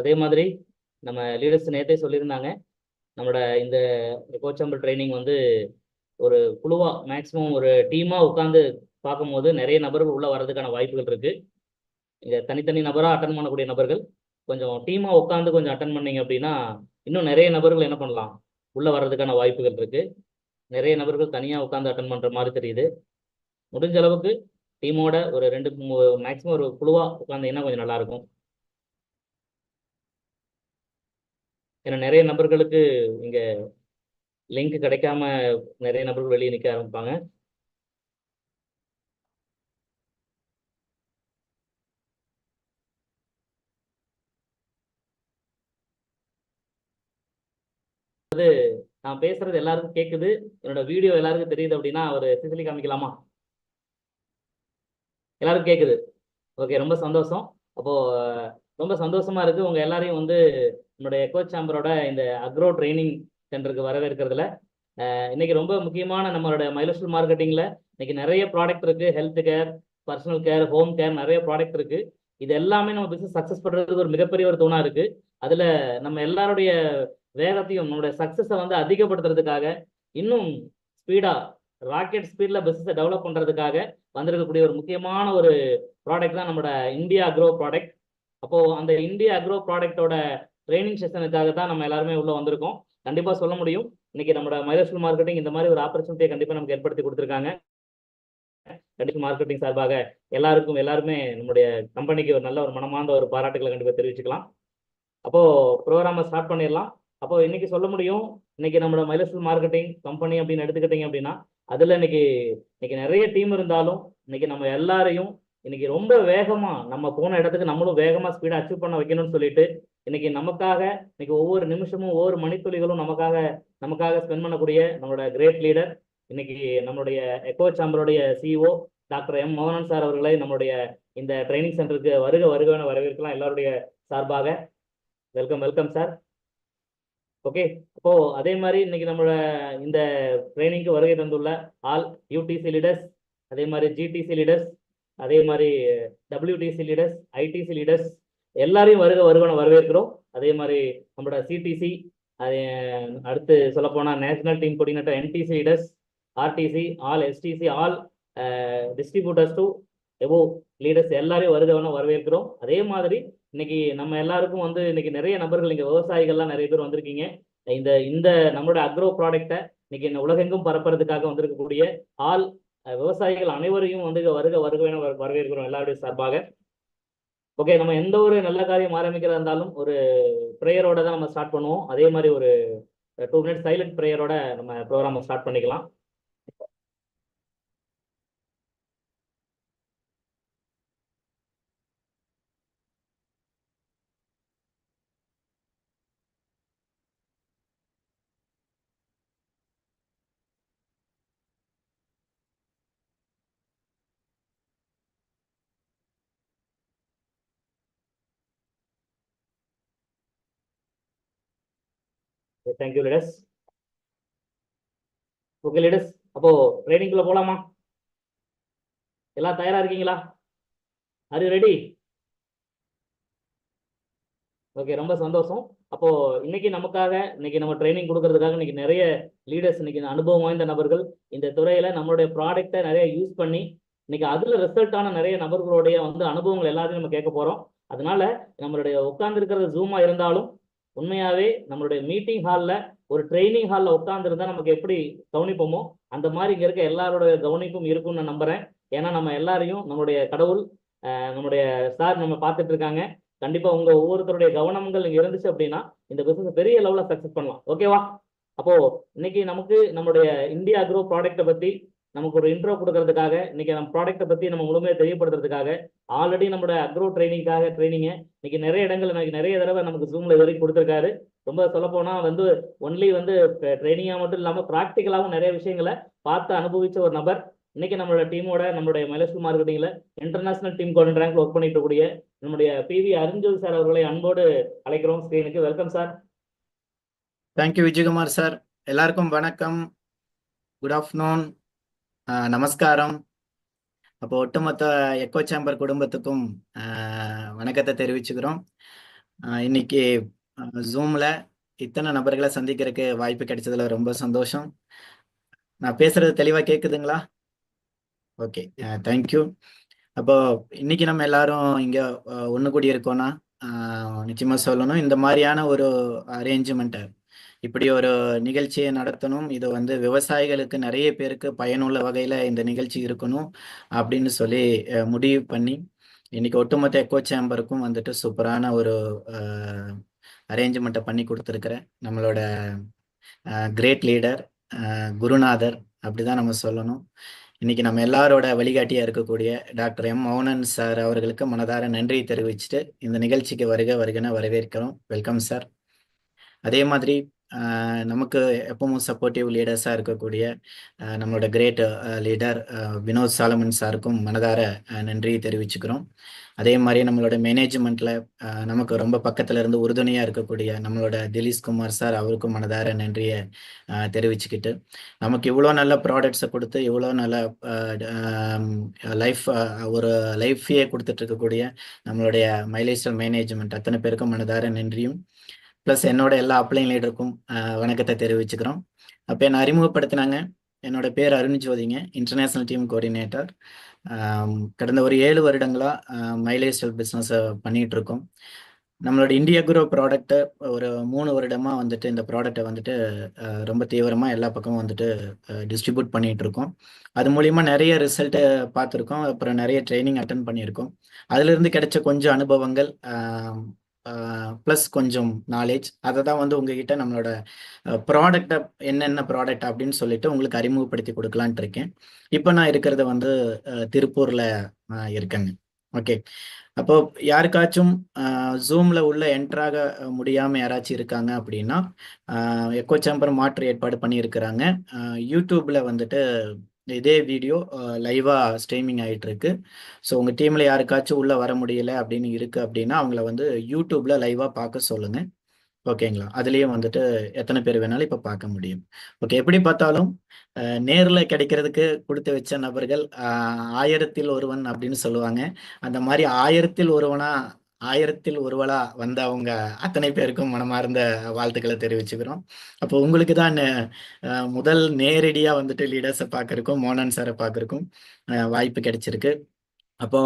அதே மாதிரி நம்ம லீடர்ஸ் நேற்றே சொல்லியிருந்தாங்க, நம்மளோட இந்த கோச்சம்பல் ட்ரைனிங் வந்து ஒரு குழுவா மேக்ஸிமம் ஒரு டீமா உட்காந்து பார்க்கும்போது நிறைய நபர்கள் உள்ள வர்றதுக்கான வாய்ப்புகள் இருக்கு. இங்க தனித்தனி நபரா அட்டன் பண்ணக்கூடிய நபர்கள் கொஞ்சம் டீமா உட்காந்து கொஞ்சம் அட்டன் பண்ணீங்க அப்படின்னா இன்னும் நிறைய நபர்கள் என்ன பண்ணலாம், உள்ள வர்றதுக்கான வாய்ப்புகள் இருக்கு. நிறைய நபர்கள் தனியா உட்காந்து அட்டன் பண்ற மாதிரி தெரியுது. முடிஞ்ச அளவுக்கு டீமோட ஒரு 2 மேக்ஸிமம் ஒரு குழுவா உட்காந்தீங்கன்னா கொஞ்சம் நல்லா இருக்கும். ஏன்னா நிறைய நபர்களுக்கு இங்க லிங்க் கிடைக்காம நிறைய நபர்கள் வெளியே நிற்க ஆரம்பிப்பாங்க. நான் பேசுறது எல்லாருக்கும் கேட்குது, என்னோட வீடியோ எல்லாருக்கும் தெரியுது அப்படின்னா ஒரு சிசிலி காமிக்கலாமா? எல்லாருக்கும் கேட்குது. ஓகே, ரொம்ப சந்தோஷம். அப்போ ரொம்ப சந்தோஷமா இருக்கு உங்க எல்லாரையும் வந்து நம்மளுடைய எக்கோ சேம்பரோட இந்த அக்ரோ ட்ரைனிங் சென்டருக்கு வரவேற்கிறதுல. இன்னைக்கு ரொம்ப முக்கியமான நம்மளுடைய மைலஸ்டல் மார்க்கெட்டிங்ல இன்னைக்கு நிறைய ப்ராடக்ட் இருக்கு. Health care, personal care, home care, நிறைய ப்ராடக்ட் இருக்கு. இது எல்லாமே நம்ம பிசினஸ் சக்சஸ் பண்றதுக்கு ஒரு மிகப்பெரிய ஒரு தூணா இருக்கு. அதுல நம்ம எல்லாருடைய வேகத்தையும் நம்மளுடைய சக்சஸை வந்து அதிகப்படுத்துறதுக்காக இன்னும் ஸ்பீடா ராக்கெட் ஸ்பீட்ல பிசினஸை டெவலப் பண்றதுக்காக வந்திருக்கக்கூடிய ஒரு முக்கியமான ஒரு ப்ராடக்ட் தான் நம்மளோட இந்தியா அக்ரோ ப்ராடக்ட். அப்போ அந்த இந்தியா அக்ரோ ப்ராடக்டோட ட்ரைனிங் செஷனுக்காக தான் நம்ம எல்லாருமே உள்ள வந்திருக்கோம். கண்டிப்பா சொல்ல முடியும், இன்னைக்கு நம்மளோட மைலஸ்டல் மார்க்கெட்டிங் இந்த மாதிரி ஒரு ஆப்பர்ச்சுனிட்டியை கண்டிப்பா நமக்கு ஏற்படுத்தி கொடுத்துருக்காங்க. கண்டிப்பா மார்க்கெட்டிங் சார்பாக எல்லாருமே நம்முடைய கம்பெனிக்கு ஒரு நல்ல ஒரு மனமார்ந்த ஒரு பாராட்டுகளை கண்டிப்பா தெரிவிச்சுக்கலாம். அப்போ ப்ரோக்ராமை ஸ்டார்ட் பண்ணிடலாம். அப்போ இன்னைக்கு சொல்ல முடியும், இன்னைக்கு நம்மளோட மைலஸ்டல் மார்க்கெட்டிங் கம்பெனி அப்படின்னு எடுத்துக்கிட்டீங்க அப்படின்னா அதுல இன்னைக்கு நிறைய டீம் இருந்தாலும் இன்னைக்கு நம்ம எல்லாரையும் இன்னைக்கு ரொம்ப வேகமா நம்ம போன இடத்துக்கு நம்மளும் வேகமா ஸ்பீடா அச்சீவ் பண்ண வைக்கணும்னு சொல்லிட்டு இன்னைக்கு நமக்காக இன்னைக்கு ஒவ்வொரு நிமிஷமும் ஒவ்வொரு மணித்துளிகளும் நமக்காக ஸ்பெண்ட் பண்ணக்கூடிய நம்மளோட கிரேட் லீடர் இன்னைக்கு நம்மளுடைய எக்கோ சாம்பருடைய சிஇஓ டாக்டர் எம் மோகனன் சார் அவர்களை நம்மளுடைய இந்த ட்ரைனிங் சென்டருக்கு வருகன்னு வரவேற்கலாம். எல்லாருடைய சார்பாக வெல்கம் சார். ஓகே, அப்போ அதே மாதிரி இன்னைக்கு நம்மளோட இந்த ட்ரைனிங்க்கு வருகை தந்துள்ள ஆல் யூடிசி லீடர்ஸ், அதே மாதிரி ஜிடிசி லீடர்ஸ், அதே மாதிரி டபிள்யூடிசி லீடர்ஸ், ஐடிசி லீடர்ஸ் எல்லாரையும் வருகன்னு வரவேற்கிறோம். அதே மாதிரி நம்மளோட சிடிசி, அதே அடுத்து சொல்ல போனா national team coordinator NDC leaders, RDC, all SDC, all distributors to எவோ லீடர்ஸ் எல்லாரையும் வருகன்னு வரவேற்கிறோம். அதே மாதிரி இன்னைக்கு நம்ம எல்லாருக்கும் வந்து இன்னைக்கு நிறைய நபர்கள் இங்க விவசாயிகள்லாம் நிறைய பேர் வந்திருக்கீங்க. இந்த நம்மளோட அக்ரோ ப்ராடக்டை இன்னைக்கு இந்த உலகெங்கும் பரப்புறதுக்காக வந்திருக்கக்கூடிய ஆல் விவசாயிகள் அனைவரையும் வந்து வருகன்னு வரவேற்கிறோம் எல்லாருடைய சார்பாக. ஓகே, நம்ம எந்த ஒரு நல்ல காரியம் ஆரம்பிக்கிறதா இருந்தாலும் ஒரு ப்ரேயரோட தான் நம்ம ஸ்டார்ட் பண்ணுவோம். அதே மாதிரி ஒரு 2 மினிட்ஸ் சைலண்ட் ப்ரேயரோட நம்ம ப்ரோக்ராமை ஸ்டார்ட் பண்ணிக்கலாம். Thank you leaders. ஓகே லீடர்ஸ், அப்போ ட்ரைனிங்குள்ள போலாமா? எல்லாம் தயாரா இருக்கீங்களா? Are you ready? ஓகே, ரொம்ப சந்தோஷம். அப்போ இன்னைக்கு நம்ம ட்ரைனிங் கொடுக்கறதுக்காக இன்னைக்கு நிறைய லீடர்ஸ், இன்னைக்கு அனுபவம் வாய்ந்த நபர்கள் இந்த துறையில நம்மளுடைய ப்ராடக்டை நிறைய யூஸ் பண்ணி இன்னைக்கு அதுல ரிசல்ட்டான நிறைய நபர்களுடைய வந்து அனுபவங்கள் எல்லாத்தையும் நம்ம கேட்க போறோம். அதனால நம்மளுடைய உட்கார்ந்து இருக்கிறது ஜூமா இருந்தாலும் உண்மையாவே நம்மளுடைய மீட்டிங் ஹால்ல ஒரு ட்ரைனிங் ஹால்ல உட்கார்ந்து இருந்தா நமக்கு எப்படி கவனிப்போமோ அந்த மாதிரி இங்க இருக்க எல்லாரோட கவனிப்பும் இருக்கும்னு நான் நம்புறேன். ஏன்னா நம்ம எல்லாரையும் நம்மளுடைய கடவுள் நம்முடைய சார் நம்ம பார்த்துட்டு இருக்காங்க. கண்டிப்பா உங்க ஒவ்வொருத்தருடைய கவனங்கள் இங்க இருந்துச்சு அப்படின்னா இந்த பிசினஸ் பெரிய லெவல்ல சக்சஸ் பண்ணலாம். ஓகேவா? அப்போ இன்னைக்கு நம்மளுடைய இந்தியா அக்ரோ ப்ராடக்ட்டை பத்தி நமக்கு ஒரு இன்ட்ரோ கொடுக்கறதுக்காக இன்னைக்கு நம்ம ப்ராடக்ட்டை பத்தி நம்ம முழுமையாக தெரியப்படுத்துறதுக்காக ஆல்ரெடி நம்மளுடைய அக்ரோ ட்ரைனிங்க இன்னைக்கு நிறைய இடங்கள் நிறைய தடவை நமக்கு ஜூம்ல வரைக்கும் கொடுத்துருக்காரு. ரொம்ப சொல்ல போனா வந்து ஒன்லி வந்து ட்ரைனிங்கா மட்டும் இல்லாம ப்ராக்டிக்கலாகவும் நிறைய விஷயங்களை பார்த்து அனுபவிச்ச ஒரு நபர். இன்னைக்கு நம்மளோட டீமோட நம்மளுடைய மைலஸ்டல் மார்க்கெட்டிங்ல இன்டர்நேஷனல் டீம் கோஆர்டினேட்டரா ஒர்க் பண்ணிட்டு கூடிய நம்முடைய பிவி அருஞ்சல் சார் அவர்களை அன்போடு அழைக்கிறோம் ஸ்கிரீனுக்கு. Welcome sir. Thank you Vijayakumar sir. எல்லாருக்கும் வணக்கம், குட் ஆஃப்டர்நூன், நமஸ்காரம். அப்போ ஒட்டுமொத்த எக்கோ சேம்பர் குடும்பத்துக்கும் வணக்கத்தை தெரிவிச்சுக்கிறோம். இன்னைக்கு ஜூம்ல இத்தனை நபர்களை சந்திக்கிறதுக்கு வாய்ப்பு கிடைச்சதுல ரொம்ப சந்தோஷம். நான் பேசுறது தெளிவா கேக்குதுங்களா? Okay, thank you. அப்போ இன்னைக்கு நம்ம எல்லாரும் இங்க ஒண்ணு கூடி இருக்கோம்னா நிச்சயமா சொல்லணும், இந்த மாதிரியான ஒரு அரேஞ்ச்மெண்ட், இப்படி ஒரு நிகழ்ச்சியை நடத்தணும். இது வந்து விவசாயிகளுக்கு நிறைய பேருக்கு பயனுள்ள வகையில இந்த நிகழ்ச்சி இருக்கணும் அப்படின்னு சொல்லி முடிவு பண்ணி இன்னைக்கு ஒட்டுமொத்த எக்கோ சேம்பருக்கும் வந்துட்டு சூப்பரான ஒரு அரேஞ்ச்மெண்ட்டை பண்ணி கொடுத்துருக்குறேன். நம்மளோட கிரேட் லீடர், குருநாதர் அப்படிதான் நம்ம சொல்லணும். இன்னைக்கு நம்ம எல்லாரோட வழிகாட்டியா இருக்கக்கூடிய டாக்டர் எம் மௌனன் சார் அவர்களுக்கு மனதார நன்றி தெரிவிச்சுட்டு இந்த நிகழ்ச்சிக்கு வருகன வரவேற்கிறோம். Welcome sir. அதே மாதிரி நமக்கு எப்பவும் சப்போர்ட்டிவ் லீடர்ஸாக இருக்கக்கூடிய நம்மளோட கிரேட் லீடர் வினோத் சாலமன் சாருக்கும் மனதார நன்றி தெரிவிச்சுக்கிறோம். அதே மாதிரி நம்மளோட மேனேஜ்மெண்ட்ல நமக்கு ரொம்ப பக்கத்துல இருந்து உறுதுணையா இருக்கக்கூடிய நம்மளோட திலீஷ் குமார் சார், அவருக்கும் மனதார நன்றியை தெரிவிச்சுக்கிட்டு, நமக்கு இவ்வளோ நல்ல ப்ராடக்ட்ஸை கொடுத்து இவ்வளோ நல்ல லைஃப் ஒரு லைஃபையே கொடுத்துட்டு இருக்கக்கூடிய நம்மளுடைய மைலேஜ் மேனேஜ்மெண்ட் அத்தனை பேருக்கும் மனதார நன்றியும், ப்ளஸ் என்னோட எல்லா அப்ளைன் லீடருக்கும் வணக்கத்தை தெரிவிச்சுக்கிறோம். அப்போ என்னை அறிமுகப்படுத்தினாங்க. என்னோட பேர் அருண் ஜோதிங்க, இன்டர்நேஷ்னல் டீம் கோஆர்டினேட்டர். கடந்த ஒரு 7 வருடங்களா மைலேஜ் பிஸ்னஸ் பண்ணிட்டு இருக்கோம். நம்மளோட இந்தியா குரோ ப்ராடக்ட்டை ஒரு 3 வருடமா வந்துட்டு இந்த ப்ராடக்டை வந்துட்டு ரொம்ப தீவிரமா எல்லா பக்கமும் வந்துட்டு டிஸ்ட்ரிபியூட் பண்ணிட்டு இருக்கோம். அது மூலியமா நிறைய ரிசல்ட்டை பார்த்துருக்கோம். அப்புறம் நிறைய ட்ரைனிங் அட்டன் பண்ணியிருக்கோம். அதுல இருந்து கிடைச்ச கொஞ்சம் அனுபவங்கள் ப்ளஸ் கொஞ்சம் நாலேஜ், அதை தான் வந்து உங்ககிட்ட நம்மளோட ப்ராடக்டை என்னென்ன ப்ராடக்ட் அப்படின்னு சொல்லிட்டு உங்களுக்கு அறிமுகப்படுத்தி கொடுக்கலான்ட்டு இருக்கேன். இப்போ நான் இருக்கிறது வந்து திருப்பூர்ல இருக்கேங்க. ஓகே, அப்போ யாருக்காச்சும் ஜூம்ல உள்ள என்ட்ராக முடியாம யாராச்சும் இருக்காங்க அப்படின்னா எக்கோ சேம்பர் மாற்று ஏற்பாடு பண்ணியிருக்கிறாங்க. யூடியூப்ல வந்துட்டு இதே வீடியோ லைவா ஸ்ட்ரீமிங் ஆகிட்டு இருக்கு. ஸோ உங்க டீம்ல யாருக்காச்சும் உள்ள வர முடியல அப்படின்னு இருக்கு அப்படின்னா அவங்கள வந்து யூடியூப்ல லைவா பார்க்க சொல்லுங்க. ஓகேங்களா? அதுலயும் வந்துட்டு எத்தனை பேர் வேணாலும் இப்ப பார்க்க முடியும். ஓகே, எப்படி பார்த்தாலும் நேர்ல கிடைக்கிறதுக்கு கொடுத்து வச்ச நபர்கள் 1000ல் ஒருவன் அப்படின்னு சொல்லுவாங்க. அந்த மாதிரி 1000ல் ஒருவனா 1000ல் ஒருவளா வந்த அவங்க அத்தனை பேருக்கும் மனமார்ந்த வாழ்த்துக்களை தெரிவிச்சுக்கிறோம். அப்போ உங்களுக்கு தான் முதல் நேரடியா வந்துட்டு லீடர்ஸை பார்க்கறக்கும் மோனன் சாரை பார்க்கறக்கும் வாய்ப்பு கிடைச்சிருக்கு. அப்போ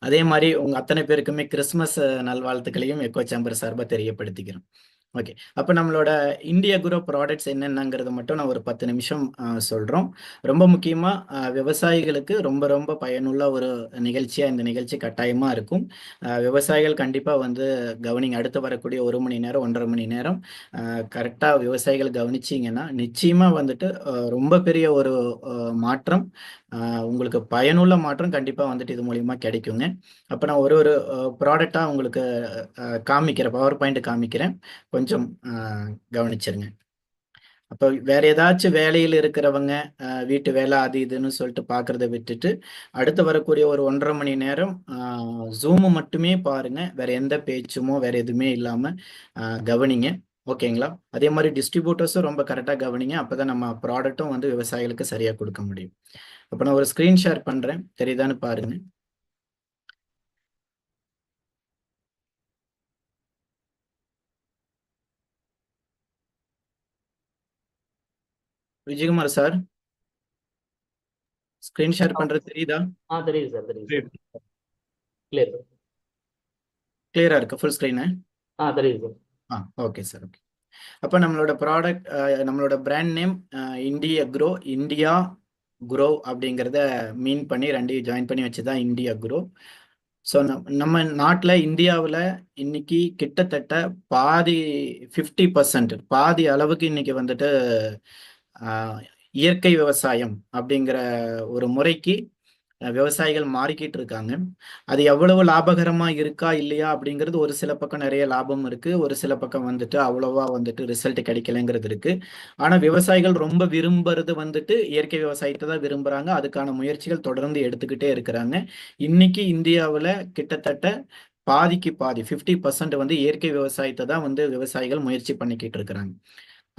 அதே மாதிரி உங்க அத்தனை பேருக்குமே கிறிஸ்துமஸ் நல்வாழ்த்துக்களையும் எக்கோ சேம்பர் சார்பா தெரியப்படுத்திக்கிறோம். ஓகே, அப்போ நம்மளோட இந்தியா குரோ ப்ராடக்ட்ஸ் என்னென்னங்கிறத மட்டும் நான் ஒரு 10 நிமிஷம் சொல்கிறோம். ரொம்ப முக்கியமாக விவசாயிகளுக்கு ரொம்ப ரொம்ப பயனுள்ள ஒரு நிகழ்ச்சியாக இந்த நிகழ்ச்சி கட்டாயமாக இருக்கும். விவசாயிகள் கண்டிப்பாக வந்து கவனிங்க. அடுத்து வரக்கூடிய 1 மணி நேரம் 1.5 மணி நேரம் கரெக்டாக விவசாயிகள் கவனிச்சிங்கன்னா நிச்சயமாக வந்துட்டு ரொம்ப பெரிய ஒரு மாற்றம், உங்களுக்கு பயனுள்ள மாற்றம் கண்டிப்பாக வந்துட்டு இது மூலிமா கிடைக்குங்க. அப்போ நான் ஒரு ஒரு ப்ராடக்டாக உங்களுக்கு காமிக்கிறேன், பவர் பாயிண்ட் காமிக்கிறேன், கொஞ்சம் கவனிச்சிருங்க. அப்போ வேற ஏதாச்சும் வேலையில் இருக்கிறவங்க வீட்டு வேலை அது இதுன்னு சொல்லிட்டு பார்க்கறத விட்டுட்டு அடுத்து வரக்கூடிய ஒரு 1.5 மணி நேரம் ஜூமு மட்டுமே பாருங்க, வேற எந்த பேச்சுமோ வேற எதுவுமே இல்லாம கவனிங்க. ஓகேங்களா? அதே மாதிரி டிஸ்ட்ரிபியூட்டர்ஸும் ரொம்ப கரெக்டாக கவனிங்க. அப்போதான் நம்ம ப்ராடக்ட்டும் வந்து விவசாயிகளுக்கு சரியாக கொடுக்க முடியும். அப்போ நான் ஒரு ஸ்க்ரீன் ஷேர் பண்றேன், தெரியுதான்னு பாருங்க. விஜயகுமார் சார், ஸ்க்ரீன் ஷேர் பண்றது தெரியுதா? தெரியுது சார், தெரியுது. Clear sir. கிளியரா இருக்கு ஃபுல் ஸ்க்ரீனு? தெரியுது சார். Okay sir. ஓகே, அப்போ நம்மளோட ப்ராடக்ட், நம்மளோட பிராண்ட் நேம் இந்தியா குரோ அப்படிங்கிறத மீன் பண்ணி ரெண்டையும் ஜாயின் பண்ணி வச்சுதான் இந்தியா குரோ. ஸோ நம்ம நாட்டில் இந்தியாவில் இன்னைக்கு கிட்டத்தட்ட பாதி 50% பாதி அளவுக்கு இன்னைக்கு வந்துட்டு இயற்கை விவசாயம் அப்படிங்கிற ஒரு முறைக்கு விவசாயிகள் மாறிக்கிட்டு இருக்காங்க. அது எவ்வளவு லாபகரமா இருக்கா இல்லையா அப்படிங்கிறது ஒரு சில பக்கம் நிறைய லாபம் இருக்கு, ஒரு சில பக்கம் வந்துட்டு அவ்வளவா வந்துட்டு ரிசல்ட் கிடைக்கலங்கிறது இருக்கு. ஆனா விவசாயிகள் ரொம்ப விரும்புறது வந்துட்டு இயற்கை விவசாயத்தை தான் விரும்புறாங்க. அதுக்கான முயற்சிகள் தொடர்ந்து எடுத்துக்கிட்டே இருக்கிறாங்க. இன்னைக்கு இந்தியாவில் கிட்டத்தட்ட பாதிக்கு பாதி 50% வந்து இயற்கை விவசாயத்தை தான் வந்து விவசாயிகள் முயற்சி பண்ணிக்கிட்டு இருக்கிறாங்க.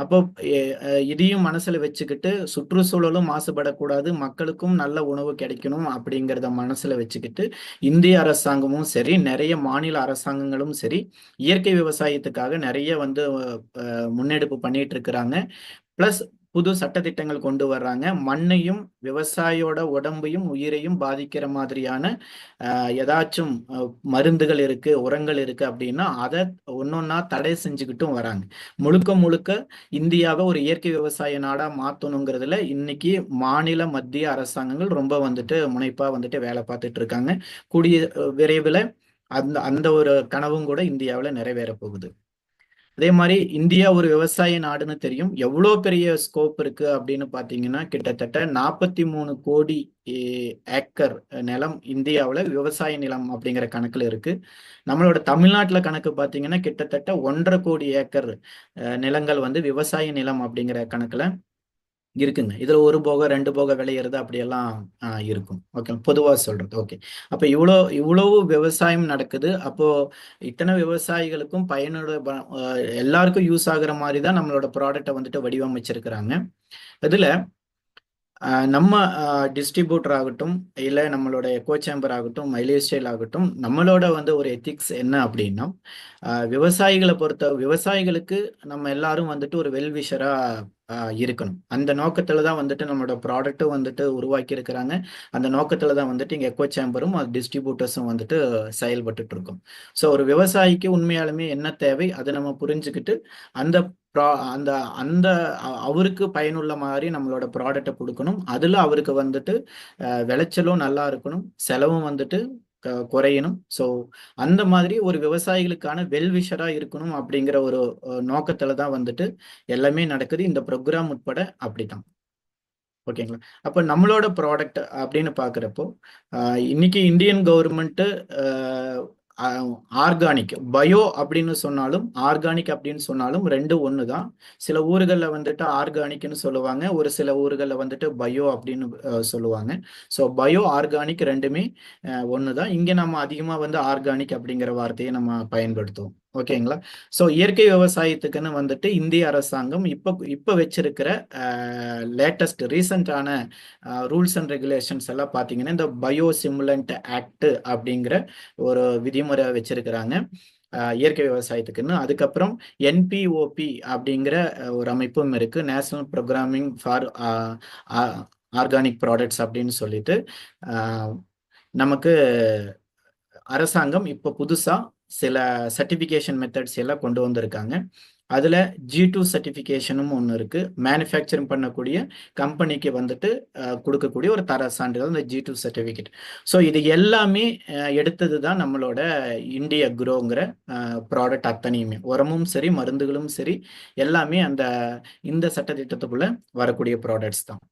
அப்போ இதையும் மனசுல வச்சுக்கிட்டு சுற்றுச்சூழலும் மாசுபடக்கூடாது, மக்களுக்கும் நல்ல உணவு கிடைக்கணும் அப்படிங்கிறத மனசுல வச்சுக்கிட்டு இந்திய அரசாங்கமும் சரி, நிறைய மாநில அரசாங்கங்களும் சரி, இயற்கை விவசாயத்துக்காக நிறைய வந்து முன்னெடுப்பு பண்ணிட்டு இருக்கிறாங்க. பிளஸ் புது சட்டதிட்டங்கள் கொண்டு வர்றாங்க. மண்ணையும் விவசாயியோட உடம்பையும் உயிரையும் பாதிக்கிற மாதிரியான ஏதாச்சும் மருந்துகள் இருக்கு, உரங்கள் இருக்கு அப்படின்னா அதை ஒன்னொன்னா தடை செஞ்சுக்கிட்டும் வராங்க. முழுக்க முழுக்க இந்தியாவை ஒரு இயற்கை விவசாய நாடா மாத்தணுங்கிறதுல இன்னைக்கு மாநில மத்திய அரசாங்கங்கள் ரொம்ப வந்துட்டு முனைப்பா வந்துட்டு வேலை பார்த்துட்டு இருக்காங்க. கூடிய விரைவில் அந்த அந்த ஒரு கனவும் கூட இந்தியாவில் நிறைவேற போகுது. அதே மாதிரி இந்தியா ஒரு விவசாய நாடுன்னு தெரியும். எவ்வளோ பெரிய ஸ்கோப் இருக்கு அப்படின்னு பார்த்தீங்கன்னா, கிட்டத்தட்ட 43 கோடி ஏக்கர் நிலம் இந்தியாவில் விவசாய நிலம் அப்படிங்கிற கணக்குல இருக்கு. நம்மளோட தமிழ்நாட்டில் கணக்கு பார்த்தீங்கன்னா கிட்டத்தட்ட 1.5 கோடி ஏக்கர் நிலங்கள் வந்து விவசாய நிலம் அப்படிங்கிற கணக்குல இருக்குங்க. இதுல ஒரு போக 2 போக விளையிறது அப்படியெல்லாம் இருக்கும். ஓகே, பொதுவா சொல்றது. ஓகே, அப்ப இவ்வளவு விவசாயம் நடக்குது. அப்போ இத்தனை விவசாயிகளுக்கும் பயனுள்ள எல்லாருக்கும் யூஸ் ஆகுற மாதிரி தான் நம்மளோட ப்ராடக்டை வந்துட்டு வடிவமைச்சிருக்கிறாங்க. இதுல நம்ம டிஸ்ட்ரிபியூட்டர் ஆகட்டும், இல்லை நம்மளோட எக்கோ சேம்பர் ஆகட்டும், மைலேஜ் ஸ்டைல் ஆகட்டும், நம்மளோட வந்து ஒரு எத்திக்ஸ் என்ன அப்படின்னா, விவசாயிகளுக்கு நம்ம எல்லாரும் வந்துட்டு ஒரு வெல்விஷரா இருக்கணும். அந்த நோக்கத்துல தான் வந்துட்டு நம்மளோட ப்ராடக்ட்டும் வந்துட்டு உருவாக்கி இருக்கிறாங்க. அந்த நோக்கத்துல தான் வந்துட்டு இங்க எக்கோ சேம்பரும் டிஸ்ட்ரிபியூட்டர்ஸும் வந்துட்டு செயல்பட்டு இருக்கும். ஸோ ஒரு விவசாயிக்கு உண்மையாலுமே என்ன தேவை அதை நம்ம புரிஞ்சுக்கிட்டு அந்த அந்த அந்த அவருக்கு பயனுள்ள மாதிரி நம்மளோட ப்ராடக்டை கொடுக்கணும். அதுல அவருக்கு வந்துட்டு விளைச்சலும் நல்லா இருக்கணும், செலவும் வந்துட்டு குறையணும். ஸோ அந்த மாதிரி ஒரு விவசாயிகளுக்கான வெல்விஷரா இருக்கணும் அப்படிங்கிற ஒரு நோக்கத்துல தான் வந்துட்டு எல்லாமே நடக்குது. இந்த ப்ரோக்ராம் உட்பட அப்படித்தான். ஓகேங்களா? அப்ப நம்மளோட ப்ராடக்ட் அப்படின்னு பாக்குறப்போ இன்னைக்கு இந்தியன் கவர்மெண்ட் ஆர்கானிக் பயோ அப்படின்னு சொன்னாலும் ஆர்கானிக் அப்படின்னு சொன்னாலும் ரெண்டு ஒன்று தான். சில ஊர்களில் வந்துட்டு ஆர்கானிக்னு சொல்லுவாங்க, ஒரு சில ஊர்களில் வந்துட்டு பயோ அப்படின்னு சொல்லுவாங்க. ஸோ பயோ ஆர்கானிக் ரெண்டுமே ஒன்று தான். இங்கே நம்ம அதிகமாக வந்து ஆர்கானிக் அப்படிங்கிற வார்த்தையை நம்ம பயன்படுத்துவோம். ஓகேங்களா? ஸோ இயற்கை விவசாயத்துக்குன்னு வந்துட்டு இந்திய அரசாங்கம் இப்போ வச்சிருக்கிற லேட்டஸ்ட் ரீசெண்டான ரூல்ஸ் அண்ட் ரெகுலேஷன்ஸ் எல்லாம் பார்த்தீங்கன்னா இந்த பயோ சிமுலண்ட் ஆக்ட் அப்படிங்கிற ஒரு விதிமுறை வச்சிருக்கிறாங்க இயற்கை விவசாயத்துக்குன்னு. அதுக்கப்புறம் என்பிஓபி அப்படிங்கிற ஒரு அமைப்பும் இருக்கு, national programming for organic products அப்படின்னு சொல்லிட்டு நமக்கு அரசாங்கம் இப்போ புதுசா சில சர்டிஃபிகேஷன் மெத்தட்ஸ் எல்லாம் கொண்டு வந்திருக்காங்க. அதுல G2 சர்டிஃபிகேஷனும் ஒன்று இருக்கு. மேனுஃபேக்சரிங் பண்ணக்கூடிய கம்பெனிக்கு வந்துட்டு கொடுக்கக்கூடிய ஒரு தர சான்றிதழ் இந்த G2 சர்டிஃபிகேட். ஸோ இது எல்லாமே எடுத்தது தான் நம்மளோட இந்திய குரோங்கிற ப்ராடக்ட் அத்தனையுமே, உரமும் சரி மருந்துகளும் சரி எல்லாமே இந்த சட்டத்திட்டத்துக்குள்ள வரக்கூடிய ப்ராடக்ட்ஸ் தான்.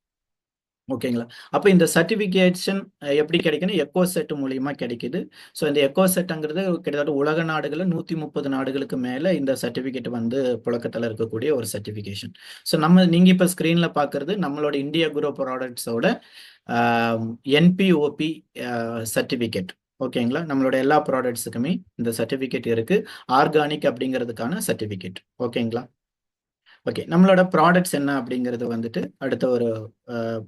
ஓகேங்களா? அப்போ இந்த சர்டிஃபிகேஷன் எப்படி கிடைக்குன்னு எக்கோ செட் மூலியமா கிடைக்குது. ஸோ இந்த எக்கோ செட்டுங்கிறது கிட்டத்தட்ட உலக நாடுகளில் 130 நாடுகளுக்கு மேலே இந்த சர்டிஃபிகேட் வந்து புழக்கத்தில் இருக்கக்கூடிய ஒரு சர்டிஃபிகேஷன். ஸோ நீங்கள் இப்போ ஸ்க்ரீனில் பார்க்குறது நம்மளோட இந்தியா குரோ ப்ராடக்ட்ஸோட என்பிஓபி சர்டிஃபிகேட். ஓகேங்களா? நம்மளோட எல்லா ப்ராடக்ட்ஸுக்குமே இந்த சர்டிஃபிகேட் இருக்கு, ஆர்கானிக் அப்படிங்கிறதுக்கான சர்டிஃபிகேட். ஓகேங்களா? ஓகே, நம்மளோட ப்ராடக்ட்ஸ் என்ன அப்படிங்கிறது வந்துட்டு அடுத்த ஒரு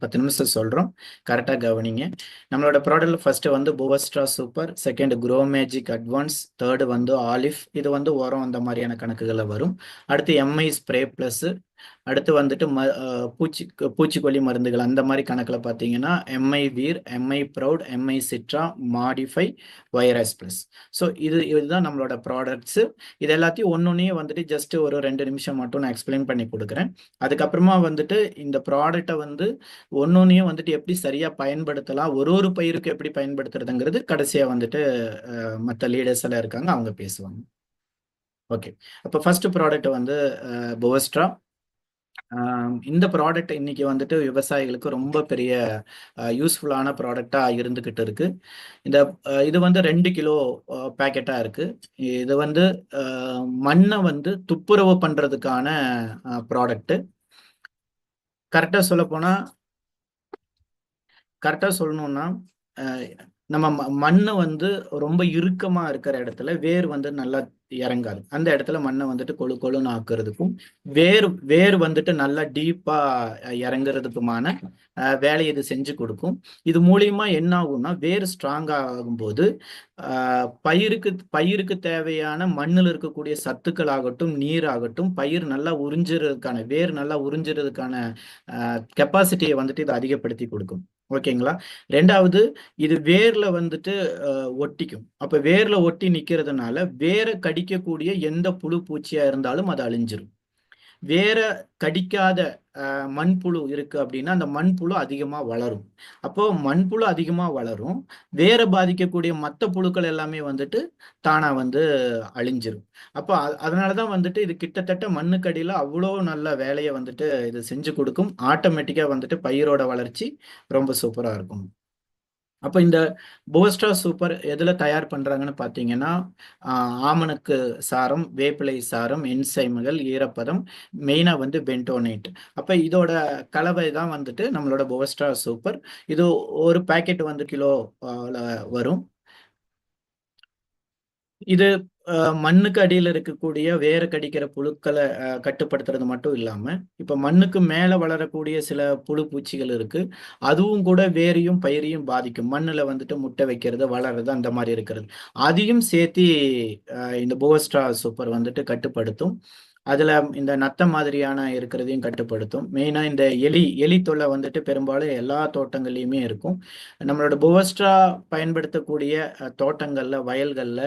10 நிமிஷம் சொல்கிறோம், கரெக்டாக கவனிங்க. நம்மளோட ப்ராடக்ட் ஃபர்ஸ்ட் வந்து புவஸ்ட்ரா super, second grow magic advance, third வந்து ஆலிஃப், இது வந்து உரம் அந்த மாதிரியான கணக்குகளில் வரும். அடுத்து எம்ஐ ஸ்ப்ரே ப்ளஸ், அடுத்து வந்துட்டு பூச்சிக்கொல்லி மருந்துகள் அந்த மாதிரி கணக்கில் பார்த்தீங்கன்னா எம்ஐ வீர், எம்ஐ ப்ரௌட், எம்ஐ சிட்ரா, மாடிஃபை, வைரஸ் ப்ளஸ். ஸோ இதுதான் நம்மளோட ப்ராடக்ட்ஸு. இது எல்லாத்தையும் ஒன்னொன்னே வந்துட்டு ஜஸ்ட் ஒரு 2 நிமிஷம் மட்டும் நான் எக்ஸ்பிளைன் பண்ணி கொடுக்குறேன். அதுக்கப்புறமா வந்துட்டு இந்த ப்ராடக்டை வந்து ஒன்னொன்னையும் வந்துட்டு எப்படி சரியா பயன்படுத்தலாம், ஒரு பயிருக்கு எப்படி பயன்படுத்துறதுங்கிறது கடைசியா வந்துட்டு மற்ற லீடர்ஸ் எல்லாம் இருக்காங்க, அவங்க பேசுவாங்க. ஓகே, அப்போ ஃபர்ஸ்ட் ப்ராடக்ட் வந்து புவஸ்ட்ரா. இந்த ப்ராடக்ட் இன்னைக்கு வந்துட்டு விவசாயிகளுக்கு ரொம்ப பெரிய யூஸ்ஃபுல்லான ப்ராடக்டா இருந்துகிட்டு இருக்கு. இது வந்து 2 கிலோ பேக்கெட்டா இருக்கு. இது வந்து மண்ணை வந்து துப்புரவு பண்றதுக்கான ப்ராடக்ட். கரெக்டா சொல்லணும்னா நம்ம மண்ணு வந்து ரொம்ப இறுக்கமா இருக்கிற இடத்துல வேர் வந்து நல்லா இறங்காது. அந்த இடத்துல மண்ணை வந்துட்டு கொழு கொழுன்னு ஆக்குறதுக்கும் வேர் வந்துட்டு நல்லா டீப்பா இறங்குறதுக்குமான வேலையை இது செஞ்சு கொடுக்கும். இது மூலியமா என்ன ஆகும்னா வேர் ஸ்ட்ராங் ஆகும்போது பயிருக்கு தேவையான மண்ணில் இருக்கக்கூடிய சத்துக்கள் ஆகட்டும், நீர் ஆகட்டும், பயிர் நல்லா உறிஞ்சுறதுக்கான வேர் நல்லா உறிஞ்சுறதுக்கான கெப்பாசிட்டியை வந்துட்டு இது அதிகப்படுத்தி கொடுக்கும். ஓகேங்களா? ரெண்டாவது, இது வேர்ல வந்துட்டு ஒட்டிக்கும். அப்ப வேர்ல ஒட்டி நிக்கிறதுனால வேரை கடிக்கக்கூடிய எந்த புழு பூச்சியா இருந்தாலும் அது அழிஞ்சிரும். வேற கடிக்காத மண்புழு இருக்கு அப்படின்னா அந்த மண்புழு அதிகமா வளரும். அப்போ மண்புழு அதிகமா வளரும், வேற பாதிக்கக்கூடிய மற்ற புழுக்கள் எல்லாமே வந்துட்டு தானா வந்து அழிஞ்சிரும். அப்போ அதனாலதான் வந்துட்டு இது கிட்டத்தட்ட மண்ணுக்கடியில அவ்வளோ நல்ல வேலையை வந்துட்டு இது செஞ்சு கொடுக்கும். ஆட்டோமேட்டிக்கா வந்துட்டு பயிரோட வளர்ச்சி ரொம்ப சூப்பரா இருக்கும். அப்போ இந்த போஸ்டா சூப்பர் எதுல தயார் பண்றாங்கன்னு பாத்தீங்கன்னா ஆமணக்கு சாரம், வேப்பிலை சாரம், என்சைம்கள், ஈரப்பதம், மெயினா வந்து பென்டோனேட். அப்ப இதோட கலவை தான் வந்துட்டு நம்மளோட போஸ்டா சூப்பர். இது ஒரு பாக்கெட் வந்து கிலோ வரும். இது மண்ணுக்கு அடியில் இருக்கக்கூடிய வேற கடிக்கிற புழுக்களை கட்டுப்படுத்துறது மட்டும் இல்லாம இப்ப மண்ணுக்கு மேல வளரக்கூடிய சில புழு பூச்சிகள் இருக்கு, அதுவும் கூட வேரையும் பயிரையும் பாதிக்கும். மண்ணுல வந்துட்டு முட்டை வைக்கிறது, வளர்றது, அந்த மாதிரி இருக்கிறது, அதையும் சேர்த்தி இந்த போஸ்டா சூப்பர் வந்துட்டு கட்டுப்படுத்தும். அதுல இந்த நத்த மாதிரியான இருக்கிறதையும் கட்டுப்படுத்தும். மெயினா இந்த எலி தொல்லை வந்துட்டு பெரும்பாலும் எல்லா தோட்டங்கள்லயுமே இருக்கும். நம்மளோட போஸ்டா பயன்படுத்தக்கூடிய தோட்டங்கள்ல, வயல்கள்ல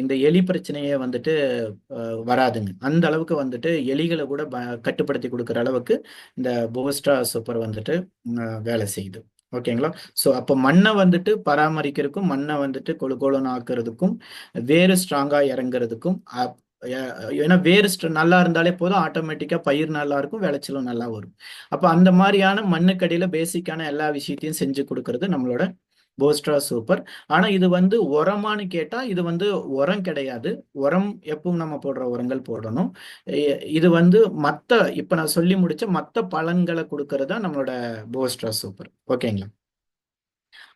இந்த எலி பிரச்சனையே வந்துட்டு வராதுங்க. அந்த அளவுக்கு வந்துட்டு எலிகளை கூட கட்டுப்படுத்தி கொடுக்குற அளவுக்கு இந்த போஸ்டா சூப்பர் வந்துட்டு வேலை செய்யுது. ஓகேங்களா? ஸோ அப்போ மண்ணை வந்துட்டு பராமரிக்கிறதுக்கும், மண்ணை வந்துட்டு கொழுன்னு ஆக்குறதுக்கும், வேறு ஸ்ட்ராங்கா இறங்குறதுக்கும், ஏன்னா வேர் நல்லா இருந்தாலே போதும், ஆட்டோமேட்டிக்கா பயிர் நல்லா இருக்கும், விளைச்சலும் நல்லா வரும். அப்ப அந்த மாதிரியான மண்ணுக்கடியில பேசிக்கான எல்லா விஷயத்தையும் செஞ்சு கொடுக்கறது நம்மளோட போஸ்டா சூப்பர். ஆனா இது வந்து உரமானு கேட்டா இது வந்து உரம் கிடையாது. உரம் எப்பவும் நம்ம போடுற உரங்கள் போடணும். இது வந்து இப்ப நான் சொல்லி முடிச்ச மத்த பலன்களை கொடுக்கறதா நம்மளோட போஸ்டா சூப்பர். ஓகேங்களா?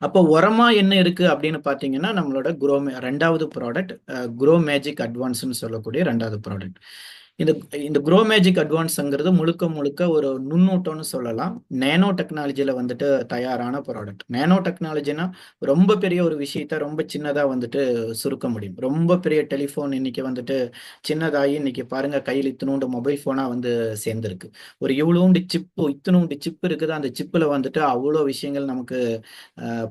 அப்போ உரமா என்ன இருக்கு அப்படின்னு பாத்தீங்கன்னா நம்மளோட ரெண்டாவது ப்ராடக்ட் குரோ மேஜிக் அட்வான்ஸ்னு சொல்லக்கூடிய ரெண்டாவது ப்ராடக்ட். இந்த குரோ மேஜிக் அட்வான்ஸ்ங்கிறது முழுக்க ஒரு நுண்ணூட்டம்னு சொல்லலாம். நேனோ டெக்னாலஜியில வந்துட்டு தயாரான ப்ராடக்ட். நேனோ டெக்னாலஜினா ரொம்ப பெரிய ஒரு விஷயத்த ரொம்ப சின்னதா வந்துட்டு சுருக்க முடியும். ரொம்ப பெரிய டெலிஃபோன் இன்னைக்கு வந்துட்டு சின்னதாகி இன்னைக்கு பாருங்க கையில் இத்தினூண்டு மொபைல் போனா வந்து சேர்ந்துருக்கு. ஒரு இத்தினூண்டு சிப்பு இருக்குது. அந்த சிப்புல வந்துட்டு அவ்வளோ விஷயங்கள் நமக்கு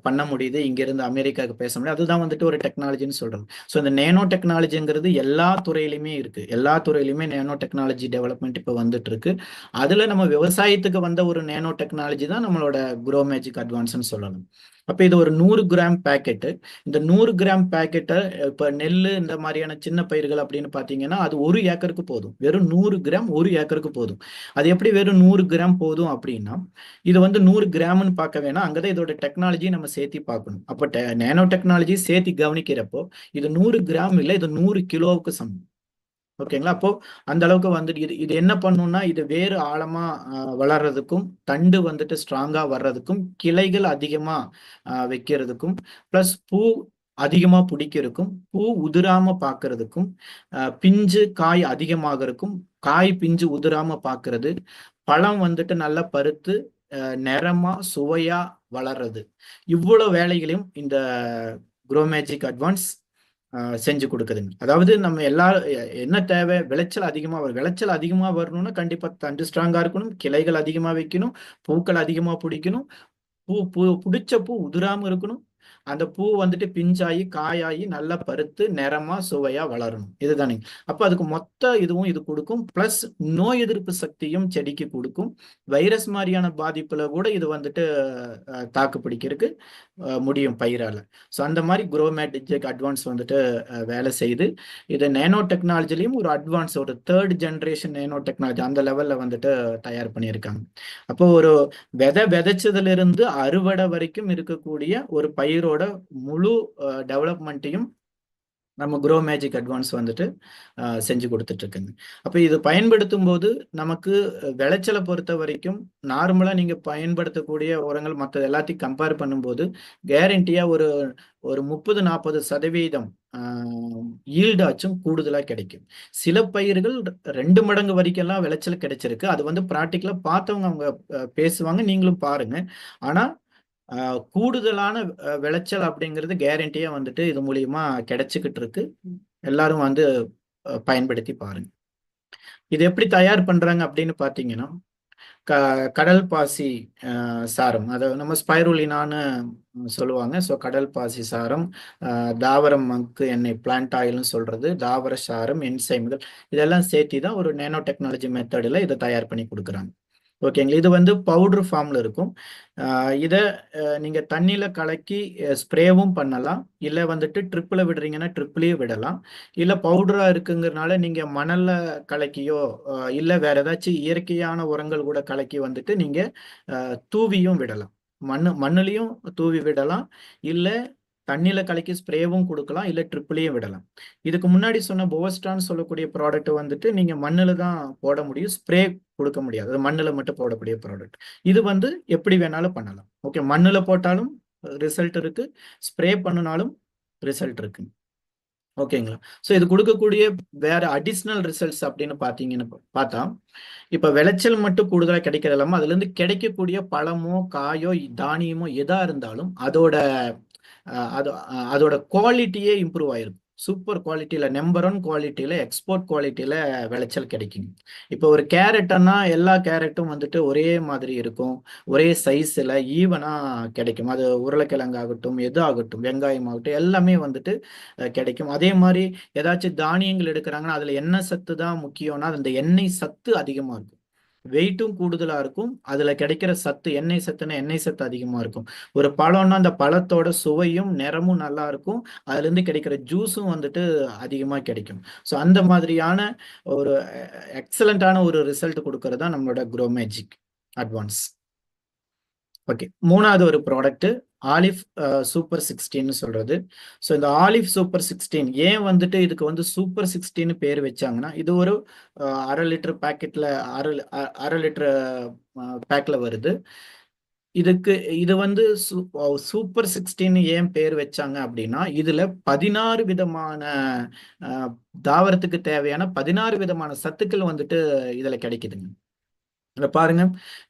பண்ண முடியுது. இங்க இருந்து அமெரிக்காவுக்கு பேச முடியும். அதுதான் வந்துட்டு ஒரு டெக்னாலஜின்னு சொல்றோம். ஸோ இந்த நேனோ டெக்னாலஜிங்கிறது எல்லா துறையிலுமே இருக்கு. எல்லா துறையிலுமே நேனோ டெக்னாலஜி டெவலப்மெண்ட் இப்போ வந்துட்டு இருக்கு. அதுல நம்ம விவசாயத்துக்கு வந்த ஒரு நேனோ டெக்னாலஜி தான் நம்மளோட குரோ மேஜிக் அட்வான்ஸ்ன்னு சொல்லணும். அப்ப இது ஒரு 100 கிராம் பேக்கெட்டு. இந்த 100 கிராம் பேக்கெட்டை இப்ப நெல் இந்த மாதிரியான சின்ன பயிர்கள் அப்படின்னு பாத்தீங்கன்னா அது 1 ஏக்கருக்கு போதும். வெறும் 100 கிராம் 1 ஏக்கருக்கு போதும். அது எப்படி வெறும் 100 கிராம் போதும் அப்படின்னா இது வந்து 100 கிராம்னு பார்க்க வேணாம், அங்கதான் இதோட டெக்னாலஜி நம்ம சேர்த்தி பார்க்கணும். அப்ப நேனோ டெக்னாலஜி சேர்த்தி கவனிக்கிறப்போ இது 100 கிராம் இல்லை, இது 100 கிலோவுக்கு சமம். ஓகேங்களா? அப்போ அந்த அளவுக்கு வந்துட்டு இது என்ன பண்ணும்னா இது வேறு ஆழமா வளர்றதுக்கும், தண்டு வந்துட்டு ஸ்ட்ராங்கா வர்றதுக்கும், கிளைகள் அதிகமா வைக்கிறதுக்கும், பிளஸ் பூ அதிகமா பிடிக்கிறதுக்கும், பூ உதிராம பாக்குறதுக்கும், பிஞ்சு காய் அதிகமாகறதுக்கும், காய் பிஞ்சு உதிராம பாக்குறது, பழம் வந்துட்டு நல்லா பருத்து நிறமா சுவையா வளர்றது, இவ்வளவு வேலைகளையும் இந்த குரோ மேஜிக் அட்வான்ஸ் செஞ்சு கொடுக்குதுங்க. அதாவது நம்ம எல்லாரும் என்ன தேவை, விளைச்சல் அதிகமா வரணும்னா கண்டிப்பா தண்டு ஸ்ட்ராங்கா இருக்கணும், கிளைகள் அதிகமா வைக்கணும், பூக்கள் அதிகமா பிடிக்கணும், பிடிச்ச பூ உதிராம இருக்கணும், அந்த பூ வந்துட்டு பிஞ்சாயி காயாயி நல்லா பருத்து நிறமா சுவையா வளரணும். இதுதானே. அப்ப அதுக்கு மொத்த இதுவும் இது கொடுக்கும். பிளஸ் நோய் எதிர்ப்பு சக்தியும் செடிக்கு கொடுக்கும். வைரஸ் மாதிரியான பாதிப்புல கூட இது வந்துட்டு தாக்கு பிடிக்கிறதுக்கு முடியும் பயிரால. ஸோ அந்த மாதிரி குரோ மேஜிக் அட்வான்ஸ் வந்துட்டு வேலை செய்யுது. இது நேனோ டெக்னாலஜிலையும் ஒரு அட்வான்ஸ், ஒரு 3rd ஜென்ரேஷன் நேனோ டெக்னாலஜி அந்த லெவல்ல வந்துட்டு தயார் பண்ணியிருக்காங்க. அப்போ ஒரு விதைச்சதுல இருந்து அறுவடை வரைக்கும் இருக்கக்கூடிய ஒரு பயிரோட முழு டெவலப்மெண்ட்டையும் நம்ம குரோ மேஜிக் அட்வான்ஸ் வந்துட்டு செஞ்சு கொடுத்துட்டு இருக்குங்க. அப்ப இது பயன்படுத்தும் போது நமக்கு விளைச்சலை பொறுத்த வரைக்கும் நார்மலா நீங்க பயன்படுத்தக்கூடிய உரங்கள் மற்ற எல்லாத்தையும் கம்பேர் பண்ணும்போது கேரண்டியா ஒரு 30-40% ஈல்டாச்சும் கூடுதலா கிடைக்கும். சில பயிர்கள் 2 மடங்கு வரைக்கெல்லாம் விளைச்சல் கிடைச்சிருக்கு. அது வந்து ப்ராக்டிக்கலா பார்த்தவங்க அவங்க பேசுவாங்க, நீங்களும் பாருங்க. ஆனா கூடுதலான விளைச்சல் அப்படிங்கிறது கேரண்டியா வந்துட்டு இது மூலியமா கிடைச்சுக்கிட்டு இருக்கு. எல்லாரும் வந்து பயன்படுத்தி பாருங்க. இது எப்படி தயார் பண்றாங்க அப்படின்னு பாத்தீங்கன்னா, கடல் பாசி சாரம், அதை நம்ம ஸ்பைருலினான்னு சொல்லுவாங்க. ஸோ கடல் பாசி சாரம், தாவரம் மக்கு எண்ணெய், பிளான்ட் ஆயில்னு சொல்றது, தாவர சாரம், என்சைம்கள், இதெல்லாம் சேர்த்தி தான் ஒரு நேனோ டெக்னாலஜி மெத்தடில் இதை தயார் பண்ணி கொடுக்குறாங்க. ஓகேங்களா. இது வந்து பவுடர் ஃபார்ம்ல இருக்கும். இதை நீங்க தண்ணியில கலக்கி ஸ்ப்ரேவும் பண்ணலாம், இல்லை வந்துட்டு ட்ரிப்பில் விடுறீங்கன்னா ட்ரிப்லேயும் விடலாம். இல்லை பவுடரா இருக்குங்கிறனால நீங்க மணல்ல கலக்கியோ இல்லை வேற ஏதாச்சும் இயற்கையான உரங்கள் கூட கலக்கி வந்துட்டு நீங்க தூவியும் விடலாம். மண்ணுலையும் தூவி விடலாம், இல்லை தண்ணியில கலக்கி ஸ்ப்ரேவும் கொடுக்கலாம், இல்லை ட்ரிப்லேயும் விடலாம். இதுக்கு முன்னாடி சொன்ன போவஸ்டான்னு சொல்லக்கூடிய ப்ராடக்ட் வந்துட்டு நீங்க மண்ணில் தான் போட முடியும், ஸ்ப்ரே கொடுக்க முடியாது. அது மண்ணில் மட்டும் போடக்கூடிய ப்ராடக்ட். இது வந்து எப்படி வேணாலும் பண்ணலாம். ஓகே, மண்ணில் போட்டாலும் ரிசல்ட் இருக்கு, ஸ்ப்ரே பண்ணினாலும் ரிசல்ட் இருக்கு. ஓகேங்களா. ஸோ இது கொடுக்கக்கூடிய வேற அடிஷ்னல் ரிசல்ட்ஸ் அப்படின்னு பார்த்தீங்கன்னு பார்த்தா, இப்போ விளைச்சல் மட்டும் கூடுதலாக கிடைக்கிறது இல்லாமல் அதுல இருந்து கிடைக்கக்கூடிய பழமோ காயோ தானியமோ எதா இருந்தாலும் அதோட குவாலிட்டியே இம்ப்ரூவ் ஆயிருக்கும். சூப்பர் குவாலிட்டியில, நம்பர் 1 குவாலிட்டியில, எக்ஸ்போர்ட் குவாலிட்டியில விளைச்சல் கிடைக்கும். இப்போ ஒரு கேரட்னா எல்லா கேரட்டும் வந்துட்டு ஒரே மாதிரி இருக்கும், ஒரே சைஸ்ல ஈவனா கிடைக்கும். அது உருளைக்கிழங்கு ஆகட்டும், எது ஆகட்டும், வெங்காயம் ஆகட்டும், எல்லாமே வந்துட்டு கிடைக்கும். அதே மாதிரி ஏதாச்சும் தானியங்கள் எடுக்கிறாங்கன்னா அதுல எண்ணெய் சத்து தான் முக்கியம்னா அந்த எண்ணெய் சத்து அதிகமா இருக்கும், வெயிட்டும் கூடுதலா இருக்கும். அதுல கிடைக்கிற சத்து, எண்ணெய் சத்துன்னா எண்ணெய் சத்து அதிகமா இருக்கும். ஒரு பழம்னா அந்த பழத்தோட சுவையும் நிறமும் நல்லா இருக்கும், அதுல இருந்து கிடைக்கிற ஜூஸும் வந்துட்டு அதிகமா கிடைக்கும். ஸோ அந்த மாதிரியான ஒரு எக்ஸலண்டான ஒரு ரிசல்ட் கொடுக்கறது தான் நம்மளோட க்ரோ மேஜிக் அட்வான்ஸ். ஓகே, மூணாவது ஒரு ப்ராடக்ட் ஆலிவ் சூப்பர் 16 சொல்றது. ஸோ இந்த ஆலிவ் சூப்பர் 16 ஏன் வந்துட்டு இதுக்கு வந்து சூப்பர் 16 பேர் வச்சாங்கன்னா, இது ஒரு 1/2 லிட்டர் பேக்கெட்ல, அரை லிட்டர் பேக்ல வருது. இது வந்து சூப்பர் 16 ஏன் பேர் வச்சாங்க அப்படின்னா, இதுல 16 விதமான தாவரத்துக்கு தேவையான 16 விதமான சத்துக்கள் வந்துட்டு இதுல கிடைக்குதுங்க. பாருங்க,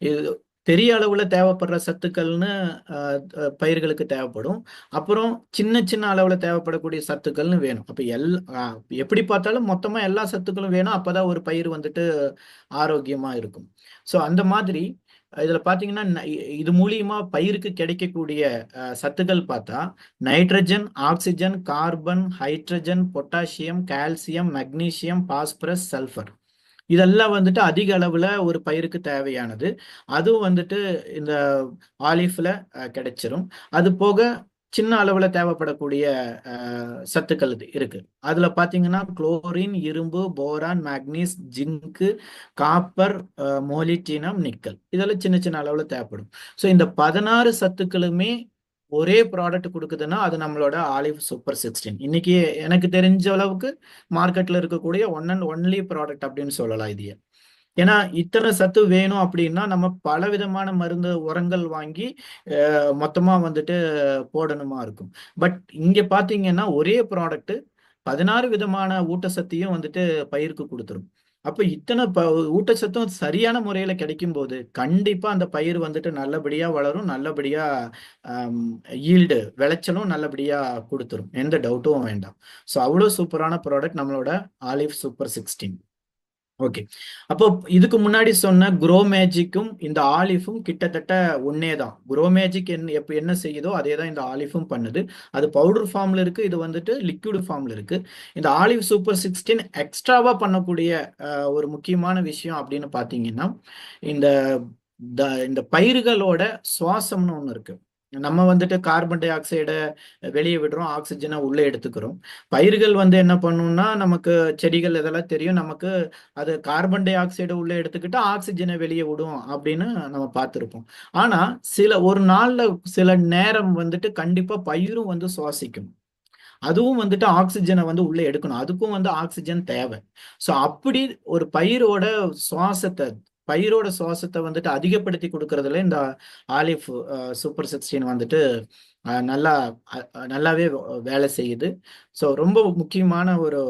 இது பெரிய அளவுல தேவைப்படுற சத்துக்கள்னு பயிர்களுக்கு தேவைப்படும். அப்புறம் சின்ன சின்ன அளவுல தேவைப்படக்கூடிய சத்துக்கள்னு வேணும். அப்ப எப்படி பார்த்தாலும் மொத்தமா எல்லா சத்துக்களும் வேணும், அப்பதான் ஒரு பயிர் வந்துட்டு ஆரோக்கியமா இருக்கும். ஸோ அந்த மாதிரி இதுல பாத்தீங்கன்னா இது மூலியமா பயிருக்கு கிடைக்கக்கூடிய சத்துக்கள் பார்த்தா, nitrogen, oxygen, carbon, hydrogen, potassium, calcium, magnesium, phosphorus, sulphur, இதெல்லாம் வந்துட்டு அதிக அளவுல ஒரு பயிருக்கு தேவையானது. அதுவும் வந்துட்டு இந்த ஆலிவ்ல கிடைச்சிரும். அது போக சின்ன அளவுல தேவைப்படக்கூடிய சத்துக்கள் இருக்கு. அதுல பாத்தீங்கன்னா குளோரின், இரும்பு, போரான், மேக்னீஸ், ஜிங்கு, காப்பர், மோலிப்டினம், நிக்கல், இதெல்லாம் சின்ன சின்ன அளவுல தேவைப்படும். ஸோ இந்த 16 சத்துக்களுமே ஒரே ப்ராடக்ட் கொடுக்குதுன்னா அது நம்மளோட ஆலிவ் சூப்பர் 16. இன்னைக்கு எனக்கு தெரிஞ்ச அளவுக்கு மார்க்கெட்ல இருக்கக்கூடிய ஒன் அண்ட் ஒன்லி ப்ராடக்ட் அப்படின்னு சொல்லலாம் இது. ஏன்னா இத்தனை சத்து வேணும் அப்படின்னா நம்ம பல விதமான மருந்து உரங்கள் வாங்கி மொத்தமா வந்துட்டு போடணுமா இருக்கும். பட் இங்க பாத்தீங்கன்னா ஒரே ப்ராடக்ட் 16 விதமான ஊட்டச்சத்தையும் வந்துட்டு பயிருக்கு கொடுத்துரும். அப்ப இத்தனை ஊட்டச்சத்தும் சரியான முறையில கிடைக்கும் போது கண்டிப்பா அந்த பயிர் வந்துட்டு நல்லபடியா வளரும், நல்லபடியா ஈல்டு விளைச்சலும் நல்லபடியா கொடுத்துரும், எந்த டவுட்டும் வேண்டாம். ஸோ அவ்வளோ சூப்பரான ப்ராடக்ட் நம்மளோட ஆலிவ் சூப்பர் 16. ஓகே, அப்போ இதுக்கு முன்னாடி சொன்ன க்ரோ மேஜிக்கும் இந்த ஆலிஃபும் கிட்டத்தட்ட ஒன்னே தான். க்ரோ மேஜிக் என்ன செய்யுதோ அதே தான் இந்த ஆலிஃபும் பண்ணுது. அது பவுடர் ஃபார்ம்ல இருக்கு, இது வந்துட்டு லிக்விட் ஃபார்ம்ல இருக்கு. இந்த ஆலிவ் சூப்பர் 16 எக்ஸ்ட்ராவா பண்ணக்கூடிய ஒரு முக்கியமான விஷயம் அப்படின்னு பாத்தீங்கன்னா, இந்த இந்த பயிர்களோட சுவாசம்னு ஒண்ணு இருக்கு. நம்ம வந்துட்டு கார்பன் டை ஆக்சைடை வெளியே விடுறோம், ஆக்சிஜனை உள்ளே எடுத்துக்கிறோம். பயிர்கள் வந்து என்ன பண்ணும்னா, நமக்கு செடிகள் இதெல்லாம் தெரியும், நமக்கு அது கார்பன் டை ஆக்சைடை உள்ளே எடுத்துக்கிட்டு ஆக்சிஜனை வெளியே விடும் அப்படின்னு நம்ம பார்த்துருப்போம். ஆனா ஒரு நாள்ல சில நேரம் வந்துட்டு கண்டிப்பா பயிரும் வந்து சுவாசிக்கும், அதுவும் வந்துட்டு ஆக்சிஜனை வந்து உள்ள எடுக்கணும், அதுக்கும் வந்து ஆக்சிஜன் தேவை. ஸோ அப்படி ஒரு பயிரோட சுவாசத்தை பயிரோட சுவாசத்தை வந்துட்டு அதிகப்படுத்தி கொடுக்கறதுல இந்த ஆலிஃப் சூப்பர் 16 வந்துட்டு நல்லாவே வேலை செய்யுது. ஸோ ரொம்ப முக்கியமான ஒரு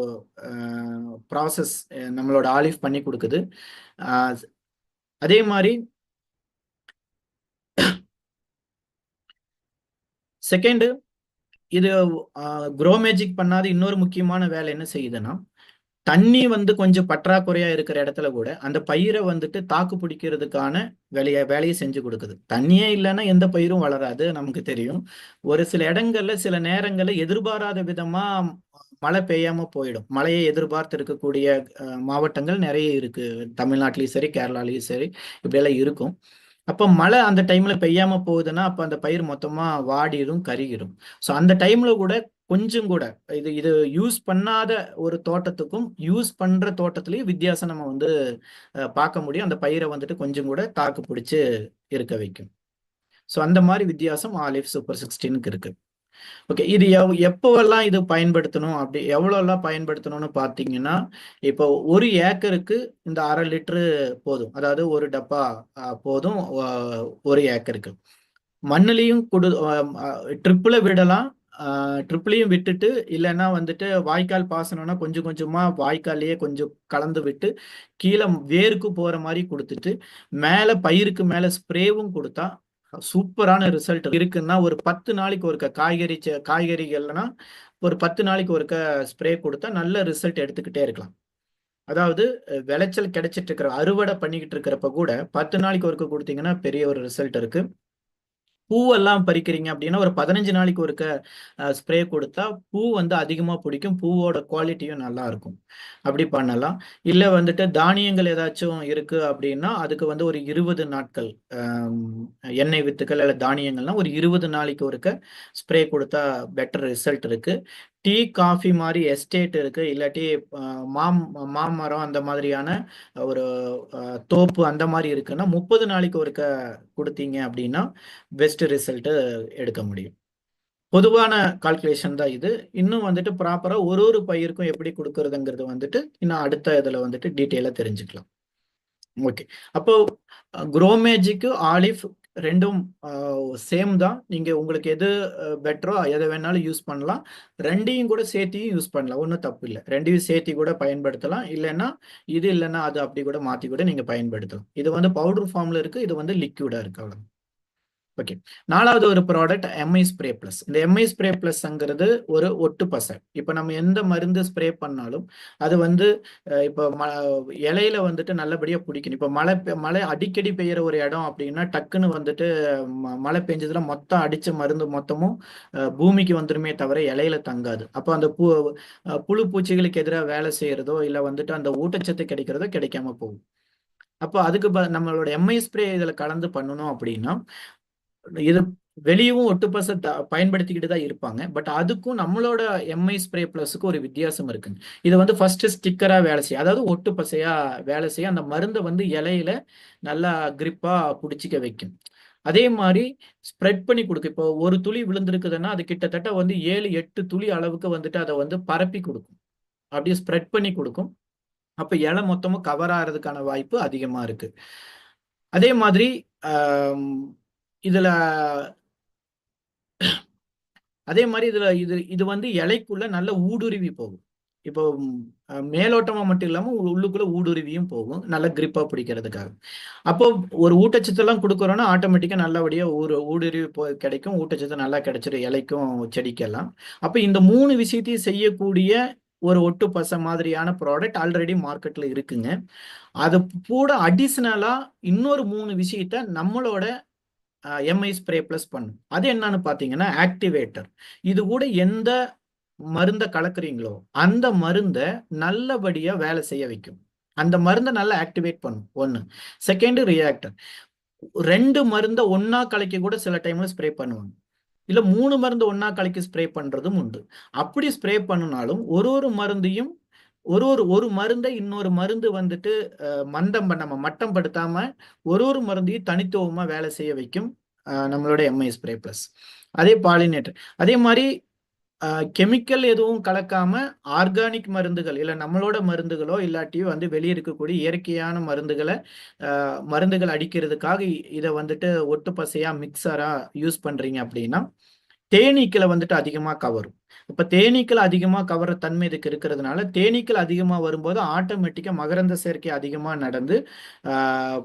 ப்ராசஸ் நம்மளோட ஆலிஃப் பண்ணி கொடுக்குது. அதே மாதிரி செகண்டு, இது க்ரோ மேஜிக் பண்ணாத இன்னொரு முக்கியமான வேலை என்ன செய்யுதுன்னா, தண்ணி வந்து கொஞ்சம் பற்றாக்குறையா இருக்கிற இடத்துல கூட அந்த பயிரை வந்துட்டு தாக்கு பிடிக்கிறதுக்கான வேலையை செஞ்சு கொடுக்குது. தண்ணியே இல்லைன்னா எந்த பயிரும் வளராது, நமக்கு தெரியும். ஒரு சில இடங்கள்ல சில நேரங்கள்ல எதிர்பாராத விதமா மழை பெய்யாம போயிடும். மழையை எதிர்பார்த்து இருக்கக்கூடிய மாவட்டங்கள் நிறைய இருக்கு. தமிழ்நாட்டிலயும் சரி, கேரளாலையும் சரி, இப்படியெல்லாம் இருக்கும். அப்போ மழை அந்த டைம்ல பெய்யாம போகுதுன்னா அப்ப அந்த பயிர் மொத்தமா வாடிடும், கருகிடும். ஸோ அந்த டைம்ல கூட கொஞ்சம் கூட இது யூஸ் பண்ணாத ஒரு தோட்டத்துக்கும் யூஸ் பண்ற தோட்டத்திலையும் வித்தியாசம் நம்ம வந்து பார்க்க முடியும். அந்த பயிரை வந்துட்டு கொஞ்சம் கூட தாக்கு பிடிச்சு இருக்க வைக்கும். ஸோ அந்த மாதிரி வித்தியாசம் ஆலிஃப் சூப்பர் 16க்கு இருக்கு. ஓகே, இது எப்போவெல்லாம் இது பயன்படுத்தணும், அப்படி எவ்வளோலாம் பயன்படுத்தணும்னு பார்த்தீங்கன்னா, இப்போ 1 ஏக்கருக்கு இந்த 1/2 லிட்டரு போதும். அதாவது ஒரு டப்பா போதும் 1 ஏக்கருக்கு. மண்ணுலையும் ட்ரிப்பில் விடலாம். ட்ரிப்லையும் விட்டுட்டு, இல்லைன்னா வந்துட்டு வாய்க்கால் பாசனம்னா கொஞ்சம் கொஞ்சமா வாய்க்காலையே கொஞ்சம் கலந்து விட்டு கீழே வேருக்கு போற மாதிரி கொடுத்துட்டு மேலே பயிருக்கு மேலே ஸ்ப்ரேவும் கொடுத்தா சூப்பரான ரிசல்ட் இருக்குன்னா, ஒரு 10 நாளைக்கு ஒருக்க காய்கறிகள்னா ஒரு 10 நாளைக்கு ஒருக்க ஸ்ப்ரே கொடுத்தா நல்ல ரிசல்ட் எடுத்துக்கிட்டே இருக்கலாம். அதாவது விளைச்சல் கிடைச்சிட்டு இருக்கிற அறுவடை பண்ணிக்கிட்டு இருக்கிறப்ப கூட 10 நாளைக்கு ஒருக்க கொடுத்தீங்கன்னா பெரிய ஒரு ரிசல்ட் இருக்கு. பூவெல்லாம் பறிக்கிறீங்க அப்படின்னா ஒரு 15 நாளைக்கு ஒருக்க ஸ்ப்ரே கொடுத்தா பூ வந்து அதிகமாக பிடிக்கும், பூவோட குவாலிட்டியும் நல்லா இருக்கும். அப்படி பண்ணலாம். இல்லை வந்துட்டு தானியங்கள் ஏதாச்சும் இருக்கு அப்படின்னா அதுக்கு வந்து ஒரு 20 நாட்கள் எண்ணெய் வித்துக்கள் இல்லை தானியங்கள்லாம் ஒரு 20 நாளைக்கு ஒருக்க ஸ்ப்ரே கொடுத்தா பெட்டர் ரிசல்ட் இருக்கு. டீ, காஃபி மாதிரி எஸ்டேட் இருக்கு, இல்லாட்டி மாமரம் அந்த மாதிரியான ஒரு தோப்பு அந்த மாதிரி இருக்குன்னா 30 நாளைக்கு ஒருக்க கொடுத்தீங்க அப்படின்னா பெஸ்ட் ரிசல்ட் எடுக்க முடியும். பொதுவான கால்குலேஷன் தான் இது. இன்னும் வந்துட்டு ப்ராப்பரா ஒரு பயிருக்கும் எப்படி கொடுக்கறதுங்கிறது வந்துட்டு இன்னும் அடுத்த இதுல வந்துட்டு டீட்டெயிலா தெரிஞ்சுக்கலாம். ஓகே, அப்போ க்ரோ மேஜிக்கு ஆலிஃப் ரெண்டும் சேம் தான். நீங்க உங்களுக்கு எது பெட்டரோ எதை வேணாலும் யூஸ் பண்ணலாம். ரெண்டையும் கூட சேர்த்தியும் யூஸ் பண்ணலாம், ஒன்றும் தப்பு இல்லை. ரெண்டையும் சேர்த்தி கூட பயன்படுத்தலாம். இல்லைன்னா இது இல்லைன்னா அது அப்படி கூட மாத்தி கூட நீங்க பயன்படுத்தலாம். இது வந்து பவுடர் ஃபார்ம்ல இருக்கு, இது வந்து லிக்விடா இருக்கு, அவ்வளவு. ஓகே, 4வது ஒரு ப்ராடக்ட் எம்ஐ ஸ்ப்ரே பிளஸ். இந்த எம்ஐ ஸ்ப்ரே பிளஸ்ங்கிறது ஒரு ஒட்டு பசை. இப்போ நம்ம எந்த மருந்து ஸ்ப்ரே பண்ணாலும் அது வந்து இப்போ இலையில வந்துட்டு நல்லபடியாக பிடிக்கணும். இப்போ மழை அடிக்கடி பெய்யற ஒரு இடம் அப்படின்னா டக்குன்னு வந்துட்டு மழை பெஞ்சதுல மொத்தம் அடிச்ச மருந்து மொத்தமும் பூமிக்கு வந்துருமே தவிர இலையில தங்காது. அப்போ அந்த புழு பூச்சிகளுக்கு எதிராக வேலை செய்யறதோ இல்லை வந்துட்டு அந்த ஊட்டச்சத்து கிடைக்கிறதோ கிடைக்காம போகும். அப்போ அதுக்கு நம்மளோட எம்ஐ ஸ்ப்ரே இதில் கலந்து பண்ணணும் அப்படின்னா இது வெளியவும் ஒட்டுப்பசை பயன்படுத்திக்கிட்டு தான் இருப்பாங்க. பட் அதுக்கும் நம்மளோட எம்ஐ ஸ்ப்ரே பிளஸுக்கு ஒரு வித்தியாசம் இருக்குங்க. இது வந்து ஃபர்ஸ்ட் ஸ்டிக்கரா வேலை செய்யும், அதாவது ஒட்டு பசையா வேலை செய்யும். அந்த மருந்தை வந்து இலையில நல்லா கிரிப்பா பிடிச்சிக்க வைக்கும். அதே மாதிரி ஸ்ப்ரெட் பண்ணி கொடுக்கும். இப்போ ஒரு துளி விழுந்திருக்குதுன்னா அது கிட்டத்தட்ட வந்து 7-8 துளி அளவுக்கு வந்துட்டு அதை வந்து பரப்பி கொடுக்கும், அப்படியே ஸ்ப்ரெட் பண்ணி கொடுக்கும். அப்ப இலை மொத்தமும் கவர் ஆகிறதுக்கான வாய்ப்பு அதிகமா இருக்கு. அதே மாதிரி இதுல இது வந்து இலைக்குள்ள நல்ல ஊடுருவி போகும். இப்போ மேலோட்டமா மட்டும் இல்லாம உள்ளுக்குள்ள ஊடுருவியும் போகும், நல்ல கிரிப்பா பிடிக்கிறதுக்காக. அப்போ ஒரு ஊட்டச்சத்து எல்லாம் கொடுக்குறோம்னா ஆட்டோமேட்டிக்கா நல்லபடியா ஊடுருவி கிடைக்கும், ஊட்டச்சத்து நல்லா கிடைச்சிடும் இலைக்கும் செடிக்கெல்லாம். அப்ப இந்த 3 விஷயத்தையும் செய்யக்கூடிய ஒரு ஒட்டு பசை மாதிரியான ப்ராடக்ட் ஆல்ரெடி மார்க்கெட்ல இருக்குங்க. அது கூட அடிஷனலா இன்னொரு 3 விஷயத்த நம்மளோட எம்ஐ ஸ்ப்ரே பிளஸ் பண்ணும். அது என்னன்னு பாத்தீங்கன்னா ஆக்டிவேட்டர். இது கூட எந்த மருந்தை கலக்குறீங்களோ அந்த மருந்தை நல்லபடியா வேலை செய்ய வைக்கும். அந்த மருந்தை நல்லா ஆக்டிவேட் பண்ணும், ஒண்ணு. Second reactor. 2 மருந்தை ஒன்னா கலக்கி கூட சில டைம்ல ஸ்ப்ரே பண்ணுவாங்க, இல்ல 3 மருந்து ஒன்னா கலக்கி ஸ்ப்ரே பண்றதும் உண்டு. அப்படி ஸ்ப்ரே பண்ணினாலும் ஒரு மருந்தையும் ஒரு மருந்தை இன்னொரு மருந்து வந்துட்டு மட்டம் படுத்தாம ஒரு மருந்தையும் தனித்துவமா வேலை செய்ய வைக்கும் நம்மளோட எம்ஐ ஸ்ப்ரே பிளஸ். அதே பாலினேட்டர். அதே மாதிரி கெமிக்கல் எதுவும் கலக்காம ஆர்கானிக் மருந்துகள் இல்லை நம்மளோட மருந்துகளோ இல்லாட்டியும் வந்து வெளியே இருக்கக்கூடிய இயற்கையான மருந்துகள் அடிக்கிறதுக்காக இதை வந்துட்டு ஒட்டு பசையா மிக்சரா யூஸ் பண்றீங்க அப்படின்னா தேனீக்களை வந்துட்டு அதிகமா கவரும். இப்ப தேனீக்கள் அதிகமா கவர தன்மை இதுக்கு இருக்கிறதுனால தேனீக்கள் அதிகமா வரும்போது ஆட்டோமேட்டிக்கா மகரந்த சேர்க்கை அதிகமா நடந்து ஆஹ்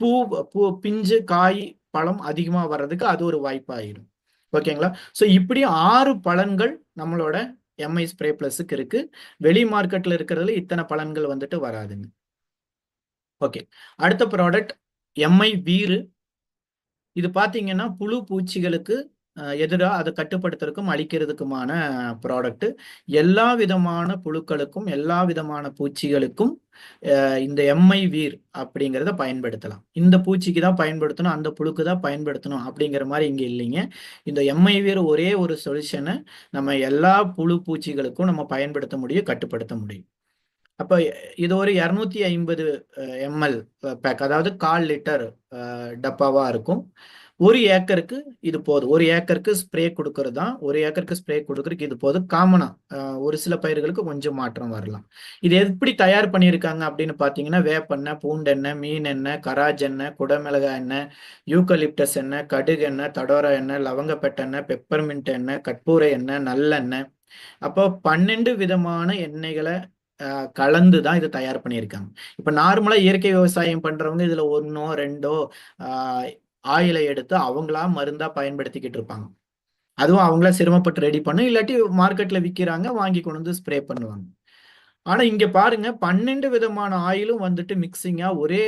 பூ பூ பிஞ்சு காய் பழம் அதிகமா வர்றதுக்கு அது ஒரு வாய்ப்பாயிரும். ஓகேங்களா? ஸோ இப்படி 6 பலன்கள் நம்மளோட எம்ஐ ஸ்ப்ரே பிளஸுக்கு இருக்கு. வெளி மார்க்கெட்ல இருக்கிறதுல இத்தனை பலன்கள் வந்துட்டு வராதுங்க. ஓகே, அடுத்த ப்ராடக்ட் எம்ஐ வீரு. இது பாத்தீங்கன்னா புழு பூச்சிகளுக்கு எதிராக அதை கட்டுப்படுத்துறதுக்கும் அழிக்கிறதுக்குமான ப்ராடக்ட். எல்லா விதமான புழுக்களுக்கும் எல்லா விதமான பூச்சிகளுக்கும் இந்த எம்ஐ வீர் அப்படிங்கிறத பயன்படுத்தலாம். இந்த பூச்சிக்கு தான் பயன்படுத்தணும், அந்த புழுக்கு தான் பயன்படுத்தணும் அப்படிங்கிற மாதிரி இங்கே இல்லைங்க. இந்த எம்ஐ வீர் ஒரே ஒரு சொல்யூஷனை நம்ம எல்லா புழு பூச்சிகளுக்கும் நம்ம பயன்படுத்த முடியும், கட்டுப்படுத்த முடியும். அப்போ இது ஒரு 250 ml பேக், அதாவது 1/4 லிட்டர் டப்பாவா இருக்கும். 1 ஏக்கருக்கு இது போதும். 1 ஏக்கருக்கு ஸ்ப்ரே கொடுக்கறது தான், 1 ஏக்கருக்கு ஸ்ப்ரே கொடுக்கறதுக்கு இது போதும். காமனா ஒரு சில பயிர்களுக்கு கொஞ்சம் மாற்றம் வரலாம். இது எப்படி தயார் பண்ணியிருக்காங்க அப்படின்னு பார்த்தீங்கன்னா, வேப்பெண்ணெய், பூண்டெண்ணெய், மீன் எண்ணெய், கராஜ் எண்ணெய், குடமிளகாய் எண்ணெய், யூக்கலிப்டஸ் எண்ணெய், கடுகு எண்ணெய், தடோரா எண்ணெய், லவங்கப்பட்டெண்ணெய், பெப்பர்மின்ட் எண்ணெய், கற்பூர எண்ணெய், நல்லெண்ணெய், அப்போ 12 விதமான எண்ணெய்களை கலந்து தான் இதை தயார் பண்ணியிருக்காங்க. இப்ப நார்மலா இயற்கை விவசாயம் பண்றவங்க இதுல 1ஓ 2ஓ ஆயிலை எடுத்து அவங்களா மருந்தா பயன்படுத்திக்கிட்டு இருப்பாங்க. அதுவும் அவங்களா சிரமப்பட்டு ரெடி பண்ணும், இல்லாட்டி மார்க்கெட்ல விற்கிறாங்க, வாங்கி கொண்டு வந்து ஸ்ப்ரே பண்ணுவாங்க. ஆனா இங்க பாருங்க 12 விதமான ஆயிலும் வந்துட்டு மிக்சிங்கா ஒரே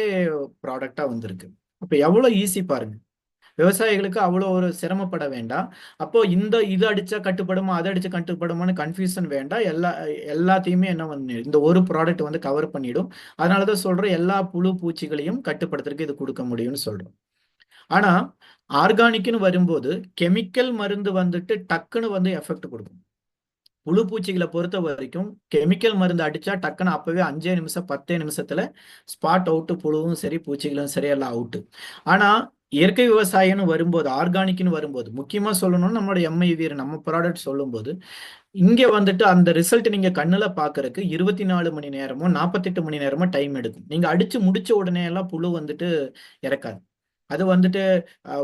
ப்ராடக்டா வந்திருக்கு. அப்ப எவ்வளவு ஈஸி பாருங்க. விவசாயிகளுக்கு அவ்வளோ ஒரு சிரமப்பட வேண்டாம். அப்போ இது அடிச்சா கட்டுப்படுமா, அதை அடிச்சா கட்டுப்படுமான்னு கன்ஃபியூஷன் வேண்டாம். எல்லாத்தையுமே என்ன பண்ணி இந்த ஒரு ப்ராடக்ட் வந்து கவர் பண்ணிடும். அதனாலதான் சொல்றோம் எல்லா புழு பூச்சிகளையும் கட்டுப்படுத்துறதுக்கு இது கொடுக்க முடியும்னு சொல்றோம். ஆனா ஆர்கானிக்னு வரும்போது கெமிக்கல் மருந்து வந்துட்டு டக்குன்னு வந்து எஃபெக்ட் கொடுக்கும். புழு பூச்சிகளை பொறுத்த வரைக்கும் கெமிக்கல் மருந்து அடிச்சா டக்குன்னு அப்பவே 5 நிமிஷம் 10 நிமிஷத்துல ஸ்பாட் அவுட்டு, புழுவும் சரி பூச்சிகளும் சரி எல்லாம் அவுட்டு. ஆனா இயற்கை விவசாயம்னு வரும்போது, ஆர்கானிக்னு வரும்போது, முக்கியமா சொல்லணும்னு நம்மளோட எம்ஐ வீர் நம்ம ப்ராடக்ட் சொல்லும்போது இங்க வந்துட்டு அந்த ரிசல்ட் நீங்க கண்ணுல பாக்குறதுக்கு 24 மணி நேரமோ 48 மணி நேரமோ டைம் எடுக்கும். நீங்க அடிச்சு முடிச்ச உடனே எல்லாம் புழு வந்துட்டு இறக்காது. அது வந்துட்டு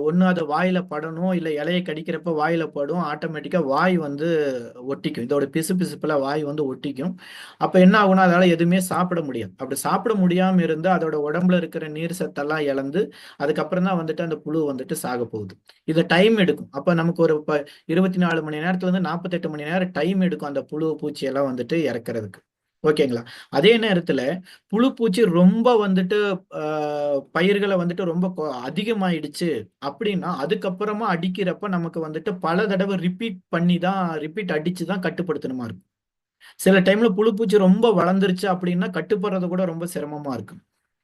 ஒண்ணு அது வாயில படணும், இல்ல இலையை கடிக்கிறப்ப வாயில படும், ஆட்டோமேட்டிக்கா வாய் வந்து ஒட்டிக்கும். இதோட பிசு பிசுப்புல வாய் வந்து ஒட்டிக்கும். அப்ப என்ன ஆகும்னா அதால எதுவுமே சாப்பிட முடியாது. அப்படி சாப்பிட முடியாம இருந்து அதோட உடம்புல இருக்கிற நீர் சத்தெல்லாம் இழந்து அதுக்கப்புறம் தான் வந்துட்டு அந்த புழு வந்துட்டு சாக போகுது. இது டைம் எடுக்கும். அப்ப நமக்கு ஒரு 24 மணி நேரத்துல இருந்து 48 மணி நேரம் டைம் எடுக்கும் அந்த புழு பூச்சி எல்லாம் வந்துட்டு இறக்குறதுக்கு. ஓகேங்களா? அதே நேரத்துல புழு பூச்சி ரொம்ப வந்துட்டு பயிர்களை வந்துட்டு ரொம்ப அதிகமாயிடுச்சு அப்படின்னா அதுக்கப்புறமா அடிக்கிறப்ப நமக்கு வந்துட்டு பல தடவை ரிப்பீட் அடிச்சுதான் கட்டுப்படுத்தணுமா இருக்கும். சில டைம்ல புழு பூச்சி ரொம்ப வளர்ந்துருச்சு அப்படின்னா கட்டுப்படுறது கூட ரொம்ப சிரமமா இருக்கும்.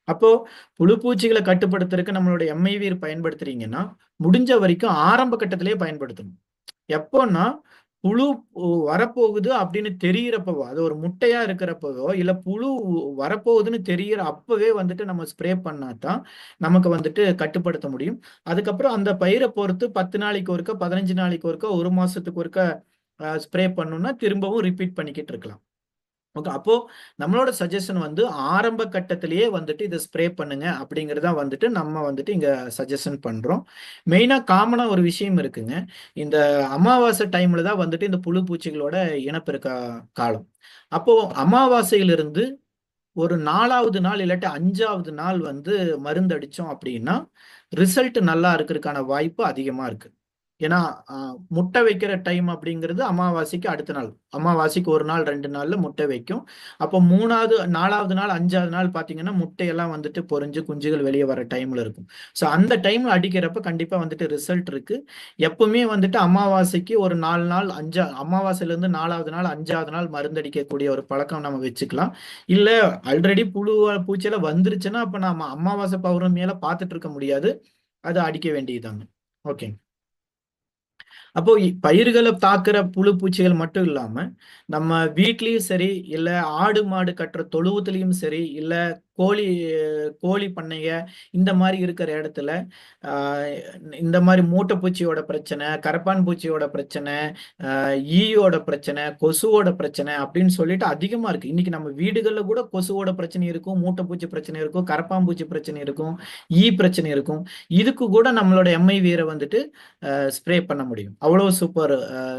அப்போ புழு பூச்சிகளை கட்டுப்படுத்துறதுக்கு நம்மளோட எம்ஐவீர் பயன்படுத்துறீங்கன்னா முடிஞ்ச வரைக்கும் ஆரம்ப கட்டத்திலேயே பயன்படுத்தணும். எப்போன்னா புழு வரப்போகுது அப்படின்னு தெரியறப்பவோ, அது ஒரு முட்டையா இருக்கிறப்பவோ இல்ல புழு வரப்போகுதுன்னு தெரியற அப்பவே வந்துட்டு நம்ம ஸ்ப்ரே பண்ணாதான் நமக்கு வந்துட்டு கட்டுப்படுத்த முடியும். அதுக்கப்புறம் அந்த பயிரை பொறுத்து 10 நாளைக்கு ஒருக்க, 15 நாளைக்கு ஒருக்க, 1 மாசத்துக்கு ஒருக்க ஸ்ப்ரே பண்ணணும்னா திரும்பவும் ரிப்பீட் பண்ணிக்கிட்டு இருக்கலாம். ஓகே, அப்போ நம்மளோட சஜஷன் வந்து ஆரம்ப கட்டத்திலேயே வந்துட்டு இதை ஸ்ப்ரே பண்ணுங்க அப்படிங்கிறதா வந்துட்டு நம்ம வந்துட்டு இங்க சஜஷன் பண்றோம். மெயினா காமனா ஒரு விஷயம் இருக்குங்க. இந்த அமாவாசை டைம்ல தான் வந்துட்டு இந்த புழு பூச்சிகளோட இனப்பெருக்க காலம். அப்போ அமாவாசையிலிருந்து ஒரு 4வது நாள் இல்லாட்டி 5வது நாள் வந்து மருந்து அடிச்சோம் அப்படின்னா ரிசல்ட் நல்லா இருக்கிறதுக்கான வாய்ப்பு அதிகமா இருக்கு. ஏன்னா முட்டை வைக்கிற டைம் அப்படிங்கிறது அமாவாசைக்கு அடுத்த நாள், அமாவாசைக்கு 1 நாள் 2 நாள்ல முட்டை வைக்கும். அப்போ 3வது 4வது நாள் 5வது நாள் பாத்தீங்கன்னா முட்டையெல்லாம் வந்துட்டு பொரிஞ்சு குஞ்சுகள் வெளியே வர டைம்ல இருக்கும். ஸோ அந்த டைம்ல அடிக்கிறப்ப கண்டிப்பா வந்துட்டு ரிசல்ட் இருக்கு. எப்பவுமே வந்துட்டு அமாவாசைக்கு ஒரு 4 நாள் அமாவாசையில இருந்து 4வது நாள் 5வது நாள் மருந்து அடிக்கக்கூடிய ஒரு பழக்கம் நம்ம வச்சுக்கலாம். இல்ல ஆல்ரெடி பூச்சியெல்லாம் வந்துருச்சுன்னா அப்ப நம்ம அமாவாசை பௌர்ணமியில பார்த்துட்டு இருக்க முடியாது, அது அடிக்க வேண்டியதுதாங்க. ஓகே, அப்போ பயிர்களை தாக்குற புழு பூச்சிகள் மட்டும் இல்லாம நம்ம வீட்லயும் சரி இல்ல ஆடு மாடு கட்டுற தொழுவத்திலையும் சரி இல்ல கோழி கோழி பண்ணைய இந்த மாதிரி இருக்கிற இடத்துல இந்த மாதிரி மூட்டைப்பூச்சியோட பிரச்சனை, கரப்பான் பூச்சியோட பிரச்சனை, ஈயோட பிரச்சனை, கொசுவோட பிரச்சனை அப்படின்னு சொல்லிட்டு அதிகமா இருக்கு. இன்னைக்கு நம்ம வீடுகள்ல கூட கொசுவோட பிரச்சனை இருக்கும், மூட்டைப்பூச்சி பிரச்சனை இருக்கும், கரப்பான்பூச்சி பிரச்சனை இருக்கும், பிரச்சனை இருக்கும். இதுக்கு கூட நம்மளோட எம்ஐ வீரை வந்துட்டு ஸ்ப்ரே பண்ண முடியும். அவ்வளவு சூப்பர்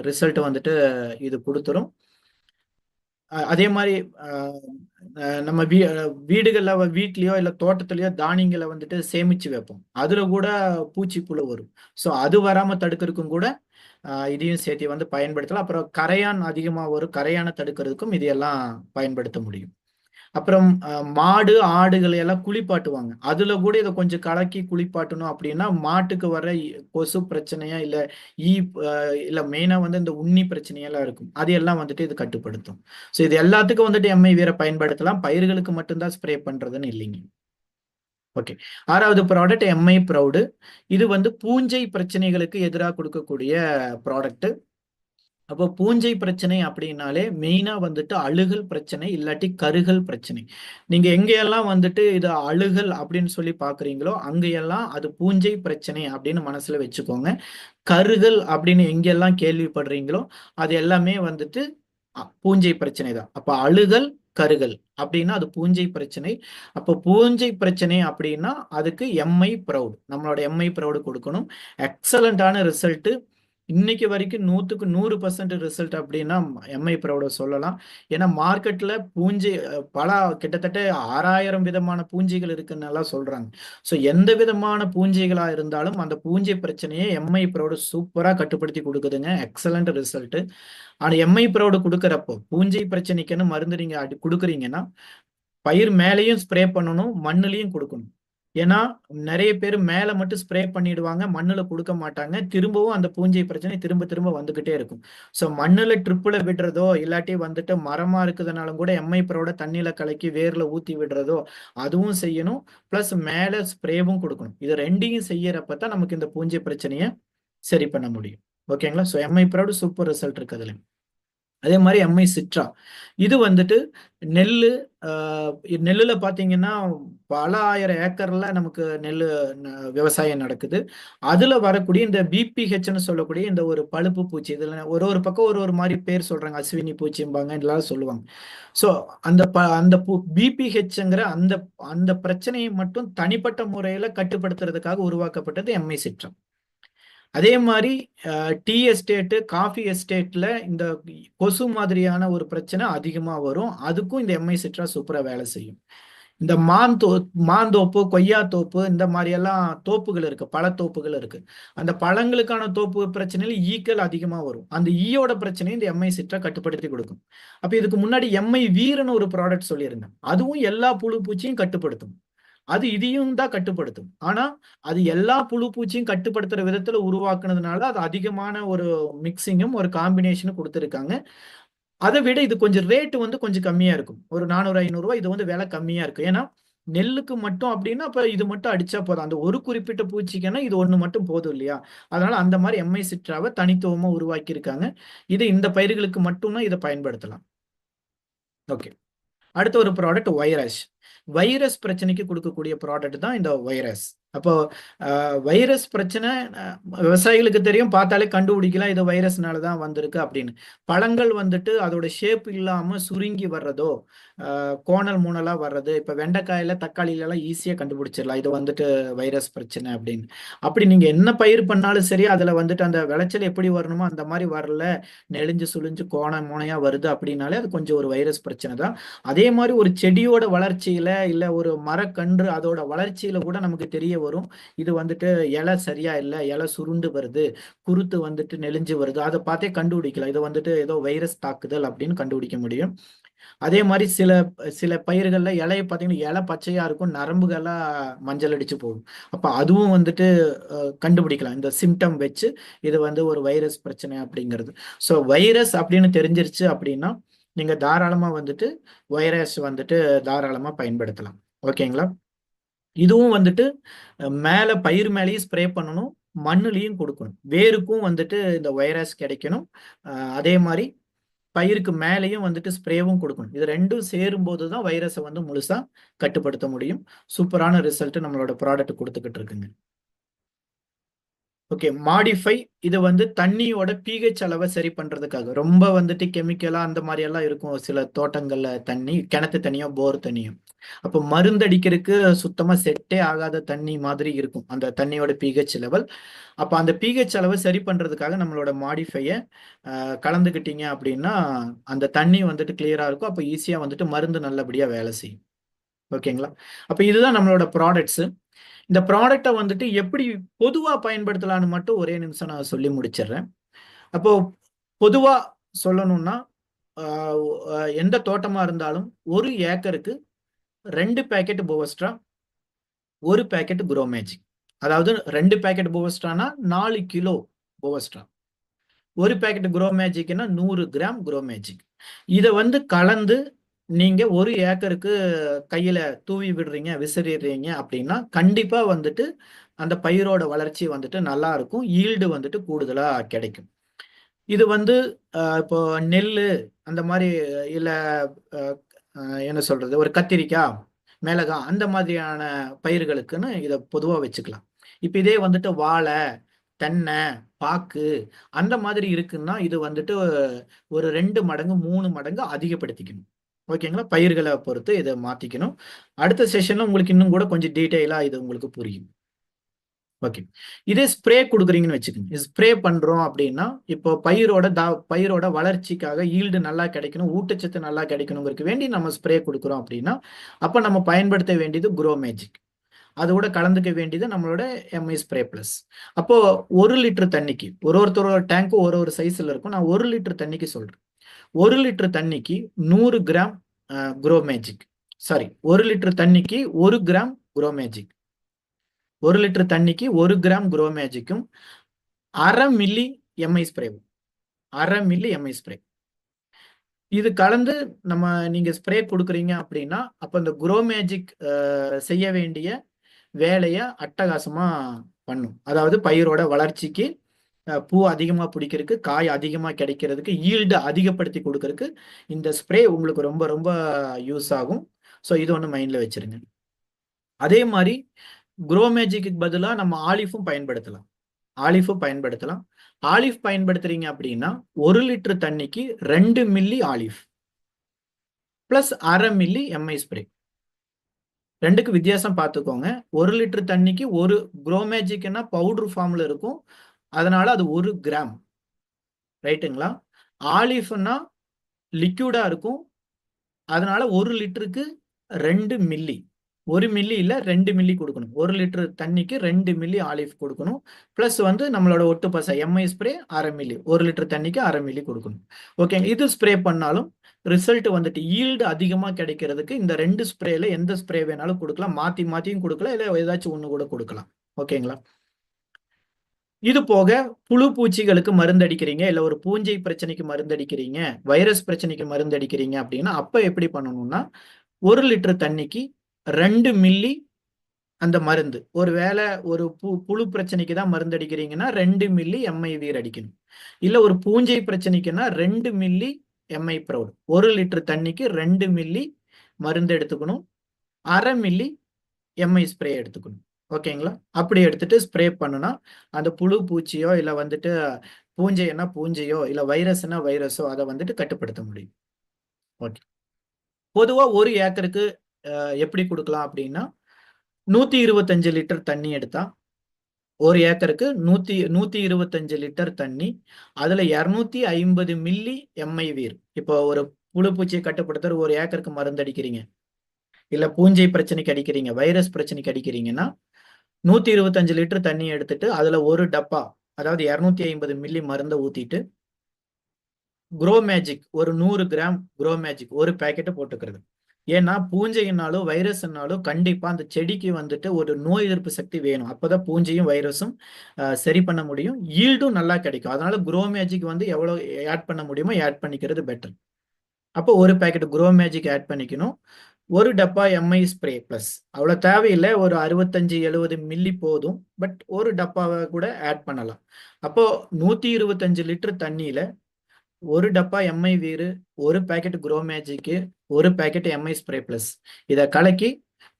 ரிசல்ட் வந்துட்டு இது கொடுத்துரும். அதே மாதிரி நம்ம வீடுகள்ல வீட்லயோ இல்ல தோட்டத்திலயோ தானியங்களை வந்துட்டு சேமிச்சு வைப்போம். அதுல கூட பூச்சிப்புழு வரும். ஸோ அது வராம தடுக்கிறதுக்கும் கூட இதையும் சேர்த்து வந்து பயன்படுத்தலாம். அப்புறம் கரையான் அதிகமா வரும், கரையானை தடுக்கிறதுக்கும் இதையெல்லாம் பயன்படுத்த முடியும். அப்புறம் மாடு ஆடுகளை எல்லாம் குளிப்பாட்டுவாங்க. அதுல கூட இதை கொஞ்சம் கலக்கி குளிப்பாட்டணும் அப்படின்னா மாட்டுக்கு வர கொசு பிரச்சனையா இல்ல இல்ல மெயினா வந்து இந்த உண்ணி பிரச்சனையெல்லாம் இருக்கும், அதையெல்லாம் வந்துட்டு இது கட்டுப்படுத்தும். ஸோ இது எல்லாத்துக்கும் வந்துட்டு எம்ஐ வீரை பயன்படுத்தலாம், பயிர்களுக்கு மட்டும்தான் ஸ்ப்ரே பண்றதுன்னு இல்லைங்க. ஓகே, 6வது ப்ராடக்ட் எம்ஐ ப்ரௌடு. இது வந்து பூஞ்சை பிரச்சனைகளுக்கு எதிராக கொடுக்கக்கூடிய ப்ராடக்ட். அப்போ பூஞ்சை பிரச்சனை அப்படின்னாலே மெயினா வந்துட்டு அழுகல் பிரச்சனை இல்லாட்டி கருகல் பிரச்சனை. நீங்க எங்கெல்லாம் வந்துட்டு இது அழுகல் அப்படின்னு சொல்லி பாக்குறீங்களோ அங்கெல்லாம் அது பூஞ்சை பிரச்சனை அப்படின்னு மனசுல வச்சுக்கோங்க. கருகல் அப்படின்னு எங்கெல்லாம் கேள்விப்படுறீங்களோ அது எல்லாமே வந்துட்டு பூஞ்சை பிரச்சனை தான். அப்ப அழுகல் கருகல் அப்படின்னா அது பூஞ்சை பிரச்சனை. அப்போ பூஞ்சை பிரச்சனை அப்படின்னா அதுக்கு எம்ஐ ப்ரௌட், நம்மளோட எம்ஐ ப்ரௌடு கொடுக்கணும். எக்ஸலண்டான ரிசல்ட். இன்னைக்கு வரைக்கும் 100க்கு 100% ரிசல்ட் அப்படின்னா எம்ஐ ப்ரௌட சொல்லலாம். ஏன்னா மார்க்கெட்ல பூஞ்சை கிட்டத்தட்ட 6000 விதமான பூஞ்சைகள் இருக்குன்னு சொல்றாங்க. ஸோ எந்த விதமான பூஞ்சைகளா இருந்தாலும் அந்த பூஞ்சை பிரச்சனையை எம்ஐ ப்ரௌடு சூப்பரா கட்டுப்படுத்தி கொடுக்குதுங்க. Excellent result. ஆனா எம்ஐ ப்ரௌடு கொடுக்கறப்போ பூஞ்சை பிரச்சனைக்குன்னு மருந்து நீங்க கொடுக்குறீங்கன்னா பயிர் மேலேயும் ஸ்ப்ரே பண்ணணும், மண்ணுலையும் கொடுக்கணும். ஏன்னா நிறைய பேர் மேல மட்டும் ஸ்ப்ரே பண்ணிடுவாங்க, மண்ணுல கொடுக்க மாட்டாங்க. திரும்பவும் அந்த பூஞ்சை பிரச்சனை திரும்ப திரும்ப வந்துகிட்டே இருக்கும். ஸோ மண்ணுல ட்ரிப்புல விடுறதோ இல்லாட்டி வந்துட்டு மரமா இருக்குதுனாலும் கூட எம்ஐ ப்ரௌட தண்ணியில கலக்கி வேர்ல ஊத்தி விடுறதோ அதுவும் செய்யணும். பிளஸ் மேல ஸ்ப்ரேவும் கொடுக்கணும். இது ரெண்டையும் செய்யறப்ப தான் நமக்கு இந்த பூஞ்சை பிரச்சனையை சரி பண்ண முடியும். ஓகேங்களா? So Mi proud super result இருக்கு அதுல. அதே மாதிரி எம்ஐ சிட்ரா. இது வந்துட்டு நெல்லுல பாத்தீங்கன்னா பல 1000 ஏக்கர்ல நமக்கு நெல் விவசாயம் நடக்குது. அதுல வரக்கூடிய இந்த பிபிஹெச்னு சொல்லக்கூடிய இந்த ஒரு பழுப்பு பூச்சி, இதுல ஒரு பக்கம் ஒரு மாதிரி பேர் சொல்றாங்க, அஸ்வினி பூச்சிம்பாங்க, இதெல்லாம் சொல்லுவாங்க. ஸோ அந்த பிபிஹெச்ங்கிற அந்த பிரச்சனையை மட்டும் தனிப்பட்ட முறையில கட்டுப்படுத்துறதுக்காக உருவாக்கப்பட்டது எம்ஐ சிட்ரா. அதே மாதிரி டீ எஸ்டேட்டு, காஃபி எஸ்டேட்ல இந்த கொசு மாதிரியான ஒரு பிரச்சனை அதிகமா வரும். அதுக்கும் இந்த எம்ஐ சிட்ரா சூப்பரா வேலை செய்யும். இந்த மாந்தோப்பு, கொய்யா தோப்பு, இந்த மாதிரி எல்லாம் தோப்புகள் இருக்கு, பழத்தோப்புகள் இருக்கு. அந்த பழங்களுக்கான தோப்பு பிரச்சனையில ஈக்கள் அதிகமா வரும். அந்த ஈயோட பிரச்சனையை இந்த எம்ஐ சிட்ரா கட்டுப்படுத்தி கொடுக்கும். அப்ப இதுக்கு முன்னாடி எம்ஐ வீரன்னு ஒரு ப்ராடக்ட் சொல்லியிருந்தேன். அதுவும் எல்லா புழு பூச்சியும் கட்டுப்படுத்தும். அது இதையும் தான் கட்டுப்படுத்தும். ஆனா அது எல்லா புழு பூச்சியும் கட்டுப்படுத்துற விதத்துல உருவாக்குனதுனால அது அதிகமான ஒரு மிக்சிங்கும் ஒரு காம்பினேஷனும் கொடுத்துருக்காங்க. அதை விட இது கொஞ்சம் ரேட்டு வந்து கொஞ்சம் கம்மியா இருக்கும். ஒரு 400-500 ரூபாய் இது வந்து விலை கம்மியா இருக்கும். ஏன்னா நெல்லுக்கு மட்டும் அப்படின்னா அப்ப இது மட்டும் அடிச்சா போதும். அந்த ஒரு குறிப்பிட்ட பூச்சிக்குன்னா இது ஒண்ணு மட்டும் போதும் இல்லையா? அதனால அந்த மாதிரி எம்ஐ சிட்ராவை தனித்துவமா உருவாக்கி இருக்காங்க. இது இந்த பயிர்களுக்கு மட்டும்தான் இதை பயன்படுத்தலாம். ஓகே, அடுத்த ஒரு ப்ராடக்ட் வைரஸ் பிரச்சனைக்கு கொடுக்கக்கூடிய ப்ராடக்ட் தான் இந்த வைரஸ். அப்போ வைரஸ் பிரச்சனை விவசாயிகளுக்கு தெரியும், பார்த்தாலே கண்டுபிடிக்கலாம் இது வைரஸ்னால தான் வந்திருக்கு அப்படின்னு. பழங்கள் வந்துட்டு அதோட ஷேப் இல்லாம சுருங்கி வர்றதோ, கோணல் மூணலா வர்றது, இப்ப வெண்டைக்காயில தக்காளியில எல்லாம் ஈஸியா கண்டுபிடிச்சிடலாம் இது வந்துட்டு வைரஸ் பிரச்சனை அப்படின்னு. அப்படி நீங்க என்ன பயிர் பண்ணாலும் சரி அதுல வந்துட்டு அந்த விளைச்சல் எப்படி வரணுமோ அந்த மாதிரி வரல, நெளிஞ்சு சுழிஞ்சு மூனையா வருது அப்படின்னாலே அது கொஞ்சம் ஒரு வைரஸ் பிரச்சனை தான். அதே மாதிரி ஒரு செடியோட வளர்ச்சியில இல்ல ஒரு மரக்கன்று அதோட வளர்ச்சியில கூட நமக்கு தெரிய வரும், இது வந்துட்டு இலை சரியா இல்லை, இலை சுருண்டு வருது, குருத்து வந்துட்டு நெளிஞ்சு வருது, அதை பார்த்தே கண்டுபிடிக்கலாம் இது வந்துட்டு ஏதோ வைரஸ் தாக்குதல் அப்படின்னு கண்டுபிடிக்க முடியும். அதே மாதிரி சில பயிர்கள்ல இலையை பார்த்தீங்கன்னா இலை பச்சையா இருக்கும், நரம்புகள்லாம் மஞ்சள் அடிச்சு போகும். அப்ப அதுவும் வந்துட்டு கண்டுபிடிக்கலாம் இந்த சிம்டம் வச்சு இது வந்து ஒரு வைரஸ் பிரச்சனை அப்படிங்கிறது. ஸோ வைரஸ் அப்படின்னு தெரிஞ்சிருச்சு அப்படின்னா நீங்க தாராளமா வந்துட்டு வைரஸ் வந்துட்டு தாராளமா பயன்படுத்தலாம். ஓகேங்களா? இதுவும் வந்துட்டு மேல பயிர் மேலேயும் ஸ்ப்ரே பண்ணணும், மண்ணுலையும் கொடுக்கணும். வேருக்கும் வந்துட்டு இந்த வைரஸ் கிடைக்கணும். அதே மாதிரி பயிருக்கு மேலேயும் வந்துட்டு ஸ்ப்ரேவும் கொடுக்கணும். இது ரெண்டும் சேரும்போது தான் வைரஸை வந்து முழுசா கட்டுப்படுத்த முடியும். சூப்பரான ரிசல்ட் நம்மளோட ப்ராடக்ட் கொடுத்துக்கிட்டு இருக்குங்க. ஓகே, மாடிஃபை இது வந்து தண்ணியோட pH அளவை சரி பண்றதுக்காக. ரொம்ப வந்துட்டு கெமிக்கலா அந்த மாதிரி எல்லாம் இருக்கும் சில தோட்டங்கள்ல தண்ணி, கிணத்து தண்ணியோ போர் தண்ணியோ. அப்போ மருந்தடிக்கிறதுக்கு சுத்தமா செட்டே ஆகாத தண்ணி மாதிரி இருக்கும் அந்த தண்ணியோட pH லெவல். அப்போ அந்த pH அளவை சரி பண்றதுக்காக நம்மளோட மாடிஃபையை கலந்துக்கிட்டீங்க அப்படின்னா அந்த தண்ணி வந்துட்டு கிளியரா இருக்கும். அப்போ ஈஸியா வந்துட்டு மருந்து நல்லபடியா வேலை செய்யும். ஓகேங்களா? அப்போ இதுதான் நம்மளோட ப்ராடக்ட்ஸ். இந்த ப்ராடக்டை வந்துட்டு எப்படி பொதுவா பயன்படுத்தலாம்னு மட்டும் ஒரே நிமிஷம் நான் சொல்லி முடிச்சிடுறேன். அப்போ பொதுவா சொல்லணும்னா எந்த தோட்டமா இருந்தாலும் 1 ஏக்கருக்கு 2 பேக்கெட் போவஸ்ட்ரா, 1 பேக்கெட் குரோ மேஜிக். அதாவது 2 பேக்கெட் போவஸ்ட்ரானா 4 கிலோ போவஸ்ட்ரா, 1 பேக்கெட் குரோ மேஜிக்னா 100 கிராம் குரோ மேஜிக். இதை வந்து கலந்து நீங்க 1 ஏக்கருக்கு கையில தூவி விடுறீங்க, விசிறிடுறீங்க அப்படின்னா கண்டிப்பா வந்துட்டு அந்த பயிரோட வளர்ச்சி வந்துட்டு நல்லா இருக்கும். ஈல்டு வந்துட்டு கூடுதலா கிடைக்கும். இது வந்து இப்போ நெல்லு அந்த மாதிரி இல்ல என்ன சொல்றது, ஒரு கத்திரிக்காய், மிளகாய் அந்த மாதிரியான பயிர்களுக்குன்னு இதை பொதுவா வச்சுக்கலாம். இப்ப இதே வந்துட்டு வாழை, தென்னை, பாக்கு அந்த மாதிரி இருக்குன்னா இது வந்துட்டு ஒரு 2 மடங்கு 3 மடங்கு அதிகப்படுத்திக்கணும். ஓகேங்களா? பயிர்களை பொறுத்து இதை மாத்திக்கணும். அடுத்த செஷன்ல உங்களுக்கு இன்னும் கூட கொஞ்சம் டீட்டெயிலா இது உங்களுக்கு புரியும். ஓகே, இதே ஸ்ப்ரே கொடுக்குறீங்கன்னு வச்சுக்கோங்க. ஸ்ப்ரே பண்றோம் அப்படின்னா இப்போ பயிரோட வளர்ச்சிக்காக ஈல்டு நல்லா கிடைக்கணும், ஊட்டச்சத்து நல்லா கிடைக்கணுங்கிறதுக்கு வேண்டி நம்ம ஸ்ப்ரே கொடுக்குறோம் அப்படின்னா அப்ப நம்ம பயன்படுத்த வேண்டியது குரோ மேஜிக். அதோட கலந்துக்க வேண்டியது நம்மளோட எம்ஐ ஸ்ப்ரே பிளஸ். அப்போ 1 லிட்டர் தண்ணிக்கு ஒருத்தரோட டேங்க்கும் ஒரு சைஸ்ல இருக்கும். நான் 1 லிட்டர் தண்ணிக்கு சொல்றேன். 1 லிட்டர் தண்ணிக்கு 100 gram grow magic. Sorry, 1 litre தண்ணிக்கு 1 கிராம் குரோ மேஜிக். 1 லிட்டர் தண்ணிக்கு 1 கிராம் குரோ மேஜிக்கும் 1/2 மில்லி எம்ஐ ஸ்ப்ரேவும். 1/2 மில்லி எம்ஐ ஸ்ப்ரே இது கலந்து நீங்க ஸ்ப்ரே கொடுக்குறீங்க அப்படின்னா அப்ப இந்த குரோ மேஜிக் செய்ய வேண்டிய வேலையை அட்டகாசமா பண்ணும். அதாவது பயிரோட வளர்ச்சிக்கு, பூ அதிகமா பிடிக்கிறதுக்கு, காய் அதிகமா கிடைக்கிறதுக்கு, ஈல்டு அதிகப்படுத்தி கொடுக்கறதுக்கு இந்த ஸ்ப்ரே உங்களுக்கு ரொம்ப ரொம்ப யூஸ் ஆகும். ஸோ இது ஒன்று மைண்ட்ல வச்சிருங்க. அதே மாதிரி குரோ மேஜிக்கு பதிலா நம்ம ஆலிஃபும் பயன்படுத்தலாம். ஆலிஃப் பயன்படுத்துறீங்க அப்படின்னா 1 லிட்டர் தண்ணிக்கு 2 milli Aliff plus 1/2 milli MI spray. ரெண்டுக்கு வித்தியாசம் பார்த்துக்கோங்க. 1 லிட்டர் தண்ணிக்கு ஒரு குரோ மேஜிக்னா பவுடர் ஃபார்ம்ல இருக்கும், அதனால அது 1 கிராம், ரைட்டுங்களா? ஆலிஃப்னா லிக்யூடா இருக்கும், அதனால 1 லிட்டருக்கு 2 மில்லி, 1 மில்லி இல்ல 2 மில்லி கொடுக்கணும். 1 லிட்டர் தண்ணிக்கு 2 மில்லி ஆலிஃப் கொடுக்கணும். பிளஸ் வந்து நம்மளோட ஒட்டு பசை எம்ஐ ஸ்ப்ரே 1/2 மில்லி, 1 லிட்டர் தண்ணிக்கு 1/2 மில்லி கொடுக்கணும். ஓகே, இது ஸ்ப்ரே பண்ணாலும் ரிசல்ட் வந்துட்டு ஈல்டு அதிகமா கிடைக்கிறதுக்கு இந்த 2 ஸ்ப்ரேல எந்த ஸ்ப்ரே வேணாலும் கொடுக்கலாம். மாத்தியும் கொடுக்கலாம், இல்ல ஏதாச்சும் ஒண்ணு கூட கொடுக்கலாம். ஓகேங்களா? இது போக புழு பூச்சிகளுக்கு மருந்து அடிக்கிறீங்க, இல்ல ஒரு பூஞ்சை பிரச்சனைக்கு மருந்து அடிக்கிறீங்க, வைரஸ் பிரச்சனைக்கு மருந்து அடிக்கிறீங்க அப்படின்னா அப்ப எப்படி பண்ணணும்னா 1 லிட்டர் தண்ணிக்கு 2 மில்லி அந்த மருந்து. ஒருவேளை ஒரு புழு பிரச்சனைக்கு தான் மருந்து அடிக்கிறீங்கன்னா 2 மில்லி எம்ஐ வீர் அடிக்கணும். இல்ல ஒரு பூஞ்சை பிரச்சனைக்குன்னா 2 மில்லி எம்ஐ ப்ரௌட். 1 லிட்டர் தண்ணிக்கு 2 மில்லி மருந்து எடுத்துக்கணும், 1/2 மில்லி எம்ஐ ஸ்ப்ரே எடுத்துக்கணும். ஓகேங்களா? அப்படி எடுத்துட்டு ஸ்ப்ரே பண்ணுனா அந்த புழு பூச்சியோ இல்ல வந்துட்டு பூஞ்சைன்னா பூஞ்சையோ இல்ல வைரஸ்னா வைரஸோ அதை வந்துட்டு கட்டுப்படுத்த முடியும். ஓகே, பொதுவா 1 ஏக்கருக்கு எப்படி கொடுக்கலாம் அப்படின்னா 125 லிட்டர் தண்ணி எடுத்தா 1 ஏக்கருக்கு 125 லிட்டர் தண்ணி, அதுல 250 மில்லி எம்ஐ வீர். இப்போ ஒரு புழு பூச்சியை கட்டுப்படுத்துற 1 ஏக்கருக்கு மருந்து அடிக்கிறீங்க, இல்ல பூஞ்சை பிரச்சனைக்கு அடிக்கிறீங்க, வைரஸ் பிரச்சனைக்கு அடிக்கிறீங்கன்னா 125 லிட்டர் தண்ணி எடுத்துட்டு அதுல ஒரு டப்பா, அதாவது 250 மில்லி மருந்தை ஊத்திட்டு குரோ மேஜிக் ஒரு 100 கிராம் குரோ மேஜிக் ஒரு பேக்கெட் போட்டுக்கிறது. ஏன்னா பூஞ்சைனாலும் வைரஸ்னாலும் கண்டிப்பா அந்த செடிக்கு வந்துட்டு ஒரு நோய் எதிர்ப்பு சக்தி வேணும். அப்பதான் பூஞ்சையும் வைரஸும் சரி பண்ண முடியும், ஈல்டும் நல்லா கிடைக்கும். அதனால குரோ மேஜிக் வந்து எவ்வளவு ஆட் பண்ண முடியுமோ ஆட் பண்ணிக்கிறது பெட்டர். அப்போ ஒரு பேக்கெட் குரோ மேஜிக் ஆட் பண்ணிக்கணும். ஒரு டப்பா எம்ஐ ஸ்ப்ரே பிளஸ், அவ்வளவு தேவையில்லை, ஒரு 65-70 மில்லி போதும். பட் ஒரு டப்பாவை கூட ஆட் பண்ணலாம். அப்போ 125 லிட்டர் தண்ணியில ஒரு டப்பா எம்ஐ வீரு, ஒரு பேக்கெட் க்ரோ மேஜிக்கு, ஒரு பேக்கெட் எம்ஐ ஸ்ப்ரே பிளஸ் இதை கலக்கி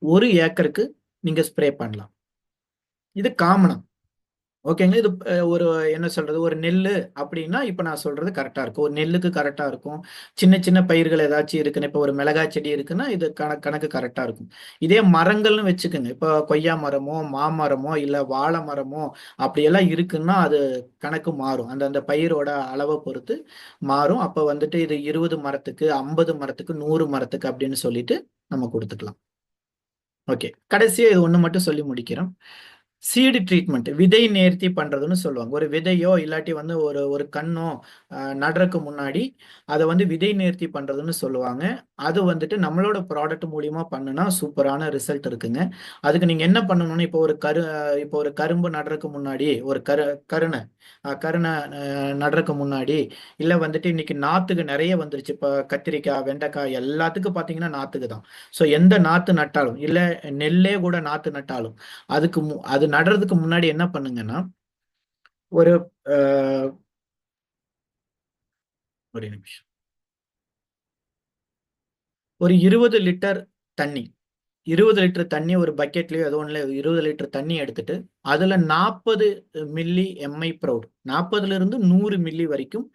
1 ஏக்கருக்கு நீங்க ஸ்ப்ரே பண்ணலாம். இது காமனா. ஓகேங்களா. இது ஒரு என்ன சொல்றது, ஒரு நெல்லு அப்படின்னா இப்ப நான் சொல்றது கரெக்டா இருக்கும். ஒரு நெல்லுக்கு கரெக்டா இருக்கும். சின்ன சின்ன பயிர்கள் ஏதாச்சும் இருக்குன்னு, இப்ப ஒரு மிளகாய் செடி இருக்குன்னா இது கணக்கு கரெக்டா இருக்கும். இதே மரங்கள்னு வச்சுக்கோங்க, இப்போ கொய்யா மரமோ மாமரமோ இல்ல வாழை மரமோ அப்படியெல்லாம் இருக்குன்னா அது கணக்கு மாறும். அந்த பயிரோட அளவை பொறுத்து மாறும். அப்ப வந்துட்டு இது 20 மரத்துக்கு 50 மரத்துக்கு 100 மரத்துக்கு அப்படின்னு சொல்லிட்டு நம்ம கொடுத்துக்கலாம். ஓகே, கடைசியா இது ஒண்ணு மட்டும் சொல்லி முடிக்கிறோம். சீடு ட்ரீட்மெண்ட், விதை நேர்த்தி பண்றதுன்னு சொல்லுவாங்க. ஒரு விதையோ இல்லாட்டி வந்து ஒரு ஒரு கண்ணோ நடுறதுக்கு முன்னாடி அதை வந்து விதை நேர்த்தி பண்றதுன்னு சொல்லுவாங்க. அது வந்துட்டு நம்மளோட ப்ராடக்ட் மூலியமா பண்ணுனா சூப்பரான ரிசல்ட் இருக்குங்க. அதுக்கு நீங்க என்ன பண்ணணும்னு, இப்போ ஒரு கரும்பு நடுறதுக்கு முன்னாடி, ஒரு கருணை கருணை நடுறதுக்கு முன்னாடி, இல்ல வந்துட்டு இன்னைக்கு நாத்துக்கு நிறைய வந்துருச்சு. இப்போ கத்திரிக்காய் வெண்டைக்காய் எல்லாத்துக்கும் பாத்தீங்கன்னா நாத்துக்கு தான். ஸோ எந்த நாத்து நட்டாலும், இல்ல நெல்லே கூட நாத்து நட்டாலும் அது நடுறதுக்கு முன்னாடி என்ன பண்ணுங்கன்னா, ஒரு ஒரு நிமிஷம், ஒரு 20 லிட்டர் தண்ணி, 20 லிட்டர் தண்ணி ஒரு பக்கெட்லயோ ஏதோ ஒண்ணுல 20 லிட்டர் தண்ணி எடுத்துட்டு அதுல 40 மில்லி எம்ஐ ப்ரௌட், 40ல இருந்து 100 மில்லி வரைக்கும்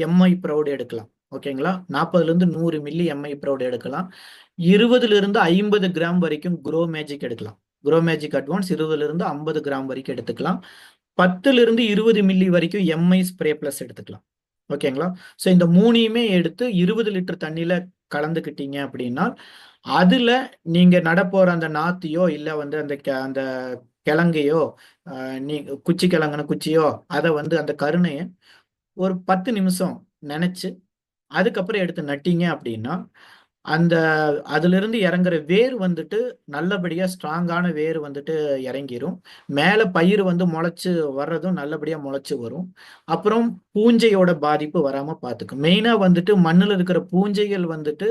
எம்ஐ ப்ரௌட் எடுக்கலாம். ஓகேங்களா. 40ல இருந்து 100 மில்லி எம்ஐ ப்ரௌட் எடுக்கலாம். 20ல இருந்து 50 கிராம் வரைக்கும் க்ரோ மேஜிக் எடுக்கலாம். க்ரோ மேஜிக் அட்வான்ஸ் 20ல இருந்து 50 கிராம் வரைக்கும் எடுத்துக்கலாம். 10ல இருந்து 20 மில்லி வரைக்கும் எம்ஐ ஸ்ப்ரே பிளஸ் எடுத்துக்கலாம். ஓகேங்களா. ஸோ இந்த மூணையுமே எடுத்து 20 லிட்டர் தண்ணியில கலந்துக்கிட்டீங்க அப்படின்னா, அதுல நீங்க நடப்போற அந்த நாத்தையோ இல்ல வந்து அந்த கிழங்கையோ, நீ குச்சி கிழங்குன குச்சியோ, அதை வந்து அந்த கருணைய ஒரு 10 நிமிஷம் நினைச்சு அதுக்கப்புறம் எடுத்து நட்டீங்க அப்படின்னா, அந்த அதுல இருந்து இறங்குற வேர் வந்துட்டு நல்லபடியா ஸ்ட்ராங்கான வேர் வந்துட்டு இறங்கிரும். மேல பயிர் வந்து முளைச்சு வர்றதும் நல்லபடியா முளைச்சு வரும். அப்புறம் பூஞ்சையோட பாதிப்பு வராம பார்த்துக்கும். மெயினா வந்துட்டு மண்ணுல இருக்கிற பூஞ்சைகள் வந்துட்டு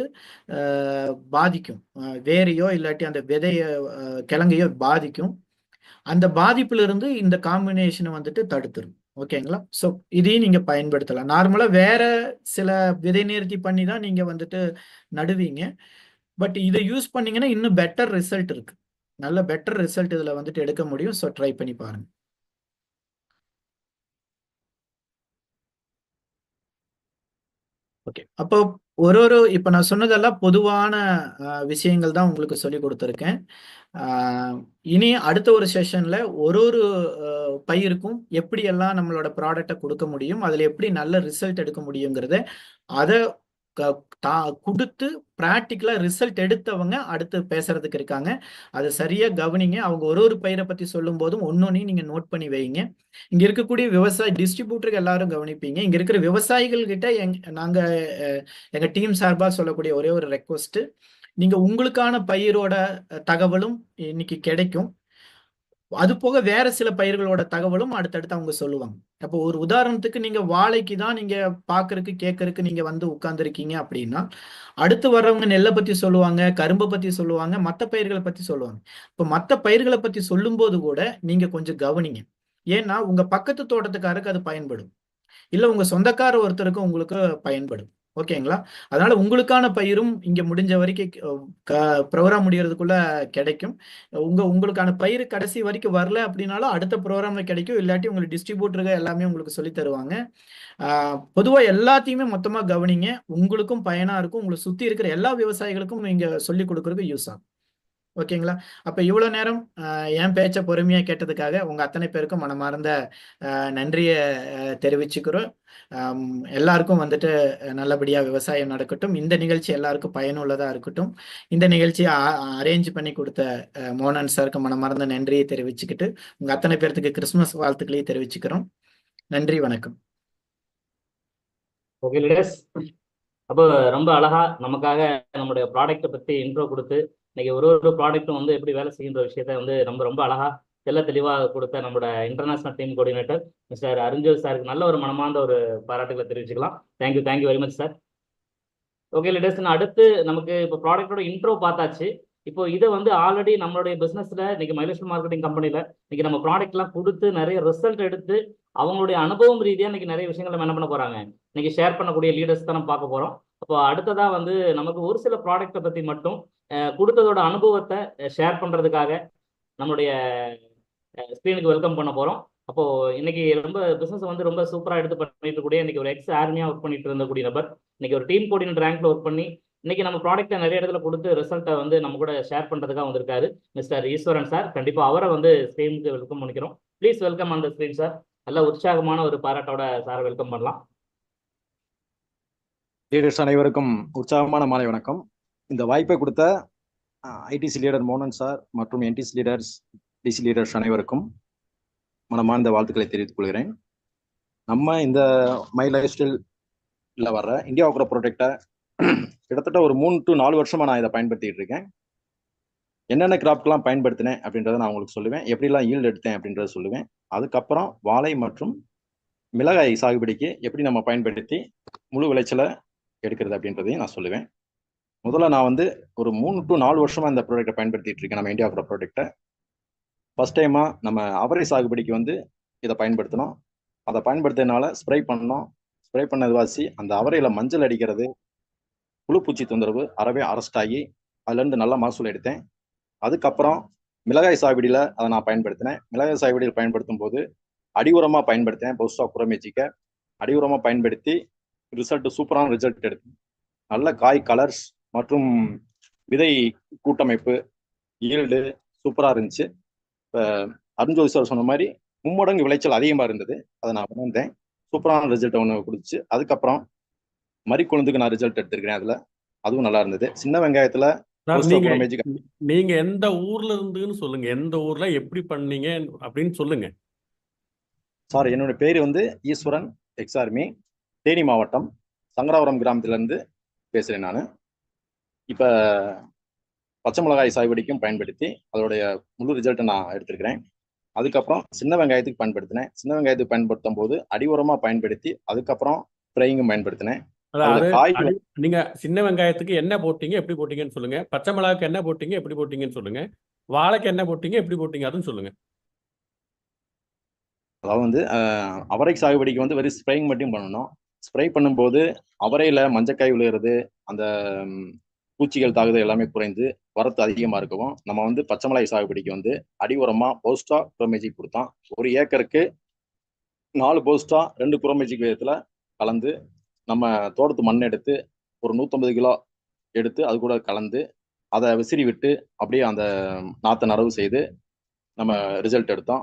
பாதிக்கும். வேரையோ இல்லாட்டி அந்த விதைய கிழங்கையோ பாதிக்கும். அந்த பாதிப்புல இருந்து இந்த காம்பினேஷனை வந்துட்டு தடுத்துரும். ஓகேங்களா. ஸோ இதையும் நீங்க பயன்படுத்தலாம். நார்மலா வேற சில விதை நேர்த்தி பண்ணி தான் நீங்க வந்துட்டு நடுவீங்க. பட் இதை யூஸ் பண்ணீங்கன்னா இன்னும் பெட்டர் ரிசல்ட் இருக்கு. நல்ல பெட்டர் ரிசல்ட் இதுல வந்துட்டு எடுக்க முடியும். ஸோ ட்ரை பண்ணி பாருங்க. ஓகே, அப்போ இப்ப நான் சொன்னதெல்லாம் பொதுவான விஷயங்கள் தான் உங்களுக்கு சொல்லி கொடுத்துருக்கேன். இனி அடுத்த ஒரு செஷன்ல ஒரு பயிருக்கும் எப்படியெல்லாம் நம்மளோட ப்ராடக்டை கொடுக்க முடியும், அதுல எப்படி நல்ல ரிசல்ட் எடுக்க முடியுங்கிறத அதை கொடுத்து பிராக்டிக்கலா ரிசல்ட் எடுத்தவங்க அடுத்து பேசுறதுக்கு இருக்காங்க. அதை சரியா கவனிங்க. அவங்க ஒரு பயிரை பத்தி சொல்லும் போதும் ஒன்னொன்னையும் நீங்க நோட் பண்ணி வைங்க. இங்க இருக்கக்கூடிய விவசாய டிஸ்ட்ரிபியூட்டருக்கு எல்லாரும் கவனிப்பீங்க. இங்க இருக்கிற விவசாயிகள் கிட்ட நாங்க எங்க டீம் சார்பா சொல்லக்கூடிய ஒரே ஒரு ரெக்வஸ்ட், நீங்க உங்களுக்கான பயிரோட தகவலும் இன்னைக்கு கிடைக்கும். அது போக வேற சில பயிர்களோட தகவலும் அடுத்தடுத்து அவங்க சொல்லுவாங்க. அப்போ ஒரு உதாரணத்துக்கு நீங்க வாழைக்கு தான் நீங்க பாக்குறதுக்கு கேட்கறதுக்கு நீங்க வந்து உட்கார்ந்துருக்கீங்க அப்படின்னா, அடுத்து வர்றவங்க நெல்லை பத்தி சொல்லுவாங்க, கரும்பை பத்தி சொல்லுவாங்க, மற்ற பயிர்களை பத்தி சொல்லுவாங்க. இப்போ மற்ற பயிர்களை பத்தி சொல்லும் போது கூட நீங்க கொஞ்சம் கவனிங்க. ஏன்னா உங்க பக்கத்து தோட்டத்துக்காருக்கு அது பயன்படும், இல்ல உங்க சொந்தக்கார ஒருத்தருக்கு உங்களுக்கு பயன்படும். ஓகேங்களா. அதனால உங்களுக்கான பயிரும் இங்க முடிஞ்ச வரைக்கும் ப்ரோக்ராம் முடியறதுக்குள்ள கிடைக்கும். உங்களுக்கான பயிர் கடைசி வரைக்கும் வரல அப்படின்னாலும் அடுத்த ப்ரோக்ராம்ல கிடைக்கும். இல்லாட்டி உங்களுக்கு டிஸ்ட்ரிபியூட்டர்கள் எல்லாமே உங்களுக்கு சொல்லி தருவாங்க. பொதுவா எல்லாத்தையுமே மொத்தமா கவனிங்க. உங்களுக்கும் பயனா இருக்கும். உங்களை சுத்தி இருக்கிற எல்லா விவசாயிகளுக்கும் நீங்க சொல்லி கொடுக்கறதுக்கு யூஸ் ஆகும். ஓகேங்களா. அப்ப இவ்வளவு நேரம் என் பேச்ச பொறுமையா கேட்டதுக்காக உங்க அத்தனை பேருக்கும் மனமார்ந்த நன்றிய தெரிவிச்சுக்கிறோம். எல்லாருக்கும் வந்துட்டு நல்லபடியா விவசாயம் நடக்கட்டும். இந்த நிகழ்ச்சி எல்லாருக்கும் பயனுள்ளதா இருக்கட்டும். இந்த நிகழ்ச்சியை அரேஞ்ச் பண்ணி கொடுத்த மோகன் சாருக்கு மனமார்ந்த நன்றியை தெரிவிச்சுக்கிட்டு உங்க அத்தனை பேர்த்துக்கு கிறிஸ்துமஸ் வாழ்த்துக்களையும் தெரிவிச்சுக்கிறோம். நன்றி, வணக்கம். ஓகே லீடர்ஸ், அப்போ ரொம்ப அழகா நமக்காக நம்மளுடைய ப்ராடக்ட்டை பத்தி இன்ட்ரோ கொடுத்து இன்னைக்கு ஒரு ப்ராடக்ட்டும் வந்து எப்படி வேலை செய்கின்ற விஷயத்த வந்து ரொம்ப அழகா தெளிவாக கொடுத்த நம்மளோட international team coordinator mister Arunjoth சாருக்கு நல்ல ஒரு மனமார்ந்த ஒரு பாராட்டுகளை தெரிவிச்சுக்கலாம். Thank you very much sir. Okay leaders, அடுத்து நமக்கு இப்போ ப்ராடக்டோட இன்ட்ரோ பார்த்தாச்சு. இப்போ இதை வந்து ஆல்ரெடி நம்மளுடைய பிசினஸ்ல இன்னைக்கு மைலேஸ்வரம் மார்க்கெட்டிங் கம்பெனில இன்னைக்கு நம்ம ப்ராடக்ட் எல்லாம் கொடுத்து நிறைய ரிசல்ட் எடுத்து அவங்களுடைய அனுபவம் ரீதியா இன்னைக்கு நிறைய விஷயங்களை நம்ம என்ன பண்ண போறாங்க, இன்னைக்கு ஷேர் பண்ணக்கூடிய லீடர்ஸ் தான் நம்ம பார்க்க போறோம். அப்போ அடுத்ததா வந்து நமக்கு ஒரு சில ப்ராடக்ட்டை பத்தி மட்டும் கொடுத்ததோட அனுபவத்தை ஷேர் பண்றதுக்காக நம்மளுடைய ஸ்க்ரீனுக்கு வெல்கம் பண்ண போறோம். அப்போ இன்னைக்கு ரொம்ப பிசினஸ் வந்து ரொம்ப சூப்பரா எடுத்து பண்ணிட்டு இருக்கக்கூடிய இன்னைக்கு ஒரு எக்ஸ் ஆர்மியா ஒர்க் பண்ணிட்டு இருந்தக்கூடிய நபர், இன்னைக்கு ஒரு டீம் கோஆர்டினேட்டர் ரேங்க்ல ஒர்க் பண்ணி இன்னைக்கு நம்ம ப்ராடக்ட்டை நிறைய இடத்துல கொடுத்து ரிசல்ட்டை வந்து நம்ம கூட ஷேர் பண்றதுக்காக வந்திருக்காரு மிஸ்டர் ஈஸ்வரன் சார். கண்டிப்பா அவரை வந்து ஸ்க்ரீனுக்கு வெல்கம் பண்ணிக்கிறோம். Please welcome on the screen sir. நல்ல உற்சாகமான ஒரு பாராட்டோட சாரை வெல்கம் பண்ணலாம். லீடர்ஸ் அனைவருக்கும் உற்சாகமான மாலை வணக்கம். இந்த வாய்ப்பை கொடுத்த ஐடிசி லீடர் மோகன் சார் மற்றும் என்டிசி லீடர்ஸ், டிசி லீடர்ஸ் அனைவருக்கும் மனமார்ந்த வாழ்த்துக்களை தெரிவித்துக் கொள்கிறேன். நம்ம இந்த மை லைஃப் ஸ்டைல்ல வர்ற இந்தியா அக்ரோ ப்ராடக்டை கிட்டத்தட்ட ஒரு 3 to 4 வருஷமா நான் இதை பயன்படுத்திட்டு இருக்கேன். என்னென்ன கிராப்க்கெல்லாம் பயன்படுத்தினேன் அப்படின்றத நான் உங்களுக்கு சொல்லுவேன், எப்படிலாம் ஈல்டு எடுத்தேன் அப்படின்றத சொல்லுவேன். அதுக்கப்புறம் வாழை மற்றும் மிளகாய் சாகுபடிக்கு எப்படி நம்ம பயன்படுத்தி முழு விளைச்சலை எடுக்கிறது அப்படின்றதையும் நான் சொல்லுவேன். முதல்ல நான் வந்து ஒரு 3 to 4 வருஷமா இந்த ப்ராடக்டை பயன்படுத்திட்டு இருக்கேன். நம்ம இந்தியா அக்ரோ ப்ராடக்டை ஃபர்ஸ்ட் டைமா நம்ம அவரை சாகுபடிக்கு வந்து இதை பயன்படுத்தினோம். அதை பயன்படுத்தினால ஸ்ப்ரே பண்ணோம். ஸ்ப்ரே பண்ணது வாசி அந்த அவரையில மஞ்சள் அடிக்கிறது, புழுப்பூச்சி தொந்தரவு அறவே அரெஸ்ட் ஆகி அதுலேருந்து நல்ல மகசூல் எடுத்தேன். அதுக்கப்புறம் மிளகாய் சாகுபடியில் அதை நான் பயன்படுத்தினேன். மிளகாய் சாகுபடியில் பயன்படுத்தும் போது அடி உரமாக பயன்படுத்தினேன். போஸ்டா குரோமேஜிக்கை அடி உரமாக பயன்படுத்தி சூப்பரான ரிசல்ட் எடுத்தேன். நல்ல காய் கலர்ஸ் மற்றும் விதை கூட்டமைப்பு ஈல்டு சூப்பராக இருந்துச்சு. இப்போ அருண்ஜோதி சார் சொன்ன மாதிரி மும்மடங்கு விளைச்சல் அதிகமாக இருந்தது. அதை நான் உணர்ந்தேன். சூப்பரான ரிசல்ட் ஒன்று கொடுத்துச்சு. அதுக்கப்புறம் மறிக்கொழுந்துக்கு நான் ரிசல்ட் எடுத்திருக்கிறேன். அதில் அதுவும் நல்லா இருந்தது. சின்ன வெங்காயத்தில் நீங்க எந்த ஊர்ல இருந்துன்னு சொல்லுங்க, எந்த ஊர்ல எப்படி பண்ணீங்க அப்படின்னு சொல்லுங்க சார். என்னோட பேர் வந்து ஈஸ்வரன், எக்ஸ் ஆர்மி, தேனி மாவட்டம் சங்கராபுரம் கிராமத்திலேருந்து பேசுகிறேன். நான் இப்போ பச்சை மிளகாய் சாகுபடிக்கும் பயன்படுத்தி அதோடைய முழு ரிசல்ட்டை நான் எடுத்திருக்கிறேன். அதுக்கப்புறம் சின்ன வெங்காயத்துக்கு பயன்படுத்தினேன். சின்ன வெங்காயத்துக்கு பயன்படுத்தும் போது அடி உரமாக பயன்படுத்தி அதுக்கப்புறம் ஸ்ப்ரேயிங்கும் பயன்படுத்தினேன். நீங்க சின்ன வெங்காயத்துக்கு என்ன போட்டீங்க, எப்படி போட்டீங்கன்னு சொல்லுங்க. பச்சை மிளகாய்க்கு என்ன போட்டீங்க, எப்படி போட்டீங்கன்னு சொல்லுங்க. வாழைக்கு என்ன போட்டீங்க, எப்படி போட்டீங்க அதுன்னு சொல்லுங்க. அதாவது வந்து அவரை சாகுபடிக்கு வந்து வெறும் ஸ்ப்ரேயிங் மட்டும் பண்ணணும். ஸ்ப்ரே பண்ணும்போது அவரையில மஞ்சக்காய் விழுகிறது, அந்த பூச்சிகள் தாக்குதல் எல்லாமே குறைந்து வரத்து அதிகமாக இருக்கவும் நம்ம வந்து பச்சை மிளகாய் சாகுபடிக்கு வந்து அடி உரமாக போஸ்டா குரோமேஜிக் கொடுத்தோம். ஒரு ஏக்கருக்கு 4 போஸ்டா 2 குரோமேஜிக் விதத்தில் கலந்து நம்ம தோட்டத்து மண் எடுத்து ஒரு 150 கிலோ எடுத்து அது கூட கலந்து அதை விசிறி விட்டு அப்படியே அந்த நாற்றை நடவு செய்து நம்ம ரிசல்ட் எடுத்தோம்.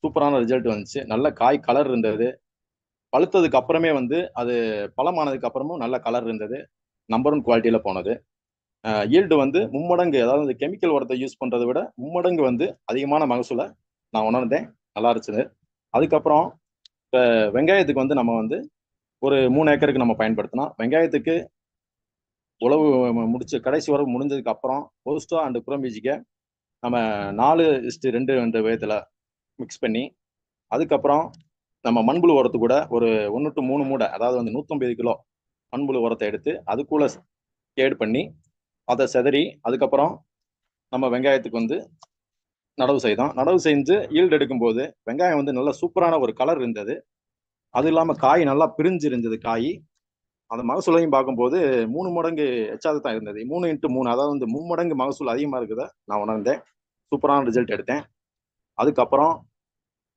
சூப்பரான ரிசல்ட் வந்துச்சு. நல்ல காய் கலர் இருந்தது. பழுத்ததுக்கு அப்புறமே வந்து அது பழமானதுக்கு அப்புறமும் நல்ல கலர் இருந்தது. நம்பர் 1 குவாலிட்டியில் போனது. ஈல்டு வந்து மும்மடங்கு, அதாவது கெமிக்கல் உரத்தை யூஸ் பண்ணுறதை விட மும்மடங்கு வந்து அதிகமான மகசூலை நான் உணர்ந்தேன். நல்லா இருந்துச்சு. அதுக்கப்புறம் இப்போ வெங்காயத்துக்கு வந்து நம்ம வந்து ஒரு 3 ஏக்கருக்கு நம்ம பயன்படுத்தினோம். வெங்காயத்துக்கு உழவு முடிச்சு கடைசி உறவு முடிஞ்சதுக்கு அப்புறம் போஸ்டா அண்ட் குரோமேஜிக்கை நம்ம 4:2 என்ற விதத்தில் மிக்ஸ் பண்ணி அதுக்கப்புறம் நம்ம மண்புழு உரத்து கூட ஒரு 1 to 3 மூடை, அதாவது வந்து 150 கிலோ மண்புழு உரத்தை எடுத்து அதுக்குள்ள கேடு பண்ணி அதை செதறி அதுக்கப்புறம் நம்ம வெங்காயத்துக்கு வந்து நடவு செய்தோம். நடவு செஞ்சு ஈல்டு எடுக்கும்போது வெங்காயம் வந்து நல்ல சூப்பரான ஒரு கலர் இருந்தது. அது இல்லாமல் காய் நல்லா பிரிஞ்சு இருந்தது. காய் அந்த மகசூலையும் பார்க்கும்போது 3 மடங்கு எச்சாவது தான் இருந்தது. 3x3, அதாவது வந்து 3 மடங்கு மகசூல் அதிகமாக இருக்குதை நான் உணர்ந்தேன். சூப்பரான ரிசல்ட் எடுத்தேன். அதுக்கப்புறம்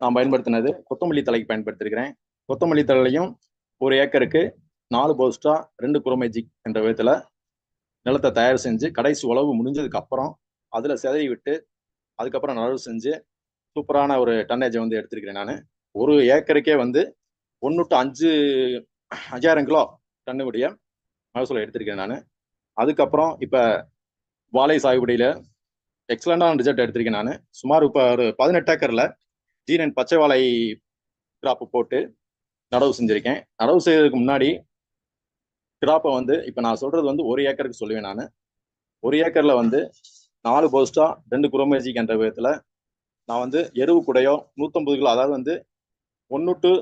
நான் பயன்படுத்தினது கொத்தமல்லி தலைக்கு பயன்படுத்திருக்கிறேன். கொத்தமல்லி தலையும் ஒரு ஏக்கருக்கு 4 போஸ்டா 2 குரோமேஜிக் என்ற விதத்தில் நிலத்தை தயார் செஞ்சு கடைசி உழவு முடிஞ்சதுக்கு அப்புறம் அதில் செதறி விட்டு அதுக்கப்புறம் நடவு செஞ்சு சூப்பரான ஒரு டன்னேஜை வந்து எடுத்திருக்கிறேன். நான் ஒரு ஏக்கருக்கே வந்து 1 to 5,000 கிலோ டன்னுடைய மகசூலை எடுத்திருக்கேன் நான். அதுக்கப்புறம் இப்போ வாழை சாகுபடியில் எக்ஸலண்டான ரிசல்ட் எடுத்திருக்கேன். நான் சுமார் இப்போ ஒரு 18 ஏக்கரில் G9 பச்சை வாழை கிராப்பு போட்டு நடவு செஞ்சுருக்கேன். நடவு செய்யறதுக்கு முன்னாடி கிராப்பை வந்து இப்போ நான் சொல்கிறது வந்து ஒரு ஏக்கருக்கு சொல்லுவேன். நான் ஒரு ஏக்கரில் வந்து 4 போஸ்டா 2 குரோமேஜிக் என்ற விதத்தில் நான் வந்து எருவு கூடையோ 150 கிலோ, அதாவது வந்து 1 to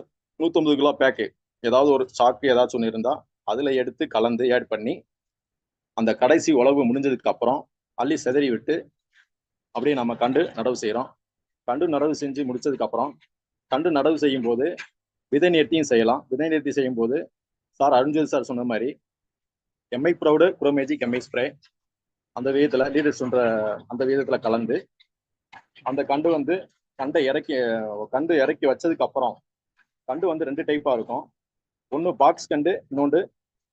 150 கிலோ பேக்கு, ஏதாவது ஒரு சாக்கு ஏதாச்சும் ஒன்று இருந்தால் அதில் எடுத்து கலந்து ஆட் பண்ணி அந்த கடைசி உழவு முடிஞ்சதுக்கு அப்புறம் அள்ளி சிதறி விட்டு அப்படியே நம்ம கண்டு நடவு செய்கிறோம். கண்டு நடவு செஞ்சு முடிச்சதுக்கப்புறம் கண்டு நடவு செய்யும் போது விதை நேர்த்தியும் செய்யலாம். விதை நேர்த்தி செய்யும் போது சார் அருண்ஜோதி சார் சொன்ன மாதிரி Mi proud grow magic MI spray அந்த விதத்துல லீடர்ஸ் அந்த விதத்துல கலந்து அந்த கண்டு வந்து கண்டு இறக்கி வச்சதுக்கு அப்புறம் கண்டு வந்து 2 டைப்பா இருக்கும். ஒன்று பாக்ஸ் கண்டு, இன்னொன்று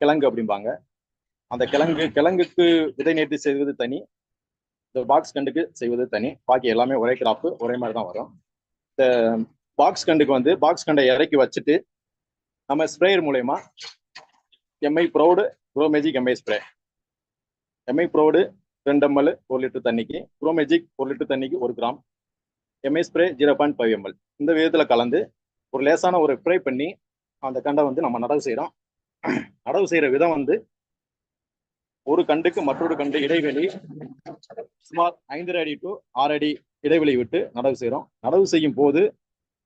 கிழங்கு அப்படிம்பாங்க. அந்த கிழங்குக்கு விதை நேர்த்தி செய்வது தனி, இந்த பாக்ஸ் கண்டுக்கு செய்வது தனி. பாக்கி எல்லாமே ஒரே கிராப்பு, ஒரே மாதிரி தான் வரும். இந்த பாக்ஸ் கண்டுக்கு வந்து பாக்ஸ் கண்டை இறக்கி வச்சுட்டு நம்ம ஸ்ப்ரேயர் மூலயமா MI proud grow magic MI spray, MI proud 2 ml 1 litre தண்ணிக்கு, குரோமேஜிக் 1 லிட்டர் தண்ணிக்கு 1 கிராம், எம்ஐ ஸ்ப்ரே 0.5 ml இந்த விதத்துல கலந்து ஒரு லேசான ஒரு ஸ்ப்ரே பண்ணி அந்த கண்டை வந்து நம்ம நடவு செய்கிறோம். நடவு செய்யற விதம் வந்து ஒரு கண்டுக்கு மற்றொரு கண்டு இடைவெளி சுமார் 5.5 அடி to 6 அடி இடைவெளி விட்டு நடவு செய்கிறோம். நடவு செய்யும் போது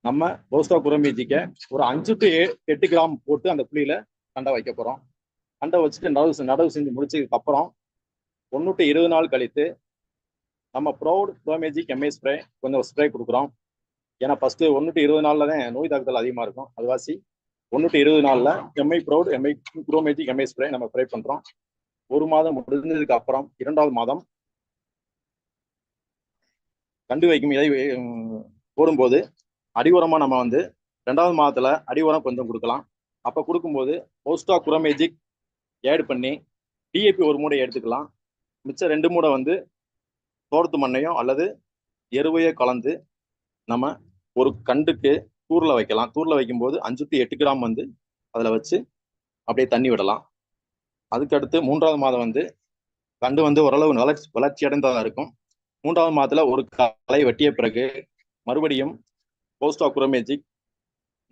நம்ம போஸ்டா குரோமேஜிக்க ஒரு 5 to 8 கிராம் போட்டு அந்த புள்ளியில கண்டை வைக்க போறோம். கண்டை வச்சுட்டு நடவு செஞ்சு முடிச்சதுக்கு அப்புறம் 1 to 20 நாள் கழித்து நம்ம ப்ரௌட் குரோமேஜிக் எம்ஐ ஸ்ப்ரே கொஞ்சம் ஸ்ப்ரே கொடுக்குறோம். ஏன்னா ஃபர்ஸ்ட் 1 to 20 நாள்ல தான் நோய் தாக்குதல் அதிகமா இருக்கும். அதுவாசி 1 to 20 நாள்ல MI proud MI grow magic MI spray நம்ம ஸ்ப்ரே பண்றோம். 1 மாதம் முடிஞ்சதுக்கு அப்புறம் 2வது மாதம் கண்டு வைக்கும் இதை போடும்போது அடி உரமா நம்ம வந்து 2வது மாதத்துல அடி உரம் கொஞ்சம் கொடுக்கலாம். அப்ப கொடுக்கும்போது போஸ்டா குரோமேஜிக் ஆட் பண்ணி டிஏபி 1 மூடை எடுத்துக்கலாம். மிச்சம் 2 மூடை வந்து தோரத்து மண்ணையும் அல்லது எருவையோ கலந்து நம்ம ஒரு கண்டுக்கு தூர்ல வைக்கலாம். தூர்ல வைக்கும்போது 5 to 8 கிராம் வந்து அதுல வச்சு அப்படியே தண்ணி விடலாம். அதுக்கடுத்து 3வது மாதம் வந்து கண்டு வந்து ஓரளவு வளர்ச்சி அடைந்ததாக இருக்கும். 3வது மாதத்துல ஒரு களை வெட்டிய பிறகு மறுபடியும் போஸ்டா குரோமேஜிக்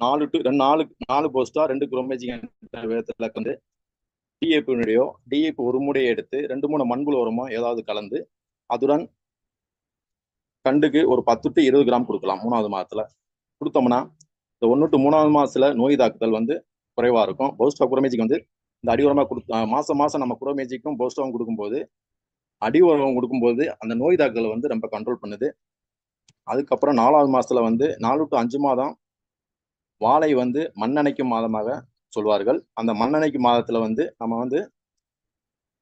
4 போஸ்டா 2 குரோமேஜிக் விதத்துல வந்து டிஏபி 1 மூடையை எடுத்து 2 3 மண்புழு உரமோ ஏதாவது கலந்து அதுடன் கண்டுக்கு ஒரு 10 to 20 கிராம் கொடுக்கலாம். 3வது மாதத்துல கொடுத்தோம்னா இந்த 1 to 3வது மாதத்துல நோய் தாக்குதல் வந்து குறைவா இருக்கும். போஸ்டா குரோமேஜிக் வந்து இந்த அடி உரமா மாசம் நம்ம குரோமேஜிக்கும் போஸ்டாவும் கொடுக்கும்போது அடி உரம் கொடுக்கும்போது அந்த நோய் தாக்குதல் வந்து ரொம்ப கண்ட்ரோல் பண்ணுது. அதுக்கப்புறம் 4வது மாதத்துல வந்து 4 to 5 மாதம் வாழை வந்து மண்ணணைக்கும் மாதமாக சொல்வார்கள். அந்த மண்ணணைக்கும் மாதத்துல வந்து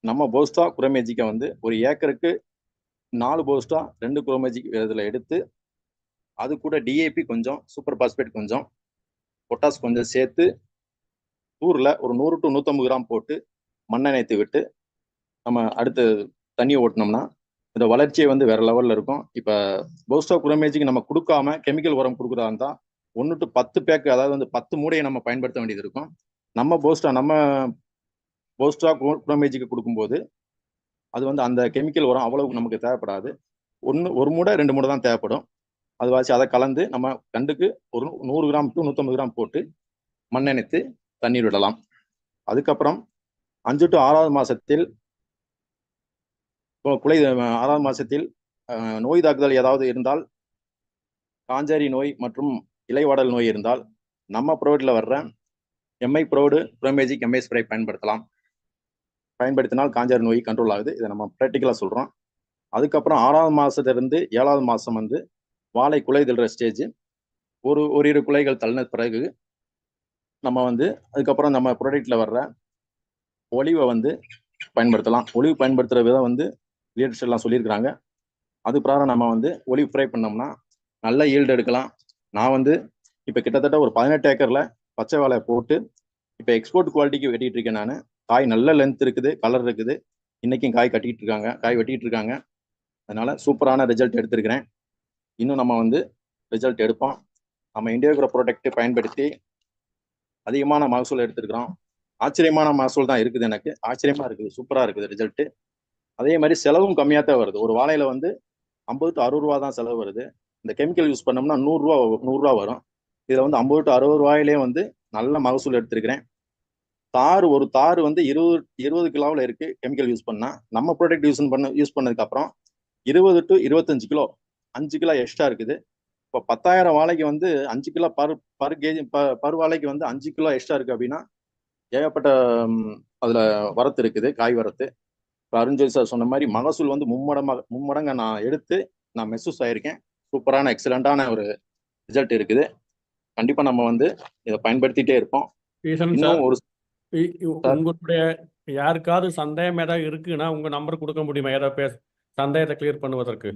நம்ம போஸ்டா குரோமேஜிக்கை வந்து ஒரு ஏக்கருக்கு 4 போஸ்டா 2 குரோமேஜிக் விதத்துல எடுத்து அது கூட டிஏபி கொஞ்சம், சூப்பர் பாஸ்பேட் கொஞ்சம், பொட்டாஸ் கொஞ்சம் சேர்த்து தூர்ல ஒரு 100 to 150 கிராம் போட்டு மண்ணணைத்து விட்டு நம்ம அடுத்து தண்ணியை ஓட்டினோம்னா இந்த வளர்ச்சியை வந்து வேற லெவல்ல இருக்கும். இப்ப போஸ்டா குரோமேஜிக்கு நம்ம கொடுக்காம கெமிக்கல் உரம் கொடுக்குறதா இருந்தா 1 to 10 பேக், அதாவது வந்து 10 மூடையை நம்ம பயன்படுத்த வேண்டியது இருக்கும். நம்ம போஸ்டா குரோமேஜிக்கு கொடுக்கும்போது அது வந்து அந்த கெமிக்கல் உரம் அவ்வளவு நமக்கு தேவைப்படாது. 1 மூடை 2 மூடை தான் தேவைப்படும். அது வாசி அதை கலந்து நம்ம கண்டுக்கு ஒரு 100 கிராம் to 150 கிராம் போட்டு மண்ணெணைத்து தண்ணீர் விடலாம். அதுக்கப்புறம் 5 to 6வது மாசத்தில் 6வது மாசத்தில் நோய் தாக்குதல் ஏதாவது இருந்தால், காஞ்சாரி நோய் மற்றும் இலைவாடல் நோய் இருந்தால் நம்ம ப்ரொவைட்ல வர்ற Mi proud grow magic MI spray பயன்படுத்தினால் காஞ்சாரி நோய் கண்ட்ரோல் ஆகுது. இதை நம்ம ப்ராக்டிக்கலா சொல்றோம். அதுக்கப்புறம் 6வது மாசத்துல இருந்து 7வது மாசம் வந்து வாழை குலை தள்ளுற ஸ்டேஜ். ஒரு 2 குலைகள் தள்ளின பிறகு நம்ம வந்து அதுக்கப்புறம் நம்ம ப்ராடக்ட்ல வர்ற ஒலிவை வந்து பயன்படுத்தலாம். ஒலிவு பயன்படுத்துற விதம் வந்து லீடர்ஸ் எல்லாம் சொல்லியிருக்கிறாங்க. அது பிரகாரம் நம்ம வந்து ஒலிவு ஃப்ரை பண்ணோம்னா நல்ல ஈல்டு எடுக்கலாம். நான் வந்து இப்போ கிட்டத்தட்ட ஒரு 18 ஏக்கர்ல பச்சை வாழை போட்டு இப்போ எக்ஸ்போர்ட் குவாலிட்டிக்கு வெட்டிட்டு இருக்கேன். நான் காய் நல்ல லென்த் இருக்குது, கலர் இருக்குது. இன்னைக்கும் காய் வெட்டிட்டு இருக்காங்க. அதனால சூப்பரான ரிசல்ட் எடுத்திருக்கிறேன். இன்னும் நம்ம வந்து ரிசல்ட் எடுப்போம். நம்ம இண்டியோகிரோ ப்ராடக்ட் பயன்படுத்தி அதிகமான மகசூல் எடுத்திருக்கிறோம். ஆச்சரியமான மகசூல் தான் இருக்குது. எனக்கு ஆச்சரியமா இருக்குது, சூப்பரா இருக்குது ரிசல்ட். அதே மாதிரி செலவும் கம்மியாக தான் வருது. ஒரு வாழையில வந்து 50 to 60 ரூபா தான் செலவு வருது. இந்த கெமிக்கல் யூஸ் பண்ணோம்னா 100 ரூபா வரும். இதுல வந்து 50 to 60 ரூபாயிலே வந்து நல்ல மகசூல் எடுத்திருக்கிறேன். ஒரு தார் வந்து 20 கிலோவில் இருக்கு. கெமிக்கல் யூஸ் பண்ணா நம்ம ப்ராடக்ட் யூஸ் பண்ணதுக்கு அப்புறம் 20 to 25 கிலோ, 5 கிலோ எக்ஸ்ட்ரா இருக்குது. இப்போ 10,000 வாழைக்கு வந்து 5 கிலோ பர் கேஜி பர் வாழைக்கு வந்து 5 கிலோ எக்ஸ்ட்ரா இருக்கு அப்படின்னா ஏகப்பட்ட அதுல வரத்து இருக்குது, காய் வரத்து. இப்போ அருண்ஜோதி சார் சொன்ன மாதிரி மகசூல் வந்து மும்மடங்கா நான் எடுத்து நான் மெசூஸ் ஆயிருக்கேன். சூப்பரான எக்ஸலண்டான ஒரு ரிசல்ட் இருக்குது. கண்டிப்பா நம்ம வந்து இதை பயன்படுத்திட்டே இருப்போம். ஈசன் சார், இன்னும் ஒரு சார் உங்களுடைய யாருக்காவது சந்தேகம் ஏதாவது இருக்குன்னா உங்க நம்பர் கொடுக்க முடியுமா? ஏதாவது சந்தேகத்தை கிளியர் பண்ணுவதற்கு.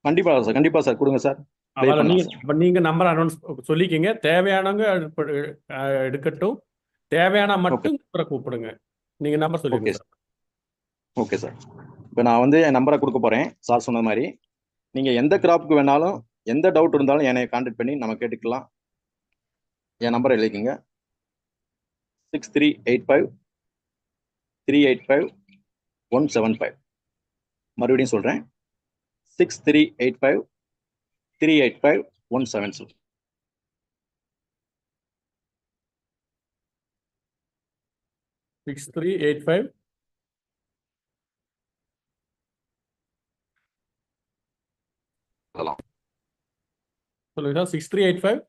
கண்டிப்பா சார் கொடுங்க சார். ப்ளே அதாவது பண்ணலாம் நீங்க சார். அப்ப நீங்க நம்பர் அனௌன்ஸ் சொல்லிக்கிங்க. தேவையானவங்க எடுக்கட்டும், தேவையான ஓகே மட்டும் நம்பரை கூப்பிடுங்க. நீங்க நம்பர் ஓகே சொல்லிடுங்க சார். Okay sir. இப்போ நான் வந்து என் நம்பரை கொடுக்க போறேன். சார் சொன்ன மாதிரி நீங்க எந்த கிராப்புக்கு வேணாலும் எந்த டவுட் இருந்தாலும் என்னை கான்டாக்ட் பண்ணி நம்ம கேட்டுக்கலாம். என் நம்பரை எழுதிக்கங்க. 6385 385 175. மறுபடியும் சொல்றேன், 6385 385 177. சிக்ஸ் 385 அதெல்லாம் சொல்லுங்க சார். 6385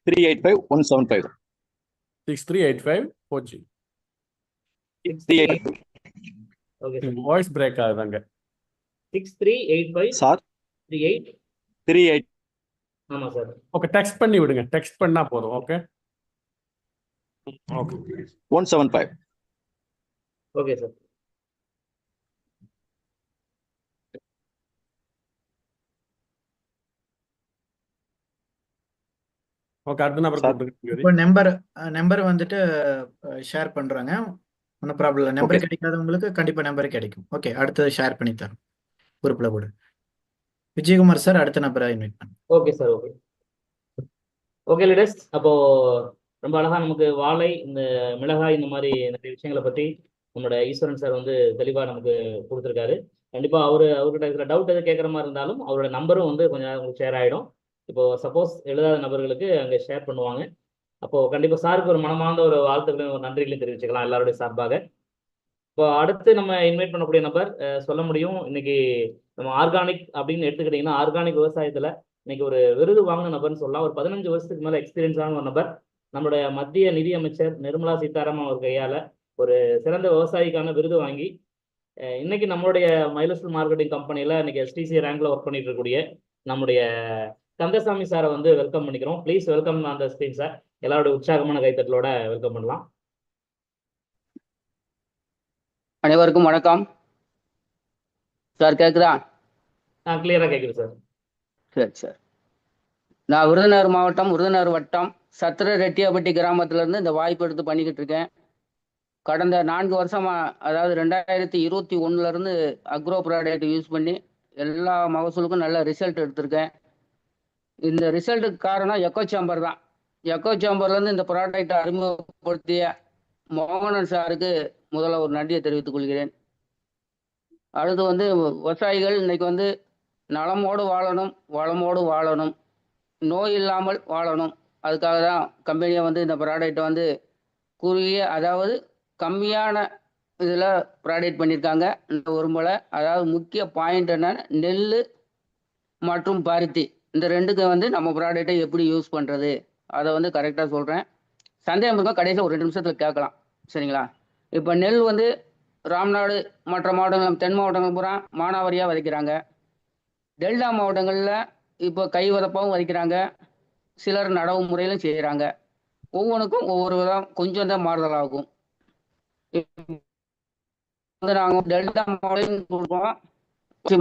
385 175. 6385 போச்சு. 385. Okay sir. வாய்ஸ் பிரேக் ஆகுதாங்க. 6385 சார் 38. 38. ஆமா சார். ஓகே, டெக்ஸ்ட் பண்ணி விடுங்க. டெக்ஸ்ட் பண்ணா போதும். Okay okay 175. Okay sir. Okay, அடுத்த நம்பர் சார் கூப்பிடுங்க. இப்போ நம்பர் வந்துட்டு ஷேர் பண்றாங்க. ஒன்றும் ப்ராப்ளம் இல்லை. நம்பர் ஓகே கிடைக்காதவங்களுக்கு கண்டிப்பா நம்பர் கிடைக்கும். ஓகே, அடுத்தது ஷேர் பண்ணி தரோம். குரூப்ல போடு. விஜயகுமார் சார் அடுத்த நம்பரை இன்வைட் பண்ணுங்க. Okay sir. Okay okay leaders, அப்போ ரொம்ப அழகா நமக்கு வாழை, இந்த மிளகாய், இந்த மாதிரி நிறைய விஷயங்களை பத்தி நம்மளோட ஈஸ்வரன் சார் வந்து தெளிவா நமக்கு கொடுத்துருக்காரு. கண்டிப்பா அவர்கிட்ட இருக்கிற டவுட் எது கேட்குற மாதிரி இருந்தாலும் அவரோட நம்பரும் வந்து கொஞ்சம் உங்களுக்கு ஷேர் ஆகிடும். இப்போ சப்போஸ் எழுதாத நபர்களுக்கு அங்கே ஷேர் பண்ணுவாங்க. அப்போ கண்டிப்பா சாருக்கு ஒரு மனமார்ந்த ஒரு வாழ்த்துக்களையும் ஒரு நன்றிகளையும் தெரிவிச்சுக்கலாம் எல்லாருடைய சார்பாக. இப்போ அடுத்து நம்ம இன்வைட் பண்ணக்கூடிய நபர் சொல்ல முடியும். இன்னைக்கு நம்ம ஆர்கானிக் அப்படின்னு எடுத்துக்கிட்டிங்கன்னா, ஆர்கானிக் விவசாயத்துல இன்னைக்கு ஒரு விருது வாங்கின நபர்னு சொல்லலாம். ஒரு 15 வருஷத்துக்கு மேல எக்ஸ்பீரியன்ஸான ஒரு நபர். நம்மளுடைய மத்திய நிதி அமைச்சர் நிர்மலா சீதாராமன் அவர் கையால ஒரு சிறந்த விவசாயிக்கான விருது வாங்கி இன்னைக்கு நம்மளுடைய மைலஸ்டல் மார்க்கெட்டிங் கம்பெனியில இன்னைக்கு STC ரேங்க்ல ஒர்க் பண்ணிட்டு இருக்கக்கூடிய நம்முடைய கந்தசாமி சாரை வந்து வெல்கம் பண்ணிக்கிறோம். ப்ளீஸ் வெல்கம் அந்த ஸ்கிரீன் சார். எல்லாருடைய உற்சாகமான கைத்தட்டலோட வெல்கம் பண்ணலாம். அனைவருக்கும் வணக்கம் சார். கேக்குதா? கிளியரா கேக்குது சார். சரி சார். நான் விருதுநகர் மாவட்டம், விருதுநகர் வட்டம் சத்திர ரெட்டியாப்பட்டி கிராமத்திலேருந்து இந்த வாய்ப்பு எடுத்து பண்ணிக்கிட்டு இருக்கேன். கடந்த 4 வருஷமா, அதாவது 2021 அக்ரோ ப்ராடக்ட் யூஸ் பண்ணி எல்லா மகசூலுக்கும் நல்ல ரிசல்ட் எடுத்திருக்கேன். இந்த ரிசல்ட்டுக்கு காரணம் எக்கோ சேம்பர் தான். எக்கோ சேம்பர்லேருந்து இந்த ப்ராடக்டை அறிமுகப்படுத்திய மோகனன் சாருக்கு முதல்ல ஒரு நன்றியை தெரிவித்துக் கொள்கிறேன். அடுத்து வந்து விவசாயிகள் இன்னைக்கு வந்து நலமோடு வாழணும், வளமோடு வாழணும், நோய் இல்லாமல் வாழணும். அதுக்காக தான் கம்பெனியை வந்து இந்த ப்ராடக்டை வந்து குறுகிய, அதாவது கம்மியான இதில் ப்ராடக்ட் பண்ணியிருக்காங்க. ஒரு முறை, அதாவது முக்கிய பாயிண்ட் என்னன்னா, நெல் மற்றும் பருத்தி இந்த ரெண்டுக்கு வந்து நம்ம ப்ராடக்டை எப்படி யூஸ் பண்ணுறது அதை வந்து கரெக்டாக சொல்கிறேன். சந்தேகம் இருக்கும் கடைசியில் ஒரு 2 நிமிஷத்தில் கேட்கலாம், சரிங்களா? இப்போ நெல் வந்து ராம்நாடு மற்ற மாவட்டங்கள், தென் மாவட்டங்கள் பூரா மானாவாரியாக விதைக்கிறாங்க. டெல்டா மாவட்டங்களில் இப்போ கை விதப்பாகவும் விதைக்கிறாங்க, சிலர் நடவு முறையிலும் செய்கிறாங்க. ஒவ்வொன்றுக்கும் ஒவ்வொரு விதம் கொஞ்சம் தான் மாறுதலாகும். வந்து நாங்கள் டெல்டா மாவட்டத்தையும் கொடுப்போம்,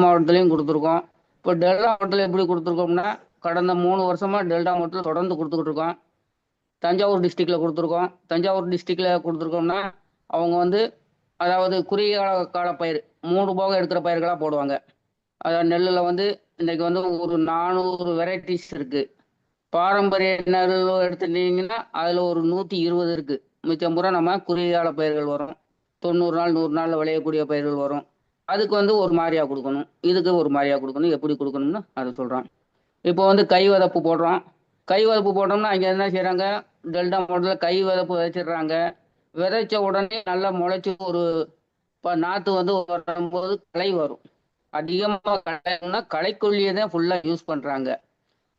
மாவட்டத்திலையும் கொடுத்துருக்கோம். இப்போ டெல்டா மாவட்டத்தில் எப்படி கொடுத்துருக்கோம்னா, கடந்த 3 வருஷமாக டெல்டா மாவட்டத்தில் தொடர்ந்து கொடுத்துக்கிட்டு இருக்கோம். தஞ்சாவூர் டிஸ்ட்ரிக்டில் கொடுத்துருக்கோம். தஞ்சாவூர் டிஸ்ட்ரிக்டில் கொடுத்துருக்கோம்னா அவங்க வந்து, அதாவது குறுகிய கால பயிர் 3 போகம் எடுக்கிற பயிர்களாக போடுவாங்க. அதாவது நெல்லில் வந்து இன்றைக்கி வந்து ஒரு 400 வெரைட்டிஸ் இருக்குது. பாரம்பரிய நெல் எடுத்துட்டீங்கன்னா அதில் ஒரு 120 இருக்குது. மிச்சம் பூரா நம்ம குறுகிய கால பயிர்கள் வரும். 90 நாள் 100 நாளில் விளையக்கூடிய பயிர்கள் வரும். அதுக்கு வந்து ஒரு மாதிரியாக கொடுக்கணும், இதுக்கு ஒரு மாதிரியாக கொடுக்கணும். எப்படி கொடுக்கணும்னு அதை சொல்கிறோம். இப்போ வந்து கை விதப்பு போடுறோம். கை விதப்பு போட்டோம்னா அங்கே என்ன செய்கிறாங்க, டெல்டா மாவட்டத்தில் கை விதப்பு விதைச்சிடுறாங்க. விதைச்ச உடனே நல்லா முளைச்சி ஒரு நாற்று வந்து வரும்போது களை வரும். அதிகமாக களைன்னா களைக்கொல்லியை தான் ஃபுல்லாக யூஸ் பண்ணுறாங்க.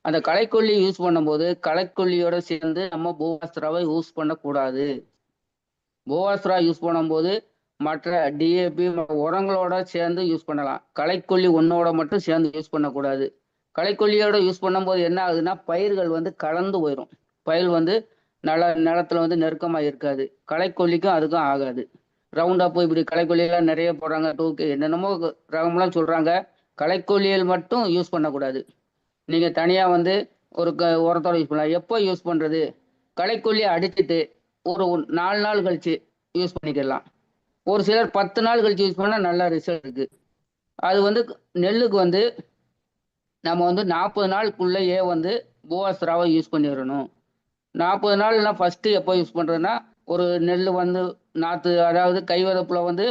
அந்த களைக்கொல்லி யூஸ் பண்ணும்போது களைக்கொல்லியோட சேர்ந்து நம்ம பூவாஸ்திராவை யூஸ் பண்ணக்கூடாது. பூவாஸ்திரா யூஸ் பண்ணும்போது மற்ற டிஏபி உரங்களோட சேர்ந்து யூஸ் பண்ணலாம். களைக்கொல்லி ஒன்னோட மட்டும் சேர்ந்து யூஸ் பண்ணக்கூடாது. களைக்கொல்லியோட யூஸ் பண்ணும்போது என்ன ஆகுதுன்னா பயிர்கள் வந்து கலந்து போயிடும். பயிர் வந்து நிலத்துல வந்து நெருக்கமாக இருக்காது. களைக்கொல்லிக்கும் அதுக்கும் ஆகாது. ரவுண்டாக போய் இப்படி களைக்கொல்லியெல்லாம் நிறைய போடுறாங்க, டூக்கு என்னென்னமோ ரகம்லாம் சொல்கிறாங்க. களைக்கொல்லியல் மட்டும் யூஸ் பண்ணக்கூடாது. நீங்கள் தனியாக வந்து ஒரு உரத்தோட யூஸ் பண்ணலாம். எப்போ யூஸ் பண்ணுறது? களைக்கொல்லி அடிச்சுட்டு ஒரு 4 நாள் கழிச்சு யூஸ் பண்ணிக்கலாம். ஒரு சிலர் 10 நாள் கழிச்சு யூஸ் பண்ணால் நல்ல ரிசல்ட் இருக்கு. அது வந்து நெல்லுக்கு வந்து நம்ம வந்து 40 நாளுக்குள்ளேயே வந்து பூவாஸ்திராவை யூஸ் பண்ணிடணும். 40 நாள்னா ஃபஸ்ட்டு எப்போ யூஸ் பண்ணுறதுன்னா ஒரு நெல் வந்து நாற்று, அதாவது கைவதப்பில் வந்து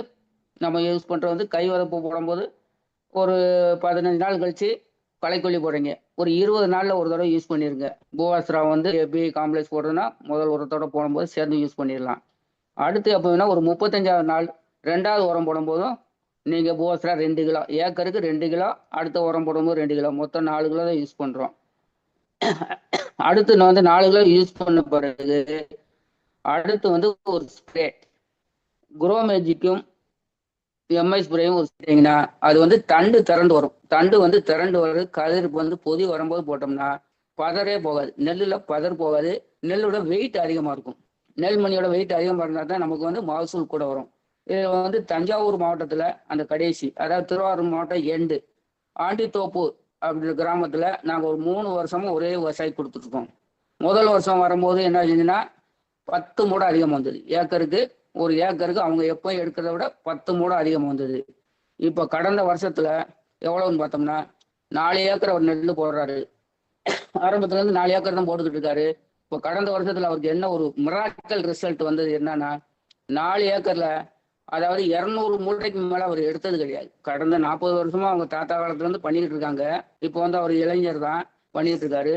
நம்ம யூஸ் பண்ணுறது வந்து கைவதப்பு போடும்போது ஒரு 15 நாள் கழிச்சு களைக்கொல்லி போடுறீங்க. ஒரு 20 நாளில் ஒரு தடவை யூஸ் பண்ணிடுங்க. பூவாஸ்திரா வந்து எப்படி காம்ப்ளெக்ஸ் போடுறதுன்னா முதல் உரத்தோட போடும்போது சேர்ந்து யூஸ் பண்ணிடலாம். அடுத்து எப்போனா ஒரு 35ஆவது நாள் 2வது உரம் போடும்போதும் நீங்கள் பூவாஸ்திரா 2 கிலோ, ஏக்கருக்கு 2 கிலோ, அடுத்த உரம் போடும்போது 2 கிலோ, மொத்தம் 4 கிலோ தான் யூஸ் பண்ணுறோம். அடுத்து நான் வந்து 4 கிலோ யூஸ் பண்ண பிறகு அடுத்து வந்து ஒரு ஸ்ப்ரே குரோமேஜிக்கும் எம்ஐ ஸ்ப்ரேயும் ஒரு ஸ்ப்ரேங்கன்னா அது வந்து தண்டு திரண்டு வரும். தண்டு வந்து திரண்டு வருது, கதிர் வந்து பொதி வரும்போது போட்டோம்னா பதரே போகாது. நெல்லில் பதர் போகாது. நெல்லோட வெயிட் அதிகமாக இருக்கும். நெல்மணியோட வெயிட் அதிகமாக இருந்தால் தான் நமக்கு வந்து மகசூல் கூட வரும். இதில் வந்து தஞ்சாவூர் மாவட்டத்தில் அந்த கடைசி, அதாவது திருவாரூர் மாவட்டம் எண்டு ஆண்டித்தோப்பு அப்படின்ற கிராமத்தில் நாங்கள் ஒரு 3 வருஷமும் ஒரே விவசாயி கொடுத்துட்ருக்கோம். முதல் வருஷம் வரும்போது என்ன ஆச்சுன்னா 10 மூடை அதிகமாக வந்தது. ஒரு ஏக்கருக்கு அவங்க எப்போ எடுக்கிறத விட 10 மூடை அதிகமாக வந்தது. இப்போ கடந்த வருஷத்துல எவ்வளவுன்னு பார்த்தோம்னா 4 ஏக்கர் அவர் நெல் போடுறாரு. ஆரம்பத்துல இருந்து 4 ஏக்கர் தான் போட்டுக்கிட்டு இருக்காரு. இப்போ கடந்த வருஷத்துல அவருக்கு என்ன ஒரு மிராக்கல் ரிசல்ட் வந்தது என்னன்னா 4 ஏக்கர்ல அதாவது 200 மூட்டைக்கு மேல அவர் எடுத்தது கிடையாது. கடந்த 40 வருஷமா அவங்க தாத்தா காலத்துல இருந்து பண்ணிக்கிட்டு இருக்காங்க. இப்போ வந்து அவர் இளைஞர் தான் பண்ணிட்டு இருக்காரு.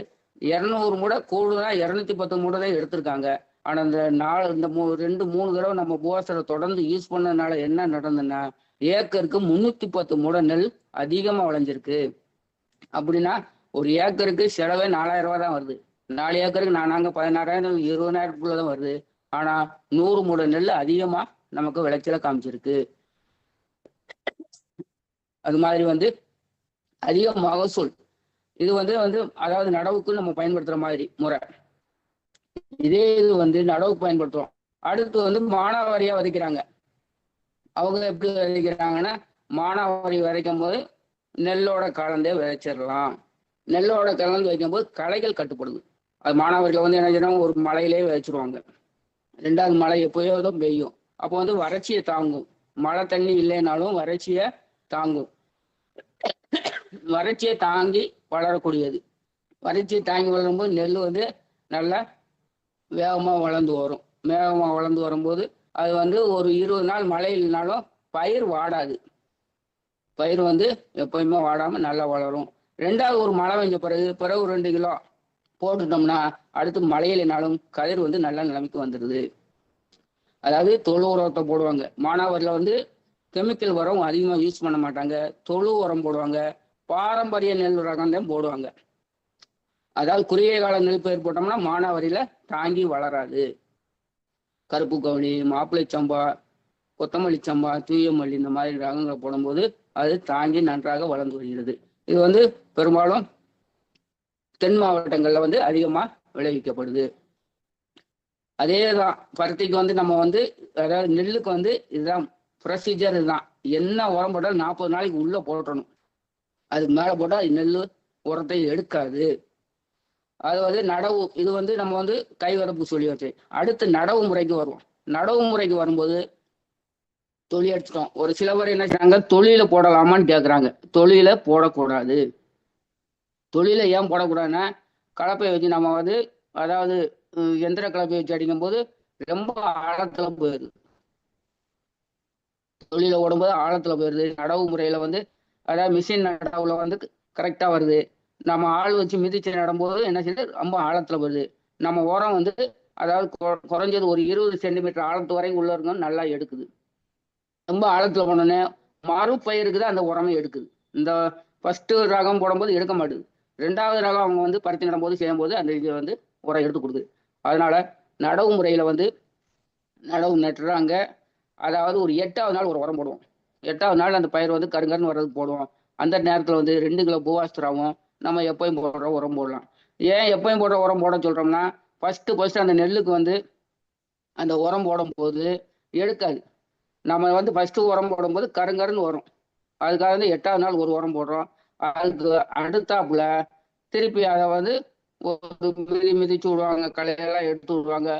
200 மூடை கூடுதலா 210 மூடை தான் எடுத்திருக்காங்க. ஆனா இந்த 2-3 தடவை நம்ம பூவாஸ்திரா தொடர்ந்து யூஸ் பண்ணதுனால என்ன நடந்ததுன்னா ஏக்கருக்கு 310 மூடை நெல் அதிகமா விளைஞ்சிருக்கு. அப்படின்னா ஒரு ஏக்கருக்கு செலவே 4000 ரூபாய் தான் வருது. 4 ஏக்கருக்கு நாங்க 16,000 20,000 தான் வருது. ஆனா 100 மூடை நெல் அதிகமா நமக்கு விளைச்சல காமிச்சிருக்கு. அது மாதிரி வந்து அதிக மகசூல். இது வந்து அதாவது நடவுக்கு நம்ம பயன்படுத்துற மாதிரி முறை. இதே இது வந்து நடவுக்கு பயன்படுத்துறோம். அடுத்து வந்து மானாவாரியா விதைக்கிறாங்க. அவங்க எப்படி விதைக்கிறாங்கன்னா மானாவாரி விதைக்கும் போது நெல்லோட கலந்தே விதைச்சிடலாம். நெல்லோட கலந்து வைக்கும் போது களைகள் கட்டுப்படுது. அது மானாவாரியில் வந்து என்ன செய்யணும், ஒரு மழையிலே விதைச்சிருவாங்க. 2வது மழை எப்போயோ தான் பெய்யும். அப்போ வந்து வறட்சியை தாங்கும். மழை தண்ணி இல்லைனாலும் வறட்சியை தாங்கும். வறட்சியை தாங்கி வளரக்கூடியது. வறட்சியை தாங்கி வளரும்போது நெல் வந்து நல்லா வேகமாக வளர்ந்து வரும். வேகமாக வளர்ந்து வரும்போது அது வந்து ஒரு 20 நாள் மழை இல்லைனாலும் பயிர் வாடாது. பயிர் வந்து எப்பயுமே வாடாமல் நல்லா வளரும். 2வது ஒரு மழை பெஞ்ச பிறகு 2 கிலோ போட்டுட்டோம்னா அடுத்து மழையினாலும் கதிர் வந்து நல்ல நிலைமைக்கு வந்துடுது. அதாவது தொழு உரத்தை போடுவாங்க. மானாவாரியில் வந்து கெமிக்கல் உரம் அதிகமாக யூஸ் பண்ண மாட்டாங்க. தொழு உரம் போடுவாங்க. பாரம்பரிய நெல் ரகம் தான் போடுவாங்க. அதாவது குறுகிய கால நெல் பயிர் போட்டோம்னா மானாவாரியில் தாங்கி வளராது. கருப்பு கவுனி, மாப்பிள்ளை சம்பா, கொத்தமல்லி சம்பா, தூயமல்லி இந்த மாதிரி ரகங்களை போடும்போது அது தாங்கி நன்றாக வளர்ந்து வருகிறது. இது வந்து பெரும்பாலும் தென் மாவட்டங்களில் வந்து அதிகமாக விளைவிக்கப்படுது. அதே தான் பருத்திக்கு வந்து நம்ம வந்து அதாவது நெல்லுக்கு வந்து இதுதான் ப்ரொசீஜர். இதுதான் என்ன உரம் போட்டாலும் 40 நாளைக்கு உள்ள போட்டணும். அதுக்கு மேலே போட்டால் நெல் உரத்தை எடுக்காது. அது வந்து நடவு, இது வந்து நம்ம வந்து கைவரப்பு சொல்லி வச்சு அடுத்து நடவு முறைக்கு வருவோம். நடவு முறைக்கு வரும்போது தொழில் அடிச்சிட்டோம். ஒரு சில பேர் என்ன செய்றாங்க, தொழில போடலாமான்னு கேட்குறாங்க. தொழில போடக்கூடாது. தொழில ஏன் போடக்கூடாதுன்னா கலப்பையை வச்சு நம்ம வந்து அதாவது எந்திர கலப்பையை வச்சு அடிக்கும் போது ரொம்ப ஆழத்துல போயிடுது. தொழில ஓடும்போது ஆழத்துல போயிடுது. நடவு முறையில வந்து அதாவது மிஷின் நடவுல வந்து கரெக்டா வருது. நம்ம ஆள் வச்சு மிதிச்சு நடும்போது என்ன செய்யுது, ரொம்ப ஆழத்துல போயிடுது. நம்ம உரம் வந்து அதாவது குறைஞ்சது ஒரு 20 சென்டிமீட்டர் ஆழத்து வரைக்கும் உள்ள இருக்கணும் நல்லா எடுக்குது. ரொம்ப ஆழத்துல போனோடனே மறுபயிருக்கு தான் அந்த உரமே எடுக்குது. இந்த ஃபர்ஸ்ட் ரகம் போடும்போது எடுக்க மாட்டேங்குது. 2வது ரகம் அவங்க வந்து பருத்தி நடும்போது செய்யும்போது அந்த இது வந்து உரம் எடுத்து கொடுக்குது. அதனால நடவு முறையில் வந்து நடவு நட்டுறாங்க. அதாவது ஒரு 8வது நாள் ஒரு உரம் போடுவோம். 8வது நாள் அந்த பயிர் வந்து கருங்கருன்னு வர்றதுக்கு போடுவோம். அந்த நேரத்தில் வந்து 2 கிலோ பூவாஸ்திராவும் நம்ம எப்பயும் போடுற உரம் போடலாம். ஏன் எப்பயும் போடுற உரம் போட சொல்கிறோம்னா, ஃபஸ்ட்டு அந்த நெல்லுக்கு வந்து அந்த உரம் போடும்போது எடுக்காது. நம்ம வந்து ஃபஸ்ட்டு உரம் போடும்போது கருங்கருன்னு வரும். அதுக்காக வந்து 8வது நாள் ஒரு உரம் போடுறோம். அதுக்கு அடுத்தாப்புல திருப்பி அதை வந்து ஒரு மிதிச்சு விடுவாங்க, களையெல்லாம் எடுத்து விடுவாங்க.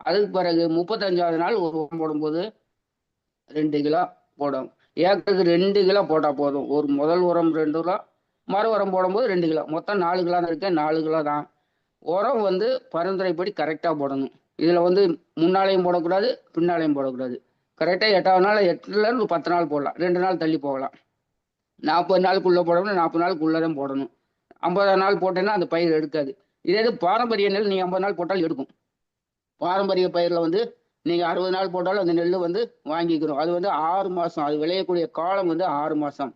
அதுக்கு பிறகு 35வது நாள் ஒரு உரம் போடும்போது 2 கிலோ போடும். ஏக்கருக்கு 2 கிலோ போட்டால் போதும். ஒரு முதல் உரம் 2 கிலோ, மறு உரம் போடும்போது 2 கிலோ, மொத்தம் 4 கிலோ தான் இருக்கு. 4 கிலோ தான் உரம் வந்து பரிந்துரைப்படி கரெக்டாக போடணும். இதில் வந்து முன்னாலையும் போடக்கூடாது, பின்னாலையும் போடக்கூடாது. கரெக்டாக 8வது நாள் 8லேருந்து 10 நாள் போடலாம், 2 நாள் தள்ளி போகலாம். 40 நாளுக்குள்ளே போடணும், 40 நாளுக்குள்ளே தான் போடணும். 50 நாள் போட்டேன்னா அந்த பயிர் எடுக்காது. இதே இது பாரம்பரிய நெல் நீங்கள் 50 நாள் போட்டாலும் எடுக்கும். பாரம்பரிய பயிரில் வந்து நீங்கள் 60 நாள் போட்டாலும் அந்த நெல் வந்து வாங்கிக்கிறோம். அது வந்து 6 மாதம், அது விளையக்கூடிய காலம் வந்து 6 மாதம்.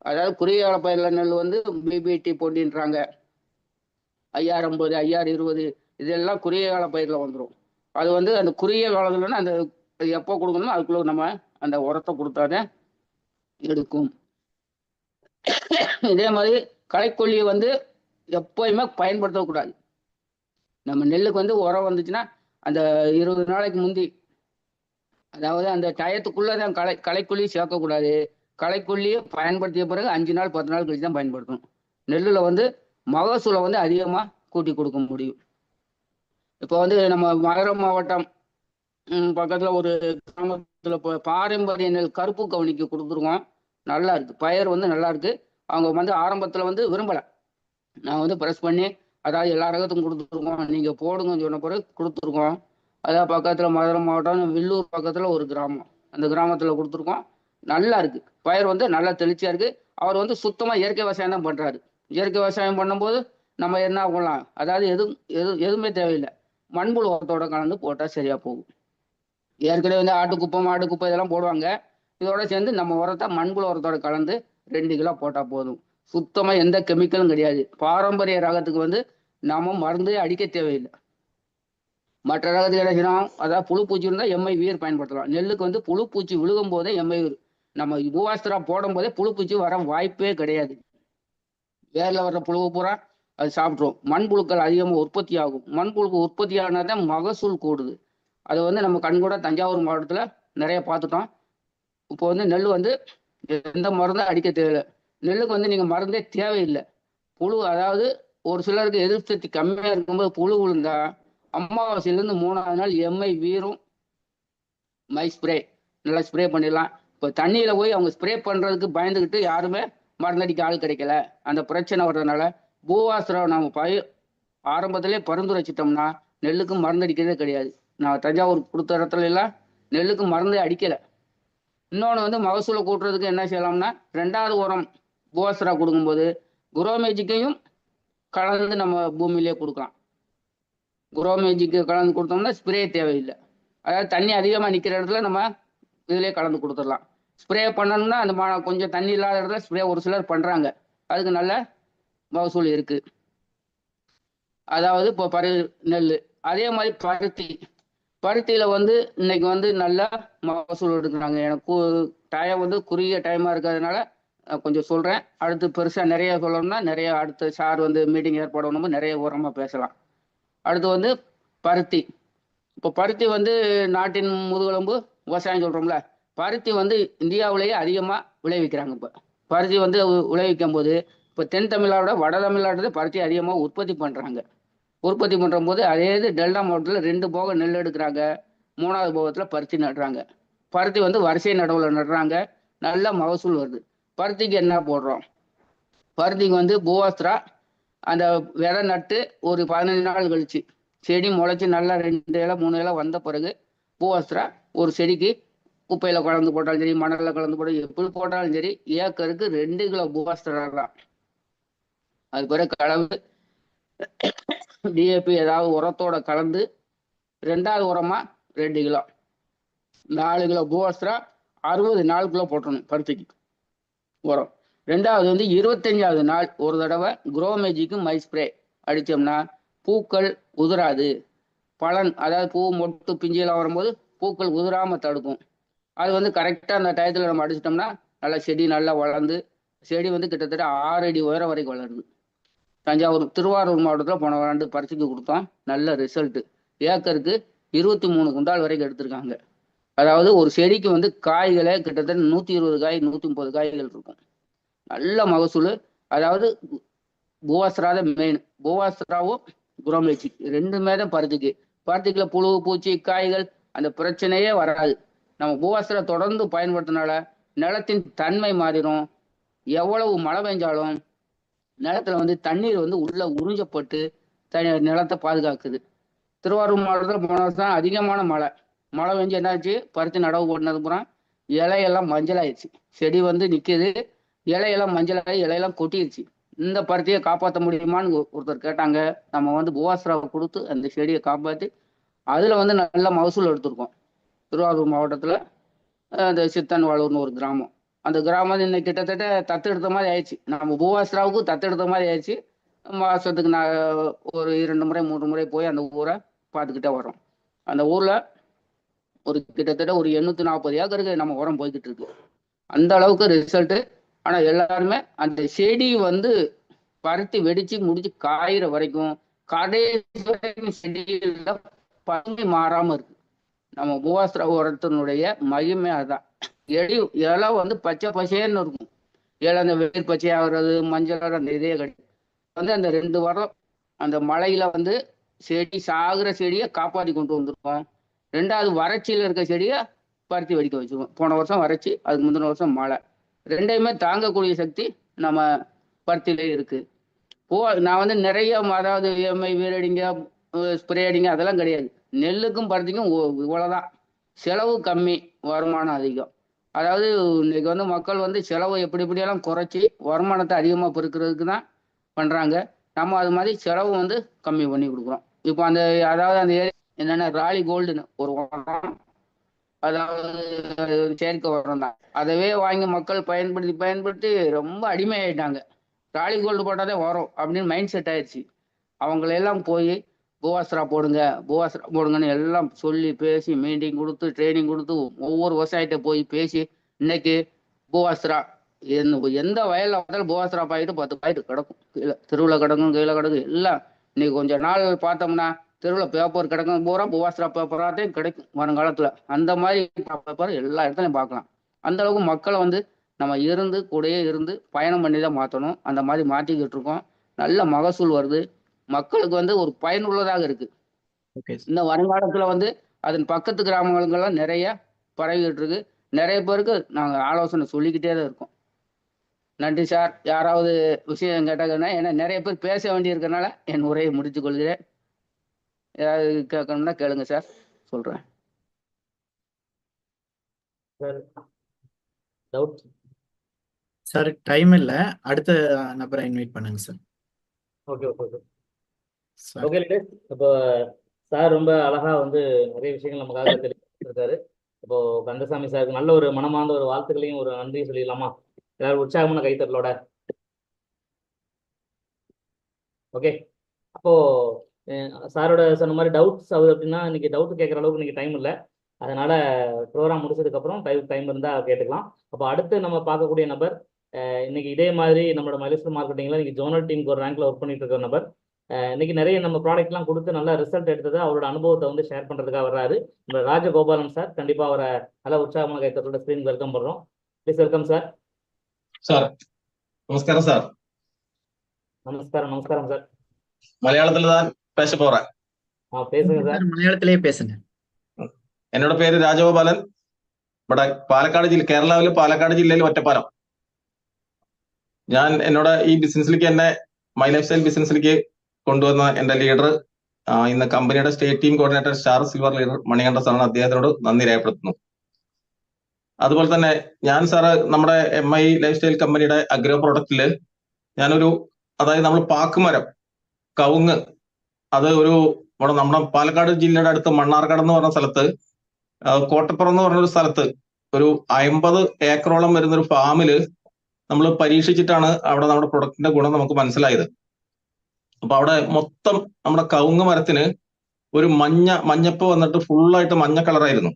அதாவது குறுகிய கால பயிரில் நெல் வந்து பிபிடி போட்டின்றாங்க, IR50, IR20, இதெல்லாம் குறுகிய கால பயிரில் வந்துடும். அது வந்து அந்த குறுகிய காலத்துலன்னா அந்த எப்போ கொடுக்கணுமோ அதுக்குள்ள நம்ம அந்த உரத்தை கொடுத்தாதான் எடுக்கும். இதே மாதிரி களைக்கொல்லியை வந்து எப்போயுமே பயன்படுத்தக்கூடாது. நம்ம நெல்லுக்கு வந்து உரம் வந்துச்சுன்னா அந்த 20 நாளைக்கு முந்தி, அதாவது அந்த டயத்துக்குள்ளே தான் களைக்கொல்லி சேர்க்கக்கூடாது. களைக்கொல்லியை பயன்படுத்திய பிறகு 5 நாள் 10 நாள் கழிச்சு தான் பயன்படுத்தணும். நெல்லில் வந்து மகசூலை வந்து அதிகமாக கூட்டி கொடுக்க முடியும். இப்போ வந்து நம்ம மதுரை மாவட்டம் பக்கத்தில் ஒரு கிராமத்தில் இப்போ பாரம்பரிய நெல் கருப்பு கவுனிக்கு கொடுத்துருக்கோம். நல்லா இருக்குது, பயிர் வந்து நல்லா இருக்குது. அவங்க வந்து ஆரம்பத்தில் வந்து விரும்பலை, நான் வந்து ப்ரெஸ் பண்ணி அதாவது எல்லா ரகத்துக்கும் கொடுத்துருக்கோம், நீங்கள் போடுங்கன்னு சொன்ன பிறகு கொடுத்துருக்கோம். அதாவது பக்கத்தில் மதுரை மாவட்டம் வில்லூர் பக்கத்தில் ஒரு கிராமம், அந்த கிராமத்தில் கொடுத்துருக்கோம். நல்லா இருக்குது, பயிர் வந்து நல்லா தெளிச்சியாக இருக்குது. அவர் வந்து சுத்தமாக இயற்கை விவசாயம் தான் பண்ணுறாரு. இயற்கை விவசாயம் பண்ணும்போது நம்ம என்ன பண்ணலாம், அதாவது எதுவுமே தேவையில்லை, மண்புழு உரத்தோட கலந்து போட்டால் சரியாக போகும். ஏற்கனவே வந்து ஆட்டுக்குப்பை மாடு குப்பை இதெல்லாம் போடுவாங்க. இதோட சேர்ந்து நம்ம உரத்தை மண்புழு உரத்தோட கலந்து 2 கிலோ போட்டால் போதும். சுத்தமாக எந்த கெமிக்கலும் கிடையாது. பாரம்பரிய ரகத்துக்கு வந்து நாம மருந்தே அடிக்க தேவையில்லை. மற்ற ரகத்துக்கு என்ன செய்யணும், அதாவது புழு பூச்சி இருந்தால் எம்ஐ வீர் பயன்படுத்தலாம். நெல்லுக்கு வந்து புழு பூச்சி விழுகும் போதே எம்ஐ வீர், நம்ம பூவாஸ்திரா போடும் போதே புழு பூச்சி வர வாய்ப்பே கிடையாது. வேரில் வர்ற புழுவை பூரா அது சாப்பிட்ரும். மண்புழுக்கள் அதிகமாக உற்பத்தி ஆகும். மண்புழுக்கு உற்பத்தி ஆனால் தான் மகசூல் கூடுது. அது வந்து நம்ம கண்கூட தஞ்சாவூர் மாவட்டத்தில் நிறைய பார்த்துட்டோம். இப்போ வந்து நெல் வந்து எந்த மருந்தும் அடிக்க தேவையில்லை. நெல்லுக்கு வந்து நீங்கள் மருந்தே தேவையில்லை. புழு, அதாவது ஒரு சிலருக்கு எதிர்ப்பு சக்தி கம்மியாக இருக்கும்போது புழு விழுந்தா அமாவாசையிலேருந்து 3வது நாள் எம்ஐ வீரும் மை ஸ்ப்ரே நல்லா ஸ்ப்ரே பண்ணிடலாம். இப்போ தண்ணியில் போய் அவங்க ஸ்ப்ரே பண்ணுறதுக்கு பயந்துக்கிட்டு யாருமே மருந்தடிக்க ஆள் கிடைக்கல. அந்த பிரச்சனை வர்றதுனால பூவாஸ்திரம் நம்ம ஆரம்பத்திலே பரிந்துரைச்சிட்டோம்னா நெல்லுக்கு மருந்தடிக்கிறதே கிடையாது. நான் தஞ்சாவூர் கொடுத்த இடத்துல எல்லாம் நெல்லுக்கு மருந்தே அடிக்கலை. இன்னொன்று வந்து மகசூலை கூட்டுறதுக்கு என்ன செய்யலாம்னா, 2வது உரம் பூவாஸ்திரா கொடுக்கும்போது குரோமேஜிக்கையும் கலந்து நம்ம பூமியிலே கொடுக்கலாம். குரோமேஜிக்கு கலந்து கொடுத்தோம்னா ஸ்ப்ரே தேவையில்லை. அதாவது தண்ணி அதிகமாக நிற்கிற இடத்துல நம்ம இதிலே கலந்து கொடுத்துடலாம். ஸ்ப்ரே பண்ணணும்னா அந்த கொஞ்சம் தண்ணி இல்லாத இடத்துல ஸ்ப்ரே ஒரு சிலர் பண்ணுறாங்க, அதுக்கு நல்ல மகசூல் இருக்குது. அதாவது இப்போ நெல், அதே மாதிரி பருத்தியில் வந்து இன்னைக்கு வந்து நல்லா மகசூல் எடுக்கிறாங்க. எனக்கு டைம் வந்து குறுகிய டைமாக இருக்கிறதுனால கொஞ்சம் சொல்கிறேன். அடுத்து பெருசாக நிறைய சொல்லணும்னா நிறைய அடுத்த சார் வந்து மீட்டிங் ஏற்பாடு நிறைய உரமாக பேசலாம். அடுத்து வந்து பருத்தி. இப்போ பருத்தி வந்து நாட்டின் முதுகெலும்பு விவசாயம் சொல்கிறோம்ல, பருத்தி வந்து இந்தியாவிலேயே அதிகமாக விளைவிக்கிறாங்க. இப்போ பருத்தி வந்து விளைவிக்கும் போது இப்போ தென் தமிழ்நாடோட வட தமிழ்நாட்டில் பருத்தி அதிகமாக உற்பத்தி பண்ணுறாங்க. உற்பத்தி பண்ணுற போது அதே இது டெல்டா மாவட்டத்தில் 2 போகம் நெல் எடுக்கிறாங்க, 3வது போகத்தில் பருத்தி நடுறாங்க. பருத்தி வந்து வரிசை நடவில் நடுறாங்க, நல்ல மகசூல் வருது. பருத்திக்கு என்ன போடுறோம், பருத்திக்கு வந்து பூவாஸ்திரா அந்த விதை நட்டு ஒரு 15 நாள் கழிச்சு செடி முளைச்சி நல்லா 2 இலை 3 இலை வந்த பிறகு பூவாஸ்திரா ஒரு செடிக்கு குப்பையில் கலந்து போட்டாலும் சரி, மணலில் கலந்து போட்டாலும் எப்படி போட்டாலும் சரி, ஏக்கருக்கு 2 கிலோ பூவாஸ்திரா தான். அது பிறகு கலந்து டிஏபி ஏதாவது உரத்தோட கலந்து 2வது உரமாக 2 கிலோ, 4 கிலோ பூவாஸ்திரா 60 நாளுக்குள்ளே போட்டணும் பருத்திக்கு உரம். ரெண்டாவது வந்து 25வது நாள் ஒரு தடவை குரோமேஜிக்கு மை ஸ்ப்ரே அடித்தோம்னா பூக்கள் உதிராது. பலன் அதாவது பூ மொட்டு பிஞ்செல்லாம் வரும்போது பூக்கள் உதிராமல் தடுக்கும். அது வந்து கரெக்டாக அந்த டயத்தில் நம்ம அடிச்சிட்டோம்னா நல்லா செடி நல்லா வளர்ந்து செடி வந்து கிட்டத்தட்ட 6 அடி உயரம் வரைக்கும் வளருது. திருவாரூர் மாவட்டத்தில் போன ஆண்டு பறிச்சுக்கு கொடுத்தோம். நல்ல ரிசல்ட்டு. ஏக்கருக்கு 23 குண்டால் வரைக்கும் எடுத்திருக்காங்க. அதாவது ஒரு செடிக்கு வந்து காய்களே கிட்டத்தட்ட 120 காய் 130 காய்கள் இருக்கும். நல்ல மகசூல். அதாவது பூவாஸ்திரா தான் மெயின். பூவாஸ்திராவும் குரோமேஜி ரெண்டுமே தான் பருத்திக்குள்ள புழு பூச்சி காய்கள் அந்த பிரச்சனையே வராது. நம்ம பூவாஸ்திரா தொடர்ந்து பயன்படுத்தினால நிலத்தின் தன்மை மாறிடும். எவ்வளவு மழை பெஞ்சாலும் நிலத்துல வந்து தண்ணீர் வந்து உள்ள உறிஞ்சப்பட்டு நிலத்தை பாதுகாக்குது. திருவாரூர் மாவட்டத்தில் போன வருஷம் அதிகமான மழை பெஞ்சு என்னாச்சு, பருத்தி நடவு போட்டது புறம் இலையெல்லாம் மஞ்சளாயிடுச்சு. செடி வந்து நிற்கிது, இலையெல்லாம் மஞ்சளாகி இலையெல்லாம் கொட்டிடுச்சு. இந்த பருத்தியை காப்பாற்ற முடியுமான்னு ஒருத்தர் கேட்டாங்க. நம்ம வந்து பூவாஸ்திராவை கொடுத்து அந்த செடியை காப்பாற்றி அதில் வந்து நல்ல மகசூல் எடுத்திருக்கோம். திருவாரூர் மாவட்டத்தில் அந்த சித்தன்வாளூர்னு ஒரு கிராமம். அந்த கிராமம் இன்னைக்கு கிட்டத்தட்ட தத்தெடுத்த மாதிரி ஆயிடுச்சு. நம்ம பூவாஸ்திராவுக்கும் தத்தெடுத்த மாதிரி ஆயிடுச்சு. மாதத்துக்கு நான் ஒரு 2 முறை 3 முறை போய் அந்த ஊரை பார்த்துக்கிட்டே வரோம். அந்த ஊரில் ஒரு கிட்டத்தட்ட ஒரு 840 ஏக்கருக்கு நம்ம உரம் போய்கிட்டு இருக்கு. அந்த அளவுக்கு ரிசல்ட்டு. ஆனால் எல்லாருமே அந்த செடி வந்து பருத்தி வெடிச்சு முடிச்சு காயிற வரைக்கும் கடைசி வரைக்கும் செடியில் பங்கி மாறாமல் இருக்கு. நம்ம பூவாஸ்திரா உரத்தினுடைய மகிமை அதுதான். இலை வந்து பச்சை பசேன்னு இருக்கும். இலை அந்த வெயில் பச்சையாகிறது மஞ்சள் அந்த இதே வந்து அந்த 2 வாரம் அந்த மழையில வந்து செடி சாகுற செடியை காப்பாற்றி கொண்டு வந்திருக்கோம். 2வது வறட்சியில் இருக்க செடியை பருத்தி வெடிக்க வச்சிருக்கோம். போன வருஷம் வறட்சி, அதுக்கு முந்தின வருஷம் மழை. ரெண்டையுமே தாங்கக்கூடிய சக்தி நம்ம பருத்திலே இருக்கு. நான் வந்து நிறைய அதாவது எம்ஐ வீரடிங்க ஸ்ப்ரே அடிங்க அதெல்லாம் கிடையாது. நெல்லுக்கும் பருத்திக்கும் இவ்வளோதான். செலவு கம்மி, வருமானம் அதிகம். அதாவது இன்னைக்கு வந்து மக்கள் வந்து செலவை எப்படியெல்லாம் குறைச்சி வருமானத்தை அதிகமாக பெருக்கிறதுக்கு தான் பண்ணுறாங்க. நம்ம அது மாதிரி செலவு வந்து கம்மி பண்ணி கொடுக்குறோம். இப்போ அந்த அதாவது அந்த என்னென்ன ராலி கோல்டுன்னு ஒரு உரம், அதாவது செயற்கை உரம் தான். அதவே வாங்கி மக்கள் பயன்படுத்தி ரொம்ப அடிமையாயிட்டாங்க. ராலி கோல்டு போட்டாதே வரும் அப்படின்னு மைண்ட் செட் ஆயிடுச்சு. அவங்களெல்லாம் போய் பூவாஸ்திரா போடுங்கன்னு எல்லாம் சொல்லி பேசி மீட்டிங் கொடுத்து ட்ரைனிங் கொடுத்து ஒவ்வொரு விவசாயிட்ட போய் பேசி இன்னைக்கு பூவாஸ்திரா எந்த வயலில் பார்த்தாலும் பூவாஸ்திரா பாக்கெட்டு 10 பாக்கெட்டு கிடக்கும். கீழே தெருவில் கிடக்கும், கீழே கிடக்கும் எல்லாம். இன்னைக்கு கொஞ்சம் நாள் பார்த்தோம்னா தெருவில் பேப்பர் கிடக்கும், பூரா பூவாஸ்திரா பேப்பராகத்தையும் கிடைக்கும் வருங்காலத்தில். அந்த மாதிரி பேப்பர் எல்லா இடத்துலையும் பார்க்கலாம். அந்த அளவுக்கு மக்களை வந்து நம்ம கூடயே இருந்து பயணம் பண்ணி தான் மாற்றணும். அந்த மாதிரி மாற்றிக்கிட்டு இருக்கோம். நல்ல மகசூல் வருது. மக்களுக்கு வந்து ஒரு பயனுள்ளதாக இருக்கு. இந்த வருங்காலத்துல வந்து அதன் பக்கத்து கிராமங்களுக்கெல்லாம் நிறைய பரவிக்கிட்டு இருக்கு. நிறைய பேருக்கு நாங்கள் ஆலோசனை சொல்லிக்கிட்டே தான் இருக்கோம். நன்றி சார். யாராவது விஷயம் கேட்டாங்கன்னா, ஏன்னா நிறைய பேர் பேச வேண்டி இருக்கனால என் உரையை முடித்துக் கொள்கிறேன். ஏதாவது கேட்கணும்னா கேளுங்க சார், சொல்றேன். சார் டைம் இல்லை, அடுத்த நபரை இன்வைட் பண்ணுங்க சார். ஓகே இப்போ சார் ரொம்ப அழகா வந்து நிறைய விஷயங்கள் நமக்காக தெரிவிச்சிருக்காரு. இப்போ கந்தசாமி சாருக்கு நல்ல ஒரு மனமார்ந்த ஒரு வாழ்த்துக்களையும் ஒரு நன்றி சொல்லிடலாமா? எல்லாரும் உற்சாகமான கைத்தட்டலோட. ஓகே, அப்போ சாரோட சொன்ன மாதிரி டவுட்ஸ் ஆகுது அப்படின்னா இன்னைக்கு டவுட் கேட்குற அளவுக்கு இன்னைக்கு டைம் இல்லை. அதனால ப்ரோக்ராம் முடிச்சதுக்கப்புறம் டைம் இருந்தால் கேட்டுக்கலாம். அப்போ அடுத்து நம்ம பார்க்கக்கூடிய நபர் இன்னைக்கு இதே மாதிரி நம்மளோட மைலேஸ்டர் மார்க்கெட்டிங்கில் இன்னைக்கு ஜோனல் டீமுக்கு ஒரு ரேங்க்ல ஒர்க் பண்ணிட்டு இருக்கிற நபர். இன்னைக்கு நிறைய நம்ம ப்ராடக்ட்லாம் கொடுத்து நல்ல ரிசல்ட் எடுத்தது அவரோட அனுபவத்தை வந்து ஷேர் பண்ணுறதுக்காக வர்றாரு நம்ம ராஜகோபாலன் சார். கண்டிப்பாக அவரை நல்ல உற்சாகமான கைத்தட்டோட ஸ்க்ரீன் வெல்கம் பண்ணுறோம். Please welcome sir. சார் நமஸ்காரம் சார். நமஸ்காரம் சார். மலையாளத்துல தான் பேச போறேன். பேசுங்க சார். மலையாளத்திலேயே பேசுங்க. എന്നോട് പേര് രാജഗോപാലൻ. ഇവിടെ പാലക്കാട് ജില്ല, കേരളാവിലെ പാലക്കാട് ജില്ലയിൽ ഒറ്റപ്പാലം. ഞാൻ എന്നോട് ഈ ബിസിനസ്സിലേക്ക് എന്നെ മൈ ലൈഫ് സ്റ്റൈൽ ബിസിനസ്സിലേക്ക് കൊണ്ടുവന്ന എന്റെ ലീഡർ, ഇന്ന് കമ്പനിയുടെ state team coordinator star silver leader Manikandan സാറാണ്. അദ്ദേഹത്തിനോട് നന്ദി രേഖപ്പെടുത്തുന്നു. അതുപോലെ തന്നെ ഞാൻ സാറ് നമ്മുടെ MI ലൈഫ് സ്റ്റൈൽ കമ്പനിയുടെ അഗ്രോ പ്രൊഡക്റ്റില് ഞാനൊരു, അതായത് നമ്മൾ പാക്കുമരം കവുങ്ങ്, അത് ഒരു ഇവിടെ നമ്മുടെ പാലക്കാട് ജില്ലയുടെ അടുത്ത് മണ്ണാർക്കാട് എന്ന് പറഞ്ഞ സ്ഥലത്ത്, കോട്ടപ്പുറം എന്ന് പറഞ്ഞൊരു സ്ഥലത്ത് ഒരു 50 ഏക്കറോളം വരുന്നൊരു ഫാമില് നമ്മൾ പരീക്ഷിച്ചിട്ടാണ് അവിടെ നമ്മുടെ പ്രൊഡക്റ്റിന്റെ ഗുണം നമുക്ക് മനസ്സിലായത്. അപ്പൊ അവിടെ മൊത്തം നമ്മുടെ കവുങ്ങ് മരത്തിന് ഒരു മഞ്ഞപ്പ് വന്നിട്ട് ഫുള്ളായിട്ട് മഞ്ഞ കളറായിരുന്നു.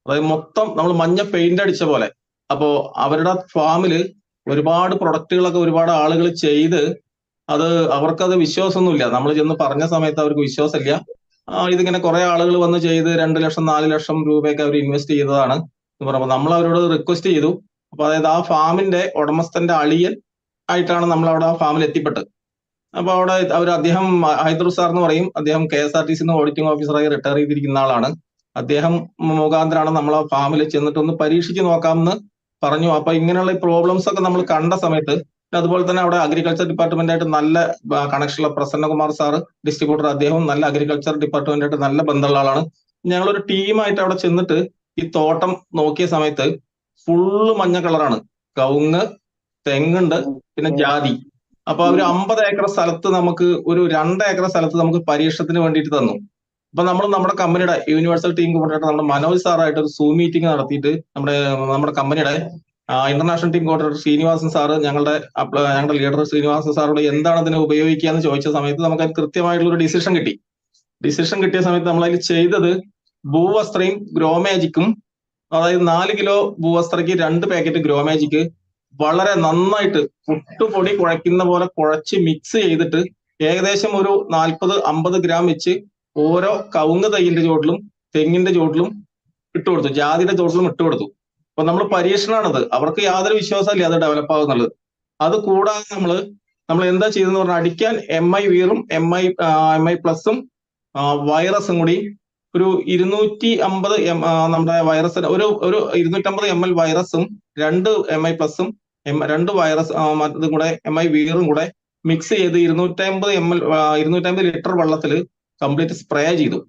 അതായത് മൊത്തം നമ്മൾ മഞ്ഞ പെയിന്റ് അടിച്ച പോലെ. അപ്പോ അവരുടെ ഫാമില് ഒരുപാട് പ്രൊഡക്റ്റുകളൊക്കെ ഒരുപാട് ആളുകൾ ചെയ്ത് അവർക്കത് വിശ്വാസമൊന്നുമില്ല. നമ്മൾ ചെന്ന് പറഞ്ഞ സമയത്ത് അവർക്ക് വിശ്വാസമില്ല. ഇതിങ്ങനെ കുറെ ആളുകൾ വന്ന് ചെയ്ത് 2 ലക്ഷം 4 ലക്ഷം രൂപയൊക്കെ അവർ ഇൻവെസ്റ്റ് ചെയ്തതാണ് എന്ന് പറയുമ്പോൾ നമ്മൾ അവരോട് റിക്വസ്റ്റ് ചെയ്തു. അപ്പൊ അതായത് ആ ഫാമിന്റെ ഉടമസ്ഥന്റെ അളിയൻ ആയിട്ടാണ് നമ്മൾ അവിടെ ആ ഫാമിൽ എത്തിപ്പെട്ടത്. അപ്പൊ അവിടെ അദ്ദേഹം ഹൈദർ സാർ എന്ന് പറയും. അദ്ദേഹം KSRTC ഓഡിറ്റിംഗ് ഓഫീസറായി റിട്ടയർ ചെയ്തിരിക്കുന്ന ആളാണ്. അദ്ദേഹം മുഖാന്തരമാണ് നമ്മൾ ആ ഫാമിൽ ചെന്നിട്ടൊന്ന് പരീക്ഷിച്ച് നോക്കാമെന്ന് പറഞ്ഞു. അപ്പൊ ഇങ്ങനെയുള്ള പ്രോബ്ലംസ് ഒക്കെ നമ്മൾ കണ്ട സമയത്ത്, അതുപോലെ തന്നെ അവിടെ അഗ്രികൾച്ചർ ഡിപ്പാർട്ട്മെന്റായിട്ട് നല്ല കണക്ഷനുള്ള പ്രസന്നകുമാർ സാറ് ഡിസ്ട്രിബ്യൂട്ടർ, അദ്ദേഹം നല്ല അഗ്രികൾച്ചർ ഡിപ്പാർട്ട്മെന്റായിട്ട് നല്ല ബന്ധമുള്ള ആളാണ്. ഞങ്ങളൊരു ടീമായിട്ട് അവിടെ ചെന്നിട്ട് ഈ തോട്ടം നോക്കിയ സമയത്ത് ഫുള്ള് മഞ്ഞ കളറാണ്. കവുങ്ങ്, തെങ്ങുണ്ട്, പിന്നെ ജാതി. അപ്പൊ അവര് 50 ഏക്കർ സ്ഥലത്ത് നമുക്ക് ഒരു 2 ഏക്കർ സ്ഥലത്ത് നമുക്ക് പരീക്ഷണത്തിന് വേണ്ടിയിട്ട് തന്നു. അപ്പൊ നമ്മൾ നമ്മുടെ കമ്പനിയുടെ യൂണിവേഴ്സൽ ടീം കോർഡിനേറ്റർ നമ്മുടെ മനോജ് സാറായിട്ട് ഒരു സൂം മീറ്റിംഗ് നടത്തിയിട്ട് നമ്മുടെ കമ്പനിയുടെ international team coordinator Srinivasan sir ഞങ്ങളുടെ ലീഡർ ശ്രീനിവാസൻ സാറോട് എന്താണ് അതിനെ ഉപയോഗിക്കുക എന്ന് ചോദിച്ച സമയത്ത് നമുക്ക് അത് കൃത്യമായിട്ടുള്ള ഒരു ഡിസിഷൻ കിട്ടി. ഡിസിഷൻ കിട്ടിയ സമയത്ത് നമ്മൾ അതിൽ ചെയ്തത് ഭൂവസ്ത്രയും ഗ്രോമാജിക്കും, അതായത് 4 കിലോ ഭൂവസ്ത്രയ്ക്ക് 2 പാക്കറ്റ് ഗ്രോമാജിക്ക് വളരെ നന്നായിട്ട് പുട്ടുപൊടി കുഴയ്ക്കുന്ന പോലെ കുഴച്ച് മിക്സ് ചെയ്തിട്ട് ഏകദേശം ഒരു 40-50 ഗ്രാം വെച്ച് ഓരോ കവുങ്ങ് തൈയിന്റെ ചോട്ടിലും തെങ്ങിന്റെ ചോട്ടിലും ഇട്ടുകൊടുത്തു, ജാതിയുടെ ചോട്ടിലും ഇട്ടുകൊടുത്തു. അപ്പൊ നമ്മൾ പരീക്ഷണമാണത്. അവർക്ക് യാതൊരു വിശ്വാസമില്ല അത് ഡെവലപ്പ് ആകുന്നുള്ളത്. അത് കൂടാതെ നമ്മൾ എന്താ ചെയ്തെന്ന് പറഞ്ഞാൽ അടിക്കാൻ MI വീറും MI പ്ലസും വൈറസും കൂടി ഒരു 250 നമ്മുടെ വൈറസ് ഒരു 250 ml വൈറസും 2 MI പ്ലസും 2 വൈറസ് ഇതും കൂടെ MI വീറും കൂടെ മിക്സ് ചെയ്ത് 250 ലിറ്റർ വെള്ളത്തിൽ കംപ്ലീറ്റ് സ്പ്രേ ചെയ്തു.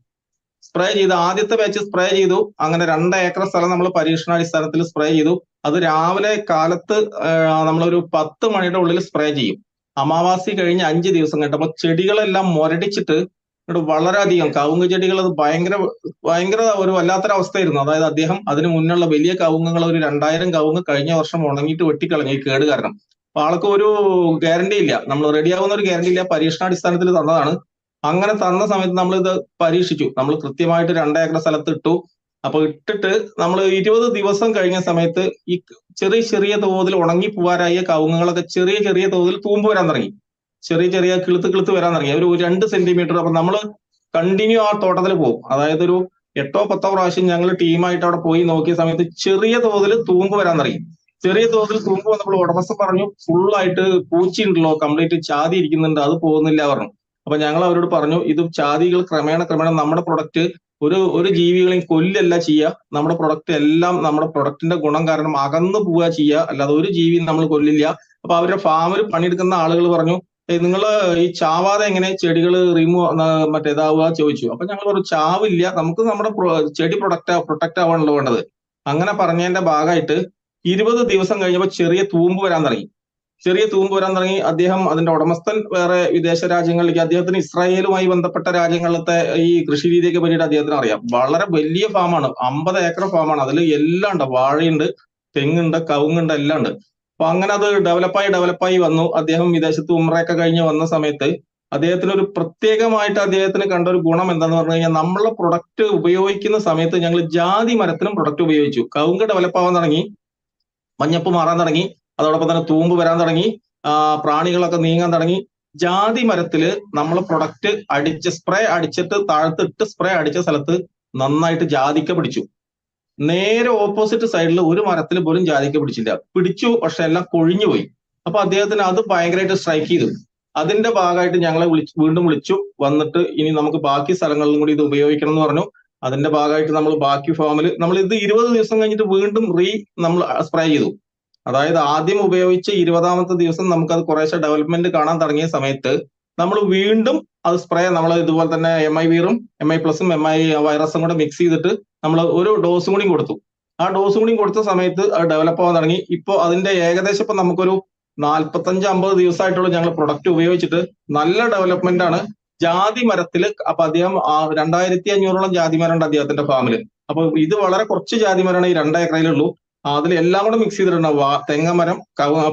ആദ്യത്തെ ബാച്ച് സ്പ്രേ ചെയ്തു. അങ്ങനെ 2 ഏക്കർ സ്ഥലം നമ്മൾ പരീക്ഷണാടിസ്ഥാനത്തിൽ സ്പ്രേ ചെയ്തു. അത് രാവിലെ കാലത്ത് നമ്മളൊരു 10 മണിയുടെ ഉള്ളിൽ സ്പ്രേ ചെയ്യും. അമാവാസി കഴിഞ്ഞ് 5 ദിവസം കഴിഞ്ഞപ്പോൾ ചെടികളെല്ലാം മുരടിച്ചിട്ട് വളരെയധികം കവുങ്ങ് ചെടികൾ അത് ഭയങ്കര ഒരു വല്ലാത്തൊരവസ്ഥയായിരുന്നു. അതായത് അദ്ദേഹം അതിന് മുന്നുള്ള വലിയ കവുങ്ങുകൾ ഒരു 2000 കവുങ്ങ് കഴിഞ്ഞ വർഷം ഉണങ്ങിയിട്ട് വെട്ടിക്കളഞ്ഞു ഈ കേട് കാരണം. അപ്പൊ ആൾക്ക് ഒരു ഗ്യാരണ്ടി ഇല്ല, നമ്മൾ റെഡിയാവുന്ന ഒരു ഗ്യാരണ്ടി ഇല്ല. പരീക്ഷണാടിസ്ഥാനത്തിൽ തന്നതാണ്. അങ്ങനെ തന്ന സമയത്ത് നമ്മൾ ഇത് പരീക്ഷിച്ചു. നമ്മൾ കൃത്യമായിട്ട് 2 ഏക്കർ സ്ഥലത്ത് ഇട്ടു. അപ്പൊ ഇട്ടിട്ട് നമ്മൾ 20 ദിവസം കഴിഞ്ഞ സമയത്ത് ഈ ചെറിയ തോതിൽ ഉണങ്ങി പോവാറായ കവുങ്ങുകളൊക്കെ ചെറിയ തോതിൽ തൂമ്പ് വരാൻ തുടങ്ങി. ചെറിയ കിളുത്ത് വരാൻ തുടങ്ങി. ഒരു 2 സെന്റിമീറ്റർ. അപ്പൊ നമ്മൾ കണ്ടിന്യൂ ആ തോട്ടത്തിൽ പോകും. അതായത് ഒരു 8-10 പ്രാവശ്യം ഞങ്ങൾ ടീമായിട്ട് അവിടെ പോയി നോക്കിയ സമയത്ത് ചെറിയ തോതിൽ തൂമ്പ് വരാൻ തുടങ്ങി. ചെറിയ തോതിൽ തൂമ്പ് വന്നപ്പോൾ ഉടമസ്ഥൻ പറഞ്ഞു ഫുള്ളായിട്ട് പൂച്ചയുണ്ടല്ലോ, കംപ്ലീറ്റ് ചാതി ഇരിക്കുന്നുണ്ട്, അത് പോകുന്നില്ല പറഞ്ഞു. അപ്പൊ ഞങ്ങൾ അവരോട് പറഞ്ഞു ഇത് ചാതികൾ ക്രമേണ നമ്മുടെ പ്രൊഡക്റ്റ് ഒരു ജീവികളെയും കൊല്ലല്ല ചെയ്യുക. നമ്മുടെ പ്രൊഡക്റ്റ് എല്ലാം നമ്മുടെ പ്രൊഡക്റ്റിന്റെ ഗുണം കാരണം അകന്നു പോവുക ചെയ്യുക, അല്ലാതെ ഒരു ജീവിയും നമ്മൾ കൊല്ലില്ല. അപ്പൊ അവരുടെ ഫാമിൽ പണിയെടുക്കുന്ന ആളുകൾ പറഞ്ഞു നിങ്ങൾ ഈ ചാവാതെ എങ്ങനെ ചെടികൾ മറ്റേതാവുക ചോദിച്ചു. അപ്പൊ ഞങ്ങൾ പറഞ്ഞു ചാവില്ല, നമുക്ക് നമ്മുടെ ചെടി പ്രൊട്ടക്ട് ആവാണല്ലോ വേണ്ടത്. അങ്ങനെ പറഞ്ഞതിന്റെ ഭാഗമായിട്ട് 20 ദിവസം കഴിഞ്ഞപ്പോൾ ചെറിയ തൂമ്പ് വരാൻ തുടങ്ങി. അദ്ദേഹം അതിന്റെ ഉടമസ്ഥൻ വേറെ വിദേശ രാജ്യങ്ങളിലേക്ക്, അദ്ദേഹത്തിന് ഇസ്രായേലുമായി ബന്ധപ്പെട്ട രാജ്യങ്ങളിലത്തെ ഈ കൃഷി രീതിയൊക്കെ പറ്റിയിട്ട് അദ്ദേഹത്തിന് അറിയാം. വളരെ വലിയ ഫാമാണ്, 50 ഏക്കർ ഫാമാണ്. അതിൽ എല്ലാം ഉണ്ട്, വാഴയുണ്ട്, തെങ്ങുണ്ട്, കവുങ്ങുണ്ട്, എല്ലാം ഉണ്ട്. അപ്പൊ അങ്ങനെ അത് ഡെവലപ്പായി വന്നു. അദ്ദേഹം വിദേശത്ത് ഉംറയൊക്കെ കഴിഞ്ഞ് വന്ന സമയത്ത് അദ്ദേഹത്തിന് ഒരു പ്രത്യേകമായിട്ട് അദ്ദേഹത്തിന് കണ്ട ഒരു ഗുണം എന്താന്ന് പറഞ്ഞു കഴിഞ്ഞാൽ നമ്മളെ പ്രൊഡക്റ്റ് ഉപയോഗിക്കുന്ന സമയത്ത് ഞങ്ങൾ ജാതി മരത്തിനും പ്രൊഡക്റ്റ് ഉപയോഗിച്ചു. കവുങ്ങ് ഡെവലപ്പ് ആവാൻ തുടങ്ങി, മഞ്ഞപ്പ് മാറാൻ തുടങ്ങി, അതോടൊപ്പം തന്നെ തൂമ്പ് വരാൻ തുടങ്ങി, പ്രാണികളൊക്കെ നീങ്ങാൻ തുടങ്ങി. ജാതി മരത്തില് നമ്മൾ പ്രൊഡക്റ്റ് സ്പ്രേ അടിച്ചിട്ട് താഴത്തിട്ട് സ്പ്രേ അടിച്ച സ്ഥലത്ത് നന്നായിട്ട് ജാതിക്ക പിടിച്ചു. നേരെ ഓപ്പോസിറ്റ് സൈഡിൽ ഒരു മരത്തിൽ പോലും ജാതിക്ക പിടിച്ചു, പക്ഷെ എല്ലാം കൊഴിഞ്ഞു പോയി. അപ്പൊ അദ്ദേഹത്തിന് അത് ഭയങ്കരമായിട്ട് സ്ട്രൈക്ക് ചെയ്തു. അതിന്റെ ഭാഗമായിട്ട് ഞങ്ങളെ വീണ്ടും വിളിച്ചു വന്നിട്ട് ഇനി നമുക്ക് ബാക്കി സ്ഥലങ്ങളിലും കൂടി ഇത് ഉപയോഗിക്കണം എന്ന് പറഞ്ഞു. അതിന്റെ ഭാഗമായിട്ട് നമ്മൾ ബാക്കി ഫാമിൽ നമ്മൾ ഇത് 20 ദിവസം കഴിഞ്ഞിട്ട് വീണ്ടും നമ്മൾ സ്പ്രേ ചെയ്തു. അതായത് ആദ്യം ഉപയോഗിച്ച് 20ാമത്തെ ദിവസം നമുക്കത് കുറേശ്ശെ ഡെവലപ്മെന്റ് കാണാൻ തുടങ്ങിയ സമയത്ത് നമ്മൾ വീണ്ടും അത് സ്പ്രേ നമ്മൾ ഇതുപോലെ തന്നെ MI വീറും MI പ്ലസും MI വൈറസും കൂടെ മിക്സ് ചെയ്തിട്ട് നമ്മൾ ഒരു ഡോസും കൂടി കൊടുത്തു. ആ ഡോസും കൂടി കൊടുത്ത സമയത്ത് അത് ഡെവലപ്പ് ആവാൻ തുടങ്ങി. ഇപ്പോൾ അതിന്റെ ഏകദേശം ഇപ്പൊ നമുക്കൊരു 45-50 ദിവസമായിട്ടുള്ള ഞങ്ങൾ പ്രൊഡക്റ്റ് ഉപയോഗിച്ചിട്ട് നല്ല ഡെവലപ്മെന്റ് ആണ്. ജാതി മരത്തില് അപ്പൊ അദ്ദേഹം 2500ഓളം ജാതി മരമുണ്ട് അദ്ദേഹത്തിന്റെ ഫാമില്. അപ്പൊ ഇത് വളരെ കുറച്ച് ജാതി മരമാണ് ഈ 2 ഏക്കറിലുള്ളൂ. അതിൽ എല്ലാം കൂടെ മിക്സ് ചെയ്തിട്ടുണ്ടാവും. തെങ്ങമരം,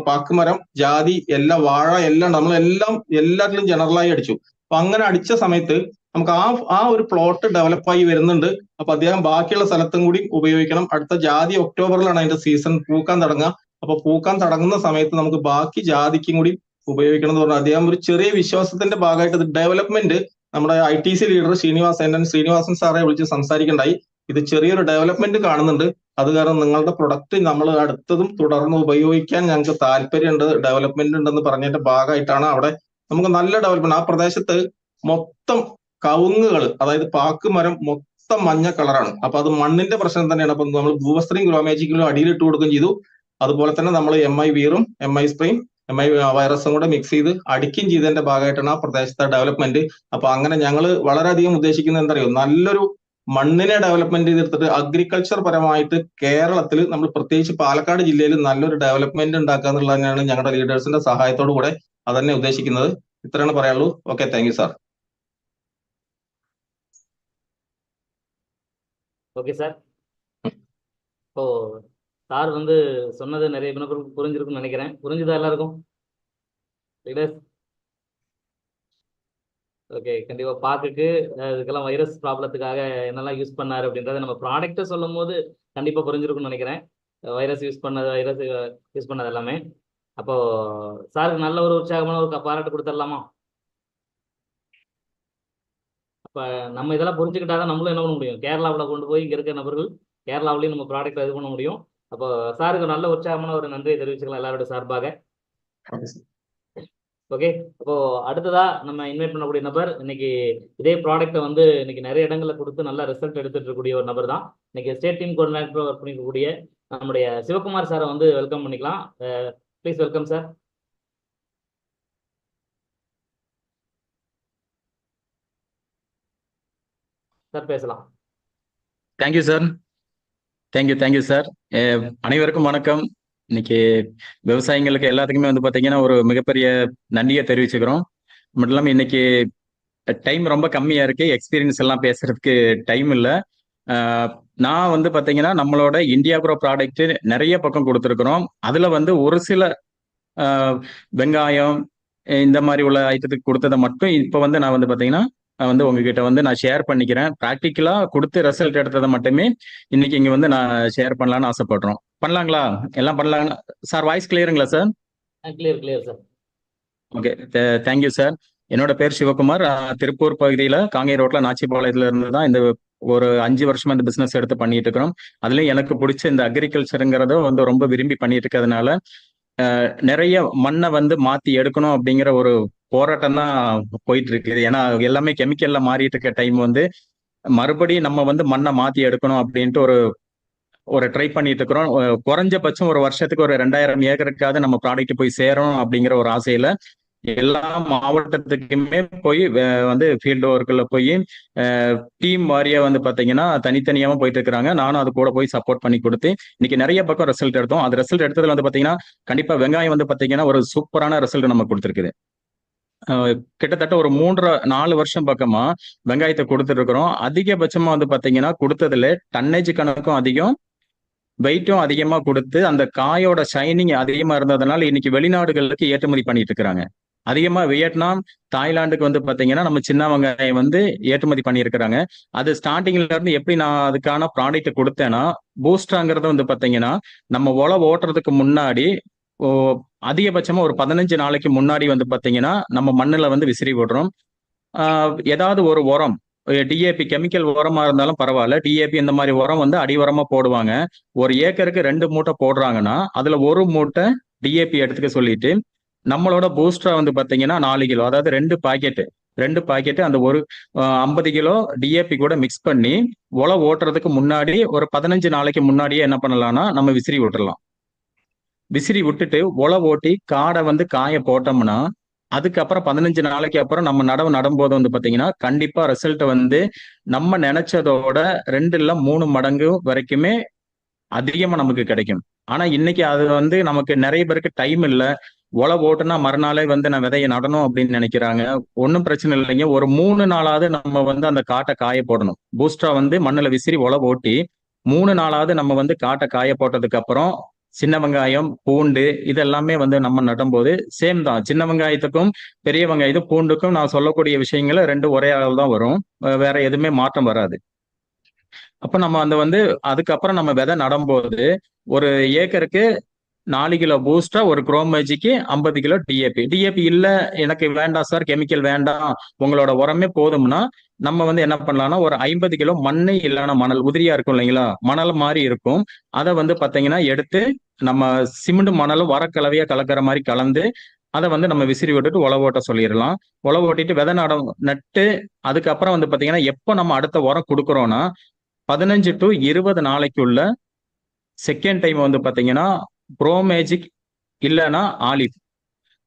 പാക്കുമരം, ജാതി, എല്ലാം വാഴ, എല്ലാം നമ്മളെല്ലാം എല്ലാത്തിലും ജനറലായി അടിച്ചു. അപ്പൊ അങ്ങനെ അടിച്ച സമയത്ത് നമുക്ക് ആ ഒരു പ്ലോട്ട് ഡെവലപ്പായി വരുന്നുണ്ട്. അപ്പൊ അദ്ദേഹം ബാക്കിയുള്ള സ്ഥലത്തും കൂടി ഉപയോഗിക്കണം. അടുത്ത ജാതി ഒക്ടോബറിലാണ് അതിന്റെ സീസൺ പൂക്കാൻ തുടങ്ങുക. അപ്പൊ പൂക്കാൻ തുടങ്ങുന്ന സമയത്ത് നമുക്ക് ബാക്കി ജാതിക്കും കൂടി ഉപയോഗിക്കണം എന്ന് പറഞ്ഞാൽ അദ്ദേഹം ഒരു ചെറിയ വിശ്വാസത്തിന്റെ ഭാഗമായിട്ട് ഡെവലപ്മെന്റ് നമ്മുടെ ITC ലീഡർ ശ്രീനിവാസൻ സാറെ വിളിച്ച് സംസാരിക്കണ്ടായി. ഇത് ചെറിയൊരു ഡെവലപ്മെന്റ് കാണുന്നുണ്ട്. അത് കാരണം നിങ്ങളുടെ പ്രൊഡക്റ്റ് നമ്മൾ അടുത്തതും തുടർന്ന് ഉപയോഗിക്കാൻ ഞങ്ങൾക്ക് താല്പര്യമുണ്ട്, ഡെവലപ്മെന്റ് ഉണ്ടെന്ന് പറഞ്ഞതിന്റെ ഭാഗമായിട്ടാണ് അവിടെ നമുക്ക് നല്ല ഡെവലപ്മെന്റ്. ആ പ്രദേശത്ത് മൊത്തം കവുങ്ങുകൾ, അതായത് പാക്കുമരം മൊത്തം മഞ്ഞ കളറാണ്. അപ്പൊ അത് മണ്ണിന്റെ പ്രശ്നം തന്നെയാണ്. അപ്പൊ നമ്മൾ ഭൂവസ്ത്രയും ഗ്രോമാജിക്കിലും അടിയിലിട്ട് കൊടുക്കുകയും ചെയ്തു. അതുപോലെ തന്നെ നമ്മൾ MI വീറും MI സ്പ്രേയും MI വൈറസും കൂടെ മിക്സ് ചെയ്ത് അടിക്കുകയും ചെയ്തതിന്റെ ഭാഗമായിട്ടാണ് ആ പ്രദേശത്തെ ഡെവലപ്മെന്റ്. അപ്പൊ അങ്ങനെ ഞങ്ങൾ വളരെയധികം ഉദ്ദേശിക്കുന്നത് എന്തറിയോ, നല്ലൊരു മണ്ണിനെ ഡെവലപ്മെന്റ് ചെയ്തെടുത്തിട്ട് അഗ്രികൾച്ചർ പരമായിട്ട് കേരളത്തിൽ നമ്മൾ പ്രത്യേകിച്ച് പാലക്കാട് ജില്ലയിൽ നല്ലൊരു ഡെവലപ്മെന്റ് ഉണ്ടാക്കുക എന്നുള്ളത് തന്നെയാണ് ഞങ്ങളുടെ ലീഡേഴ്സിന്റെ സഹായത്തോടു കൂടെ അതന്നെ ഉദ്ദേശിക്കുന്നത്. ഇത്രയാണ് പറയാനുള്ളൂ. Okay, thank you sir. Okay sir. இப்போ சார் வந்து சொன்னது நிறைய பேருக்கு புரிஞ்சிருக்கும்னு நினைக்கிறேன். புரிஞ்சுதா எல்லாருக்கும்? லீடர்ஸ் ஓகே, கண்டிப்பா பாக்குக்கு இதுக்கெல்லாம் வைரஸ் ப்ராப்ளத்துக்காக என்னெல்லாம் யூஸ் பண்ணாரு அப்படின்றத நம்ம ப்ராடக்ட்டை சொல்லும் போது கண்டிப்பா புரிஞ்சிருக்கும்னு நினைக்கிறேன். வைரஸ் யூஸ் பண்ணது எல்லாமே. அப்போ சாருக்கு நல்ல ஒரு உற்சாகமான ஒரு பாராட்டு கொடுத்துடலாமா? அப்ப நம்ம இதெல்லாம் புரிஞ்சுக்கிட்டாதான் நம்மளும் என்ன பண்ண முடியும், கேரளாவில் கொண்டு போய் இங்க இருக்க நபர்கள் கேரளாவிலையும் நம்ம ப்ராடக்ட் இது பண்ண முடியும். அப்போ சாருக்கு நல்ல உற்சாகமான ஒரு நன்றியை தெரிவிச்சுக்கலாம் எல்லாரோட சார்பாக. ஓகே, அப்போ அடுத்ததா நம்ம இன்வைட் பண்ணக்கூடிய நபர் இன்னைக்கு இதே ப்ராடக்ட்டை வந்து இன்னைக்கு நிறைய இடங்கள்ல கொடுத்து நல்ல ரிசல்ட் எடுத்துட்டு இருக்கக்கூடிய ஒரு நபர் தான். இன்னைக்கு ஸ்டேட் டீம் கோஆர்டினேட்டர் ஒர்க் பண்ணிக்கக்கூடிய நம்முடைய சிவகுமார் சாரை வந்து வெல்கம் பண்ணிக்கலாம். Please welcome sir. சார் பேசலாம். Thank you sir. Thank you sir. அனைவருக்கும் வணக்கம். இன்னைக்கு விவசாயிகளுக்கு எல்லாத்துக்குமே வந்து பார்த்தீங்கன்னா ஒரு மிகப்பெரிய நன்றியை தெரிவிச்சுக்கிறோம். மட்டும் இல்லாமல் இன்னைக்கு டைம் ரொம்ப கம்மியாக இருக்கு, எக்ஸ்பீரியன்ஸ் எல்லாம் பேசுறதுக்கு டைம் இல்லை. நான் வந்து பார்த்தீங்கன்னா நம்மளோட இந்தியா க்ரோ ப்ராடக்ட் நிறைய பக்கம் கொடுத்துருக்குறோம். அதில் வந்து ஒரு சில வெங்காயம் இந்த மாதிரி உள்ள ஐட்டத்துக்கு கொடுத்ததை மட்டும் இப்போ வந்து நான் வந்து பார்த்தீங்கன்னா வந்து உங்ககிட்ட வந்து நான் ஷேர் பண்ணிக்கிறேன். ப்ராக்டிக்கலா கொடுத்து ரிசல்ட் எடுத்ததை மட்டுமே இன்னைக்கு இங்க வந்து நான் ஷேர் பண்ணலான்னு ஆசைப்படுறோம். பண்ணலாங்களா? எல்லாம் பண்ணலாங்களா சார்? வாய்ஸ் கிளியருங்களா sir? Clear sir. Okay, thank you sir. என்னோட பேர் சிவகுமார். திருப்பூர் பகுதியில் காங்கேய ரோட்ல நாச்சிபாளையத்துல இருந்து தான் இந்த ஒரு 5 வருஷமா இந்த பிசினஸ் எடுத்து பண்ணிட்டு இருக்கிறோம். அதுலயும் எனக்கு பிடிச்ச இந்த அக்ரிகல்ச்சருங்கிறத வந்து ரொம்ப விரும்பி பண்ணிட்டு இருக்கிறதுனால நிறைய மண்ணை வந்து மாத்தி எடுக்கணும் அப்படிங்கிற ஒரு போராட்டம் தான் போயிட்டு இருக்குது. ஏன்னா எல்லாமே கெமிக்கல்ல மாறிட்டு இருக்க டைம் வந்து மறுபடியும் நம்ம வந்து மண்ணை மாத்தி எடுக்கணும் அப்படின்ட்டு ஒரு ட்ரை பண்ணிட்டு இருக்கிறோம். குறைஞ்சபட்சம் ஒரு வருஷத்துக்கு ஒரு 2000 ஏக்கருக்காவது நம்ம ப்ராடக்ட் போய் சேரணும் அப்படிங்கிற ஒரு ஆசையில எல்லா மாவட்டத்துக்குமே போய் வந்து ஃபீல்டு ஒர்க்கில் போய் டீம் வாரியா வந்து பார்த்தீங்கன்னா தனித்தனியாகவும் போயிட்டு இருக்கிறாங்க. நானும் அது கூட போய் சப்போர்ட் பண்ணி கொடுத்து இன்னைக்கு நிறைய பக்கம் ரிசல்ட் எடுத்தோம். அது ரிசல்ட் எடுத்ததுல வந்து பார்த்தீங்கன்னா கண்டிப்பா வெங்காயம் வந்து பார்த்தீங்கன்னா ஒரு சூப்பரான ரிசல்ட் நம்ம கொடுத்துருக்குது. கிட்டத்தட்ட ஒரு 3-4 வருஷம் பக்கமா வெங்காயத்தை கொடுத்துட்டு இருக்கிறோம். அதிகபட்சமா வந்து பாத்தீங்கன்னா கொடுத்ததுல டன்னேஜ் கணக்கும் அதிகம், வெயிட்டும் அதிகமா கொடுத்து அந்த காயோட ஷைனிங் அதிகமா இருந்ததுனால இன்னைக்கு வெளிநாடுகளுக்கு ஏற்றுமதி பண்ணிட்டு இருக்கிறாங்க. அதிகமா வியட்நாம், தாய்லாந்துக்கு வந்து பாத்தீங்கன்னா நம்ம சின்ன வெங்காயம் வந்து ஏற்றுமதி பண்ணியிருக்கிறாங்க. அது ஸ்டார்டிங்ல இருந்து எப்படி நான் அதுக்கான ப்ராடக்ட் கொடுத்தேன்னா, பூஸ்டாங்கிறத வந்து பாத்தீங்கன்னா நம்ம உழவு ஓட்டுறதுக்கு முன்னாடி அதிகபட்சமா ஒரு 15 நாளைக்கு முன்னாடி வந்து பாத்தீங்கன்னா நம்ம மண்ணுல வந்து விசிறி விடுறோம். ஏதாவது ஒரு உரம், டிஏபி கெமிக்கல் உரமா இருந்தாலும் பரவாயில்ல, டிஏபி இந்த மாதிரி உரம் வந்து அடி உரமா போடுவாங்க. ஒரு ஏக்கருக்கு 2 மூட்டை போடுறாங்கன்னா அதுல ஒரு மூட்டை டிஏபி எடுத்துக்க சொல்லிட்டு நம்மளோட பூஸ்டரா வந்து பாத்தீங்கன்னா 4 கிலோ, அதாவது 2 பாக்கெட்டு அந்த ஒரு 50 கிலோ டிஏபி கூட மிக்ஸ் பண்ணி உழவு ஓட்டுறதுக்கு முன்னாடி ஒரு 15 நாளைக்கு முன்னாடியே என்ன பண்ணலாம்னா நம்ம விசிறி விட்டுறலாம். விசிறி விட்டுட்டு உழவு ஓட்டி காடை வந்து காய போட்டோம்னா அதுக்கப்புறம் 15 நாளைக்கு அப்புறம் நம்ம நடும்போது வந்து பாத்தீங்கன்னா கண்டிப்பா ரிசல்ட் வந்து நம்ம நினைச்சதோட 2 இல்ல 3 மடங்கு வரைக்குமே அதிகமா நமக்கு கிடைக்கும். ஆனா இன்னைக்கு அது வந்து நமக்கு நிறைய பேருக்கு டைம் இல்லை. உழவு ஓட்டுனா மறுநாளே வந்து நான் விதையை நடணும் அப்படின்னு நினைக்கிறாங்க. ஒன்றும் பிரச்சனை இல்லைங்க, ஒரு 3 நாளாவது நம்ம வந்து அந்த காட்டை காய போடணும். பூஸ்டரா வந்து மண்ணுல விசிறி உழவு ஓட்டி 3 நாளாவது நம்ம வந்து காட்டை காய போட்டதுக்கு அப்புறம் சின்ன வெங்காயம், பூண்டு இதெல்லாமே வந்து நம்ம நடும்போது சேம் தான். சின்ன வெங்காயத்துக்கும் பெரிய வெங்காயத்துக்கும் பூண்டுக்கும் நான் சொல்லக்கூடிய விஷயங்கள 2 ஒரே அளவு தான் வரும். வேற எதுவுமே மாற்றம் வராது. அப்ப நம்ம அந்த வந்து அதுக்கப்புறம் நம்ம விதை நடும்போது ஒரு ஏக்கருக்கு 4 கிலோ பூஸ்டா, ஒரு குரோமேஜிக்கு 50 கிலோ டிஏபி. டிஏபி இல்ல எனக்கு வேண்டாம் சார், கெமிக்கல் வேண்டாம், உங்களோட உரமே போதும்னா நம்ம வந்து என்ன பண்ணலாம்னா ஒரு 50 கிலோ மண்ணு இல்லைன்னா மணல் உதிரியா இருக்கும் இல்லைங்களா, மணல் மாதிரி இருக்கும். அதை வந்து பாத்தீங்கன்னா எடுத்து நம்ம சிமெண்ட் மணலும் வரக்கலவையா கலக்கிற மாதிரி கலந்து அதை வந்து நம்ம விசிறி விட்டுட்டு உழவு ஓட்ட சொல்லிடலாம். உழவு ஓட்டிட்டு விதை நட்டு அதுக்கப்புறம் வந்து பாத்தீங்கன்னா எப்போ நம்ம அடுத்த உரம் கொடுக்குறோம்னா 15 to 20 நாளைக்குள்ள செகண்ட் டைம் வந்து பாத்தீங்கன்னா ப்ரோமேஜிக் இல்லைன்னா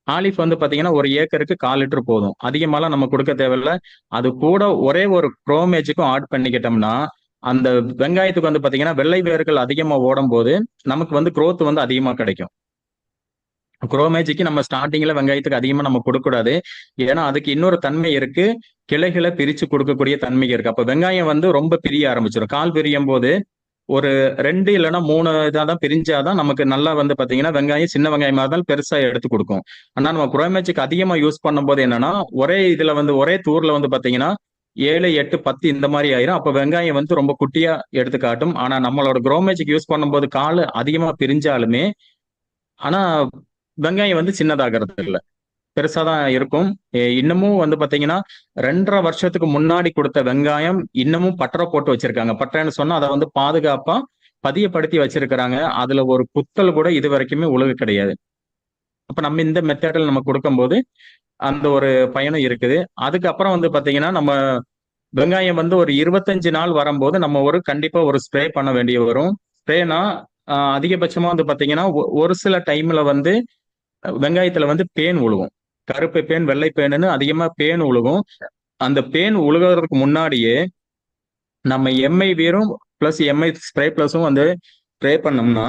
ஆலிஃப் வந்து பாத்தீங்கன்னா ஒரு ஏக்கருக்கு 1/4 லிட்டர் போதும். அதிகமாலாம் நம்ம கொடுக்க தேவையில்ல. அது கூட ஒரே ஒரு ப்ரோமேஜிக்கும் ஆட் பண்ணிக்கிட்டோம்னா அந்த வெங்காயத்துக்கு வந்து பாத்தீங்கன்னா வெள்ளை வேர்கள் அதிகமா ஓடும் போது நமக்கு வந்து growth வந்து அதிகமா கிடைக்கும். குரோமேஜிக்கு நம்ம ஸ்டார்டிங்ல வெங்காயத்துக்கு அதிகமா நம்ம கொடுக்கக்கூடாது. ஏன்னா அதுக்கு இன்னொரு தன்மை இருக்கு, கிளைகளை பிரிச்சு கொடுக்கக்கூடிய தன்மை இருக்கு. அப்ப வெங்காயம் வந்து ரொம்ப பிரிய ஆரம்பிச்சிடும். கால் பிரியும் போது ஒரு 2 இல்லைன்னா 3 இதாதான் பிரிஞ்சாதான் நமக்கு நல்லா வந்து பாத்தீங்கன்னா வெங்காயம் சின்ன வெங்காயமா இருந்தாலும் பெருசா எடுத்து கொடுக்கும். ஆனா நம்ம குரோமேஜிக் அதிகமா யூஸ் பண்ணும்போது என்னன்னா ஒரே இதுல வந்து ஒரே தூர்ல வந்து பாத்தீங்கன்னா 7, 8, 10 இந்த மாதிரி ஆயிரும். அப்ப வெங்காயம் வந்து ரொம்ப குட்டியா எடுத்து காட்டும். ஆனா நம்மளோட குரோமேஜிக் யூஸ் பண்ணும்போது கால் அதிகமா பிரிஞ்சாலுமே ஆனா வெங்காயம் வந்து சின்னதாகிறது இல்லை, பெருசாதான் இருக்கும். இன்னமும் வந்து பாத்தீங்கன்னா 2.5 வருஷத்துக்கு முன்னாடி கொடுத்த வெங்காயம் இன்னமும் பட்டறை போட்டு வச்சிருக்காங்க. பட்டறைன்னு சொன்னா அதை வந்து பாதுகாப்பா பதியப்படுத்தி வச்சிருக்கிறாங்க. அதுல ஒரு புத்தல் கூட இது வரைக்குமே உழுகு கிடையாது. அப்ப நம்ம இந்த மெத்தடில் நம்ம கொடுக்கும்போது அந்த ஒரு பயனும் இருக்குது. அதுக்கப்புறம் வந்து பாத்தீங்கன்னா நம்ம வெங்காயம் வந்து ஒரு 25 நாள் வரும்போது நம்ம ஒரு கண்டிப்பா ஒரு ஸ்ப்ரே பண்ண வேண்டிய வரும். ஸ்ப்ரேனா அதிகபட்சமா வந்து பாத்தீங்கன்னா ஒரு சில டைம்ல வந்து வெங்காயத்துல வந்து பேன் உழுகும். கருப்பு பேன், வெள்ளை பேனுன்னு அதிகமா பேன் உழுகும். அந்த பேன் உழுகிறதுக்கு முன்னாடியே நம்ம எம்ஐ வீரும் பிளஸ் எம்ஐ ஸ்ப்ரே பிளஸும் வந்து ஸ்ப்ரே பண்ணோம்னா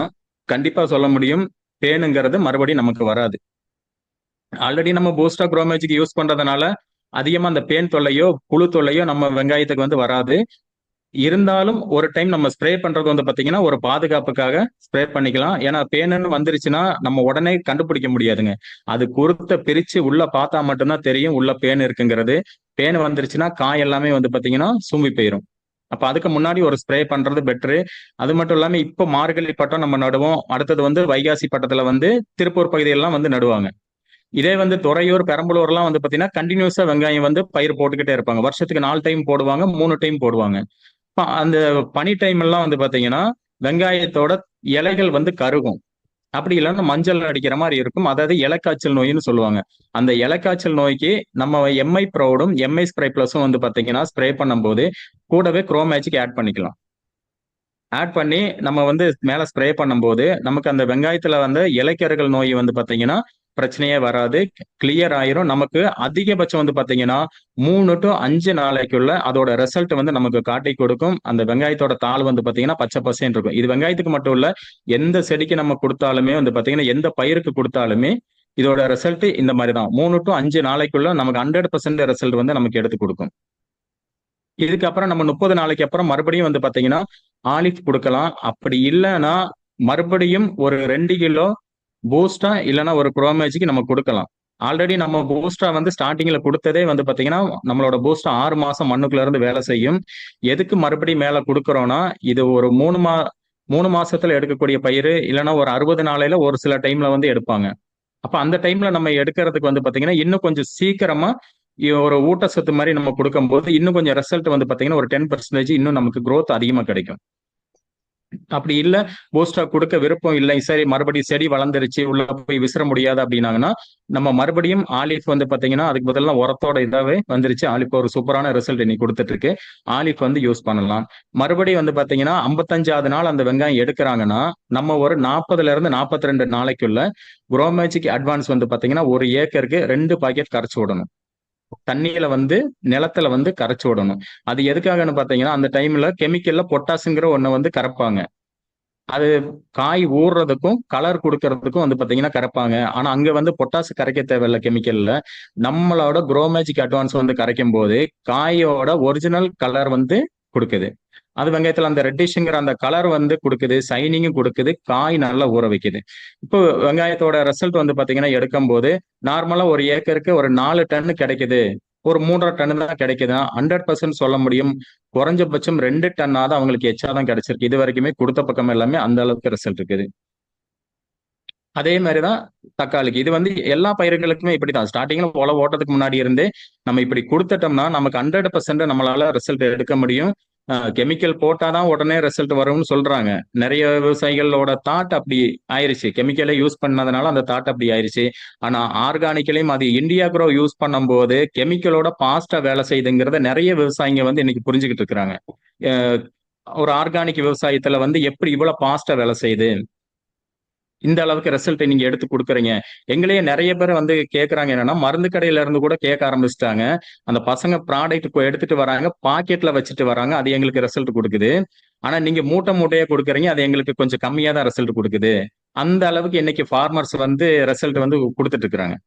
கண்டிப்பா சொல்ல முடியும் பேனுங்கிறது மறுபடியும் நமக்கு வராது. ஆல்ரெடி நம்ம பூஸ்டா குரோமேஜிக் யூஸ் பண்றதுனால அதிகமா அந்த பேன் தொல்லையோ புழு தொல்லையோ நம்ம வெங்காயத்துக்கு வந்து வராது. இருந்தாலும் ஒரு டைம் நம்ம ஸ்ப்ரே பண்றது வந்து பாத்தீங்கன்னா ஒரு பாதுகாப்புக்காக ஸ்ப்ரே பண்ணிக்கலாம். ஏன்னா பேனுன்னு வந்துருச்சுன்னா நம்ம உடனே கண்டுபிடிக்க முடியாதுங்க. அது குருத்தை பிரிச்சு உள்ள பார்த்தா மட்டும்தான் தெரியும் உள்ள பேன் இருக்குங்கிறது. பேன் வந்துருச்சுன்னா காய் எல்லாமே வந்து பாத்தீங்கன்னா சூம்பி போயிடும். அப்ப அதுக்கு முன்னாடி ஒரு ஸ்ப்ரே பண்றது பெட்ரு. அது மட்டும் இல்லாம இப்போ மார்கழி பட்டம் நம்ம நடுவோம். அடுத்தது வந்து வைகாசி பட்டத்துல வந்து திருப்பூர் பகுதியெல்லாம் வந்து நடுவாங்க. இதே வந்து துறையூர், பெரம்பலூர்லாம் வந்து பாத்தீங்கன்னா கண்டினியூஸா வெங்காயம் வந்து பயிர் போட்டுக்கிட்டே இருப்பாங்க. வருஷத்துக்கு 4 டைம் போடுவாங்க, 3 டைம் போடுவாங்க. அந்த பனி டைம் எல்லாம் வந்து பாத்தீங்கன்னா வெங்காயத்தோட இலைகள் வந்து கருகும். அப்படி இல்லைன்னா மஞ்சள் அடிக்கிற மாதிரி இருக்கும். அதாவது இலைக்காய்ச்சல் நோயின்னு சொல்லுவாங்க. அந்த இலைக்காய்ச்சல் நோய்க்கு நம்ம எம்ஐ ப்ரௌடும் எம்ஐ ஸ்ப்ரே பிளஸும் வந்து பாத்தீங்கன்னா ஸ்ப்ரே பண்ணும்போது கூடவே குரோமேஜிக் ஆட் பண்ணிக்கலாம். ஆட் பண்ணி நம்ம வந்து மேல ஸ்ப்ரே பண்ணும்போது நமக்கு அந்த வெங்காயத்துல வந்து இலைக்கருகள் நோய் வந்து பாத்தீங்கன்னா பிரச்சனையே வராது, கிளியர் ஆயிரும். நமக்கு அதிகபட்சம் வந்து பாத்தீங்கன்னா 3 to 5 நாளைக்குள்ள அதோட ரிசல்ட் வந்து நமக்கு காட்டி கொடுக்கும். அந்த வெங்காயத்தோட தாள் வந்து பாத்தீங்கன்னா பச்சை பசேன்னு இருக்கும். இது வெங்காயத்துக்கு மட்டும் இல்ல, எந்த செடிக்கு நம்ம கொடுத்தாலுமே வந்து பாத்தீங்கன்னா எந்த பயிருக்கு கொடுத்தாலுமே இதோட ரிசல்ட் இந்த மாதிரி தான். 3 to 5 நாளைக்குள்ள நமக்கு 100% ரிசல்ட் வந்து நமக்கு எடுத்து கொடுக்கும். இதுக்கப்புறம் நம்ம 30 நாளைக்கு அப்புறம் மறுபடியும் வந்து பாத்தீங்கன்னா ஆலிஃப் கொடுக்கலாம். அப்படி இல்லைன்னா மறுபடியும் ஒரு 2 கிலோ பூஸ்டா இல்லைன்னா ஒரு குரோமேஜிக்கு நம்ம கொடுக்கலாம். ஆல்ரெடி நம்ம பூஸ்டா வந்து ஸ்டார்டிங்ல கொடுத்ததே வந்து பாத்தீங்கன்னா நம்மளோட பூஸ்டா 6 மாசம் மண்ணுக்குள்ள இருந்து வேலை செய்யும். எதுக்கு மறுபடியும் மேல கொடுக்குறோம்னா இது ஒரு 3 மாசத்துல எடுக்கக்கூடிய பயிர், இல்லைன்னா ஒரு 60 நாளையில ஒரு சில டைம்ல வந்து எடுப்பாங்க. அப்ப அந்த டைம்ல நம்ம எடுக்கிறதுக்கு வந்து பாத்தீங்கன்னா இன்னும் கொஞ்சம் சீக்கிரமா ஒரு ஊட்டச்சத்து மாதிரி நம்ம கொடுக்கும்போது இன்னும் கொஞ்சம் ரிசல்ட் வந்து பாத்தீங்கன்னா ஒரு 10% இன்னும் நமக்கு growth அதிகமா கிடைக்கும். அப்படி இல்ல பூஸ்டா கொடுக்க விருப்பம் இல்லை, சரி மறுபடியும் செடி வளர்ந்துருச்சு உள்ள போய் விசிற முடியாது அப்படின்னாங்கன்னா நம்ம மறுபடியும் ஆலிஃப் வந்து பாத்தீங்கன்னா அதுக்கு பதிலாக உரத்தோட இதாவே வந்துருச்சு. ஆலிஃப் ஒரு சூப்பரான ரிசல்ட் இன்னைக்கு கொடுத்துட்டு இருக்கு. ஆலிஃப் வந்து யூஸ் பண்ணலாம். மறுபடியும் வந்து பாத்தீங்கன்னா 55வது நாள் அந்த வெங்காயம் எடுக்கிறாங்கன்னா நம்ம ஒரு 40ல இருந்து 42 நாளைக்குள்ள குரோமேஜிக் அட்வான்ஸ் வந்து பாத்தீங்கன்னா ஒரு ஏக்கருக்கு 2 பாக்கெட் கரைச்சு விடணும். தண்ணியில வந்து நிலத்துல வந்து கரைச்சு விடணும். அது எதுக்காகன்னு பாத்தீங்கன்னா அந்த டைம்ல கெமிக்கல்ல பொட்டாசுங்கிற ஒண்ணு வந்து கரைப்பாங்க. அது காய் ஊறுறதுக்கும் கலர் கொடுக்கறதுக்கும் வந்து பாத்தீங்கன்னா கரைப்பாங்க. ஆனா அங்க வந்து பொட்டாசு கரைக்க தேவையில்ல கெமிக்கல்ல. நம்மளோட குரோமேஜிக் அட்வான்ஸ் வந்து கரைக்கும் போது காயோட ஒரிஜினல் கலர் வந்து கொடுக்குது. அது வெங்காயத்துல அந்த ரெட்டிஷ்ங்கிற அந்த கலர் வந்து கொடுக்குது, சைனிங்கும் கொடுக்குது, காய் நல்லா ஊற வைக்குது. இப்போ வெங்காயத்தோட ரிசல்ட் வந்து பாத்தீங்கன்னா எடுக்கும் போது நார்மலா ஒரு ஏக்கருக்கு ஒரு 4 டன் கிடைக்குது, ஒரு 3.5 டன் தான் கிடைக்குதுன்னா 100% சொல்ல முடியும். குறைஞ்சபட்சம் 2 டன்னாவது அவங்களுக்கு எச்சாதான் கிடைச்சிருக்கு. இது வரைக்குமே கொடுத்த பக்கம் எல்லாமே அந்த அளவுக்கு ரிசல்ட் இருக்குது. அதே மாதிரிதான் தக்காளிக்கு இது வந்து எல்லா பயிர்களுக்குமே இப்படிதான். ஸ்டார்டிங்ல உழவு ஓட்டத்துக்கு முன்னாடி இருந்தே நம்ம இப்படி கொடுத்துட்டோம்னா நமக்கு 100% நம்மளால ரிசல்ட் எடுக்க முடியும். கெமிக்கல் போட்டாதான் உடனே ரிசல்ட் வரும்னு சொல்றாங்க. நிறைய விவசாயிகளோட தாட் அப்படி ஆயிருச்சு. கெமிக்கலை யூஸ் பண்ணதுனால அந்த தாட் அப்படி ஆயிருச்சு. ஆனா ஆர்கானிக்கலையும் அது இந்தியா க்ரோ யூஸ் பண்ணும்போது கெமிக்கலோட பாஸ்டா வேலை செய்யுதுங்கிறத நிறைய விவசாயிங்க வந்து இன்னைக்கு புரிஞ்சுக்கிட்டு இருக்கிறாங்க. ஒரு ஆர்கானிக் விவசாயத்துல வந்து எப்படி இவ்வளவு பாஸ்டா வேலை செய்யுது, இந்த அளவுக்கு ரிசல்ட் நீங்க எடுத்து கொடுக்குறீங்க. எங்களையே நிறைய பேர் வந்து கேட்கறாங்க, என்னன்னா மருந்து கடையில இருந்து கூட கேட்க ஆரம்பிச்சிட்டாங்க. அந்த பசங்க ப்ராடக்ட் எடுத்துட்டு வராங்க, பாக்கெட்ல வச்சுட்டு வராங்க, அது எங்களுக்கு ரிசல்ட் கொடுக்குது. ஆனா நீங்க மூட்டை மூட்டையா கொடுக்குறீங்க, அது எங்களுக்கு கொஞ்சம் கம்மியா தான் ரிசல்ட் கொடுக்குது. அந்த அளவுக்கு இன்னைக்கு ஃபார்மர்ஸ் வந்து ரிசல்ட் வந்து கொடுத்துட்டு இருக்கிறாங்க.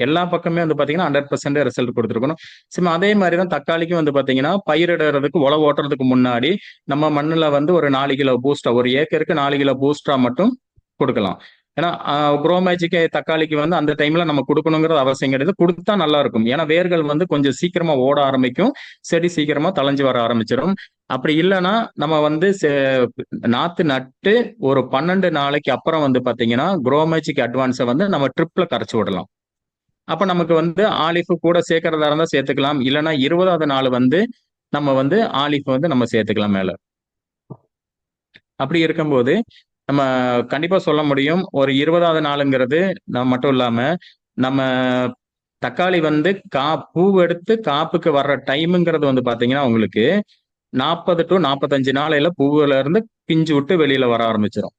எல்லா பக்கமே வந்து பாத்தீங்கன்னா 100% ரிசல்ட் கொடுத்துருக்கணும். சும்மா அதே மாதிரிதான் தக்காளிக்கும் வந்து பாத்தீங்கன்னா பயிரிடுறதுக்கு உழவு ஓட்டுறதுக்கு முன்னாடி நம்ம மண்ணுல வந்து ஒரு 4 கிலோ பூஸ்டா, ஒரு ஏக்கருக்கு 4 கிலோ பூஸ்டா மட்டும் கொடுக்கலாம். ஏன்னா க்ரோ மேஜிக் தக்காளிக்கு வந்து அந்த டைம்ல நம்ம கொடுக்கணுங்கிறது அவசியம் கிடையாது. கொடுத்தா நல்லா இருக்கும். ஏன்னா வேர்கள் வந்து கொஞ்சம் சீக்கிரமா ஓட ஆரம்பிக்கும், செடி சீக்கிரமா தளைஞ்சு வர ஆரம்பிச்சிடும். அப்படி இல்லைன்னா நம்ம வந்து நாத்து நட்டு ஒரு 12 நாளைக்கு அப்புறம் வந்து பாத்தீங்கன்னா க்ரோ மேஜிக் அட்வான்ஸை வந்து நம்ம ட்ரிப்ல கரைச்சு விடலாம். அப்ப நமக்கு வந்து ஆலிஃப் கூட சேர்க்கறதா இருந்தா சேர்த்துக்கலாம். இல்லைன்னா 20வது நாள் வந்து நம்ம வந்து ஆலிஃப் வந்து நம்ம சேர்த்துக்கலாம் மேல. அப்படி இருக்கும்போது நம்ம கண்டிப்பா சொல்ல முடியும், ஒரு 20வது நாளுங்கிறது மட்டும் இல்லாம நம்ம தக்காளி வந்து பூ எடுத்து காப்புக்கு வர்ற டைமுங்கிறது வந்து பாத்தீங்கன்னா உங்களுக்கு 40 to 45 நாளையில பூவுல இருந்து பிஞ்சு விட்டு வெளியில வர ஆரம்பிச்சிடும்.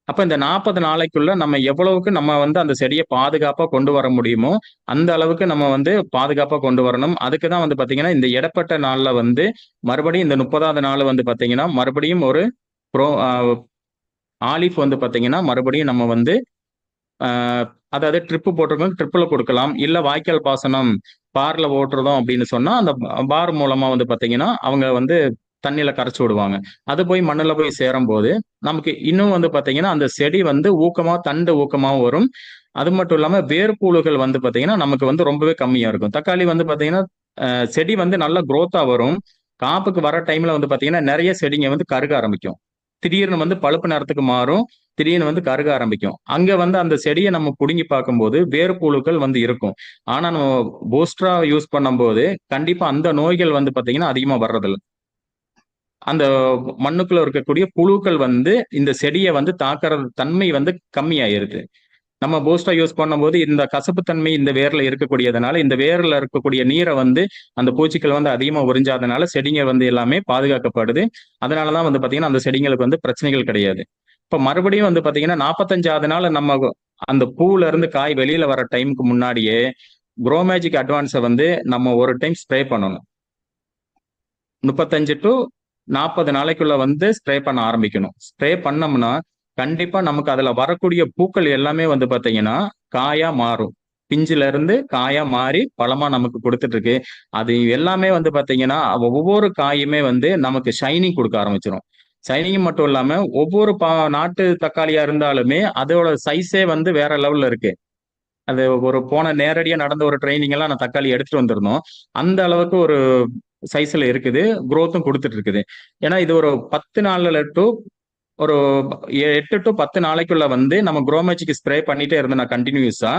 அப்ப இந்த 40 நாளைக்குள்ள நம்ம எவ்வளவுக்கு நம்ம வந்து அந்த செடியை பாதுகாப்பா கொண்டு வர முடியுமோ அந்த அளவுக்கு நம்ம வந்து பாதுகாப்பா கொண்டு வரணும். அதுக்குதான் வந்து பாத்தீங்கன்னா இந்த இடப்பட்ட நாள்ல வந்து மறுபடியும் இந்த 30வது நாள் வந்து பாத்தீங்கன்னா மறுபடியும் ஒரு ஆலிஃப் வந்து பாத்தீங்கன்னா மறுபடியும் நம்ம வந்து அதாவது ட்ரிப்பு போட்டிருக்கோம், ட்ரிப்ல கொடுக்கலாம். இல்ல வாய்க்கால் பாசனம் பார்ல ஓட்டுறதும் அப்படின்னு சொன்னா அந்த பார் மூலமா வந்து பாத்தீங்கன்னா அவங்க வந்து தண்ணியில கரைச்சு விடுவாங்க. அது போய் மண்ணுல போய் சேரும் போது நமக்கு இன்னும் வந்து பாத்தீங்கன்னா அந்த செடி வந்து ஊக்கமா, தண்டு ஊக்கமாவும் வரும். அது மட்டும் இல்லாம வேர்பூழுகள் வந்து பாத்தீங்கன்னா நமக்கு வந்து ரொம்பவே கம்மியா இருக்கும். தக்காளி வந்து பாத்தீங்கன்னா செடி வந்து நல்லா குரோத்தா வரும். காப்புக்கு வர டைம்ல வந்து பாத்தீங்கன்னா நிறைய செடிங்க வந்து கருக ஆரம்பிக்கும். திடீர்னு வந்து பழுப்பு நிறத்துக்கு மாறும், திடீர்னு வந்து கருக ஆரம்பிக்கும். அங்க வந்து அந்த செடியை நம்ம புடுங்கி பார்க்கும்போது வேர்புழுக்கள் வந்து இருக்கும். ஆனா நம்ம பூஸ்டரா யூஸ் பண்ணும்போது கண்டிப்பா அந்த நோய்கள் வந்து பாத்தீங்கன்னா அதிகமா வர்றதில்லை. அந்த மண்ணுக்குள்ள இருக்கக்கூடிய புழுக்கள் வந்து இந்த செடியை வந்து தாக்குறது தன்மை வந்து கம்மியாயிருது. நம்ம பூஸ்டா யூஸ் பண்ணும்போது இந்த கசப்பு தன்மை இந்த வேர்ல இருக்கக்கூடியதுனால இந்த வேர்ல இருக்கக்கூடிய நீரை வந்து அந்த பூச்சிகள் வந்து அதிகமா உறிஞ்சாதனால செடிங்க வந்து எல்லாமே பாதுகாக்கப்படுது. அதனாலதான் வந்து பாத்தீங்கன்னா அந்த செடிங்களுக்கு வந்து பிரச்சனைகள் கிடையாது. இப்ப மறுபடியும் வந்து பாத்தீங்கன்னா 45வது நாள் நம்ம அந்த பூல இருந்து காய் வெளியில வர டைமுக்கு முன்னாடியே க்ரோ மேஜிக் அட்வான்ஸை வந்து நம்ம ஒரு டைம் ஸ்ப்ரே பண்ணணும். 35 to 40 நாளைக்குள்ள வந்து ஸ்ப்ரே பண்ண ஆரம்பிக்கணும். ஸ்ப்ரே பண்ணோம்னா கண்டிப்பா நமக்கு அதுல வரக்கூடிய பூக்கள் எல்லாமே வந்து பாத்தீங்கன்னா காயா மாறும். பிஞ்சுல இருந்து காயா மாறி பழமா நமக்கு கொடுத்துட்டு இருக்கு. அது எல்லாமே வந்து பாத்தீங்கன்னா ஒவ்வொரு காயுமே வந்து நமக்கு ஷைனிங் கொடுக்க ஆரம்பிச்சிடும். ஷைனிங் மட்டும் இல்லாம ஒவ்வொரு நாட்டு தக்காளியா இருந்தாலுமே அதோட சைஸே வந்து வேற லெவல்ல இருக்கு. அது ஒரு நேரடியா நடந்த ஒரு ட்ரைனிங் எல்லாம் நான் தக்காளி எடுத்துட்டு வந்திருந்தோம். அந்த அளவுக்கு ஒரு சைஸ்ல இருக்குது, குரோத்தும் கொடுத்துட்டு இருக்குது. ஏன்னா இது ஒரு 10 நாள்ல டு ஒரு 8 to 10 நாளைக்குள்ள வந்து நம்ம க்ரோ மேஜிக் ஸ்ப்ரே பண்ணிட்டே இருந்தோம்னா கண்டினியூஸா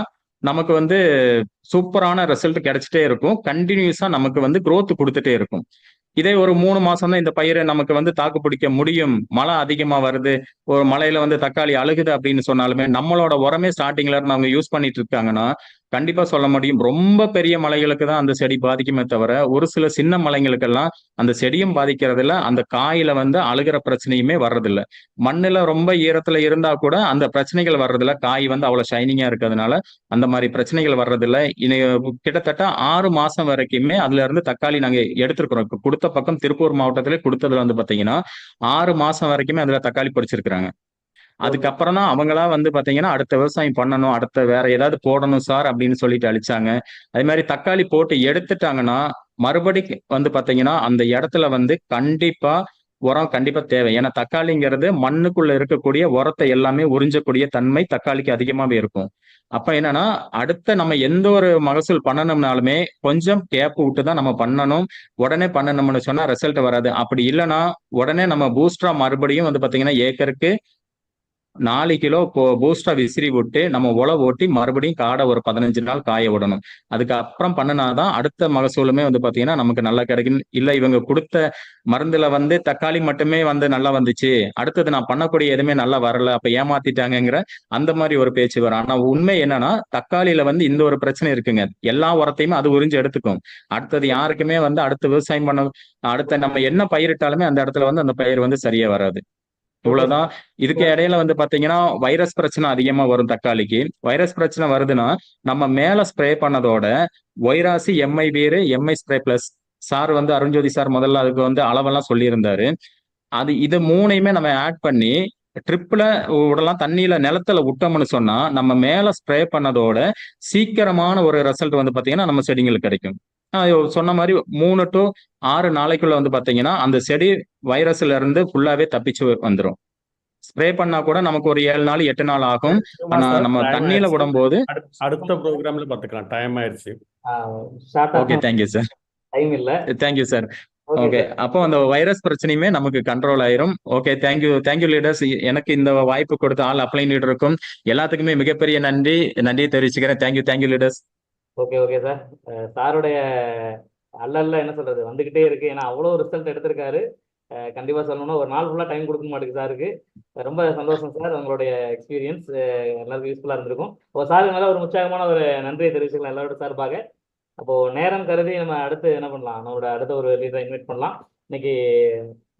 நமக்கு வந்து சூப்பரான ரிசல்ட் கிடைச்சிட்டே இருக்கும். கண்டினியூஸா நமக்கு வந்து growth கொடுத்துட்டே இருக்கும். இதே ஒரு 3 மாசம் தான் இந்த பயிரை நமக்கு வந்து தாக்கு பிடிக்க முடியும், மழை அதிகமா வருது, ஒரு மழையில வந்து தக்காளி அழுகுது அப்படின்னு சொன்னாலுமே நம்மளோட உரமே ஸ்டார்டிங்ல இருந்து அவங்க யூஸ் பண்ணிட்டு இருக்காங்கன்னா கண்டிப்பா சொல்ல முடியும் ரொம்ப பெரிய மலைகளுக்கு தான் அந்த செடி பாதிக்குமே தவிர ஒரு சில சின்ன மலைங்களுக்கெல்லாம் அந்த செடியும் பாதிக்கிறதில்ல, அந்த காயில வந்து அழுகிற பிரச்சனையுமே வர்றதில்ல. மண்ணுல ரொம்ப ஈரத்துல இருந்தா கூட அந்த பிரச்சனைகள் வர்றதில்ல. காய் வந்து அவ்வளவு ஷைனிங்கா இருக்கிறதுனால அந்த மாதிரி பிரச்சனைகள் வர்றதில்ல. கிட்டத்தட்ட 6 மாசம் வரைக்குமே அதுல இருந்து தக்காளி நாங்க எடுத்திருக்கிறோம். இப்ப கொடுத்த பக்கம் திருப்பூர் மாவட்டத்திலே கொடுத்ததுல வந்து பாத்தீங்கன்னா 6 மாசம் வரைக்குமே அதுல தக்காளி பறிச்சிருக்கிறாங்க. அதுக்கப்புறம் தான் அவங்களா வந்து பாத்தீங்கன்னா அடுத்த விவசாயம் பண்ணணும், அடுத்த வேற ஏதாவது போடணும் சார் அப்படின்னு சொல்லிட்டு அழிச்சாங்க. அதே மாதிரி தக்காளி போட்டு எடுத்துட்டாங்கன்னா மறுபடி வந்து பாத்தீங்கன்னா அந்த இடத்துல வந்து கண்டிப்பா உரம் கண்டிப்பா தேவை. ஏன்னா தக்காளிங்கிறது மண்ணுக்குள்ள இருக்கக்கூடிய உரத்தை எல்லாமே உறிஞ்சக்கூடிய தன்மை தக்காளிக்கு அதிகமாவே இருக்கும். அப்ப என்னன்னா அடுத்த நம்ம எந்த ஒரு மகசூல் பண்ணணும்னாலுமே கொஞ்சம் கேப் விட்டு தான் நம்ம பண்ணணும். உடனே பண்ணணும்னு சொன்னா ரிசல்ட் வராது. அப்படி இல்லைன்னா உடனே நம்ம பூஸ்டரா மறுபடியும் வந்து பாத்தீங்கன்னா ஏக்கருக்கு 4 கிலோ பூஸ்டா விசிறி விட்டு நம்ம உழவு ஓட்டி மறுபடியும் காடை ஒரு 15 நாள் காய விடணும். அதுக்கப்புறம் பண்ணினாதான் அடுத்த மகசூலுமே வந்து பாத்தீங்கன்னா நமக்கு நல்லா கிடைக்கும். இல்ல இவங்க கொடுத்த மருந்துல வந்து தக்காளி மட்டுமே வந்து நல்லா வந்துச்சு, அடுத்தது நான் பண்ணக்கூடிய எதுவுமே நல்லா வரல, அப்ப ஏமாத்திட்டாங்கிற அந்த மாதிரி ஒரு பேச்சு வரும். ஆனா உண்மை என்னன்னா தக்காளியில வந்து இந்த ஒரு பிரச்சனை இருக்குங்க. எல்லா உரத்தையுமே அது உறிஞ்சு எடுத்துக்கும். அடுத்தது யாருக்குமே வந்து அடுத்த விவசாயம் பண்ண அடுத்த நம்ம என்ன பயிரிட்டாலுமே அந்த இடத்துல வந்து அந்த பயிர் வந்து சரியா வராது. இவ்வளவுதான். இதுக்கு இடையில வந்து பாத்தீங்கன்னா வைரஸ் பிரச்சனை அதிகமா வரும் தக்காளிக்கு. வைரஸ் பிரச்சனை வருதுன்னா நம்ம மேல ஸ்ப்ரே பண்ணதோட வைராசி, எம்ஐ வீரு, எம்ஐ ஸ்ப்ரே பிளஸ் சார் வந்து அருண்ஜோதி சார் முதல்ல அதுக்கு வந்து அளவெல்லாம் சொல்லியிருந்தாரு. இது மூணையுமே நம்ம ஆட் பண்ணி ட்ரிப்ல விடலாம். தண்ணியில நிலத்துல விட்டோம்னு சொன்னா நம்ம மேல ஸ்ப்ரே பண்ணதோட சீக்கிரமான ஒரு ரிசல்ட் வந்து பாத்தீங்கன்னா நம்ம செடிங்களுக்கு கிடைக்கும். சொன்ன மாதிரி 3 to 6 நாளைக்குள்ள வந்து பாத்தீங்கன்னா அந்த செடி வைரஸ்ல இருந்து ஃபுல்லாவே தப்பிச்சு வந்துடும். ஸ்ப்ரே பண்ணா கூட நமக்கு ஒரு 7 நாள் 8 நாள் ஆகும். ஆனா நம்ம தண்ணியில விடும்போது அடுத்த ப்ரோக்ராம்ல பாத்துக்கலாம். டைம் ஆயிடுச்சு. Okay, thank you sir. டைம் இல்ல. Thank you sir. ஓகே, அப்போ அந்த வைரஸ் பிரச்சனையுமே நமக்கு கண்ட்ரோல் ஆயிரும். Okay, thank you leaders. எனக்கு இந்த வாய்ப்பு கொடுத்த ஆல் அப்ளைன் லீடருக்கும் எல்லாத்துக்குமே மிகப்பெரிய நன்றி தெரிவிச்சுக்கிறேன். Thank you leaders. Okay sir. சாருடைய அல்ல என்ன சொல்றது வந்துகிட்டே இருக்கு. ஏன்னா அவ்வளோ ரிசல்ட் எடுத்திருக்காரு. கண்டிப்பா சொல்லணும்னா ஒரு நாள் ஃபுல்லா டைம் கொடுக்க மாட்டேங்குது சாருக்கு. ரொம்ப சந்தோஷம் சார். உங்களுடைய எக்ஸ்பீரியன்ஸ் எல்லாருக்கும் யூஸ்ஃபுல்லா இருந்திருக்கும். சாருக்கு மேல ஒரு உற்சாகமான ஒரு நன்றியை தெரிவிச்சுக்கலாம் எல்லாரோட சார்பாக. அப்போ நேரம் கருதி நம்ம அடுத்து என்ன பண்ணலாம், நம்மளோட அடுத்த ஒரு லீடரை இன்வைட் பண்ணலாம். இன்னைக்கு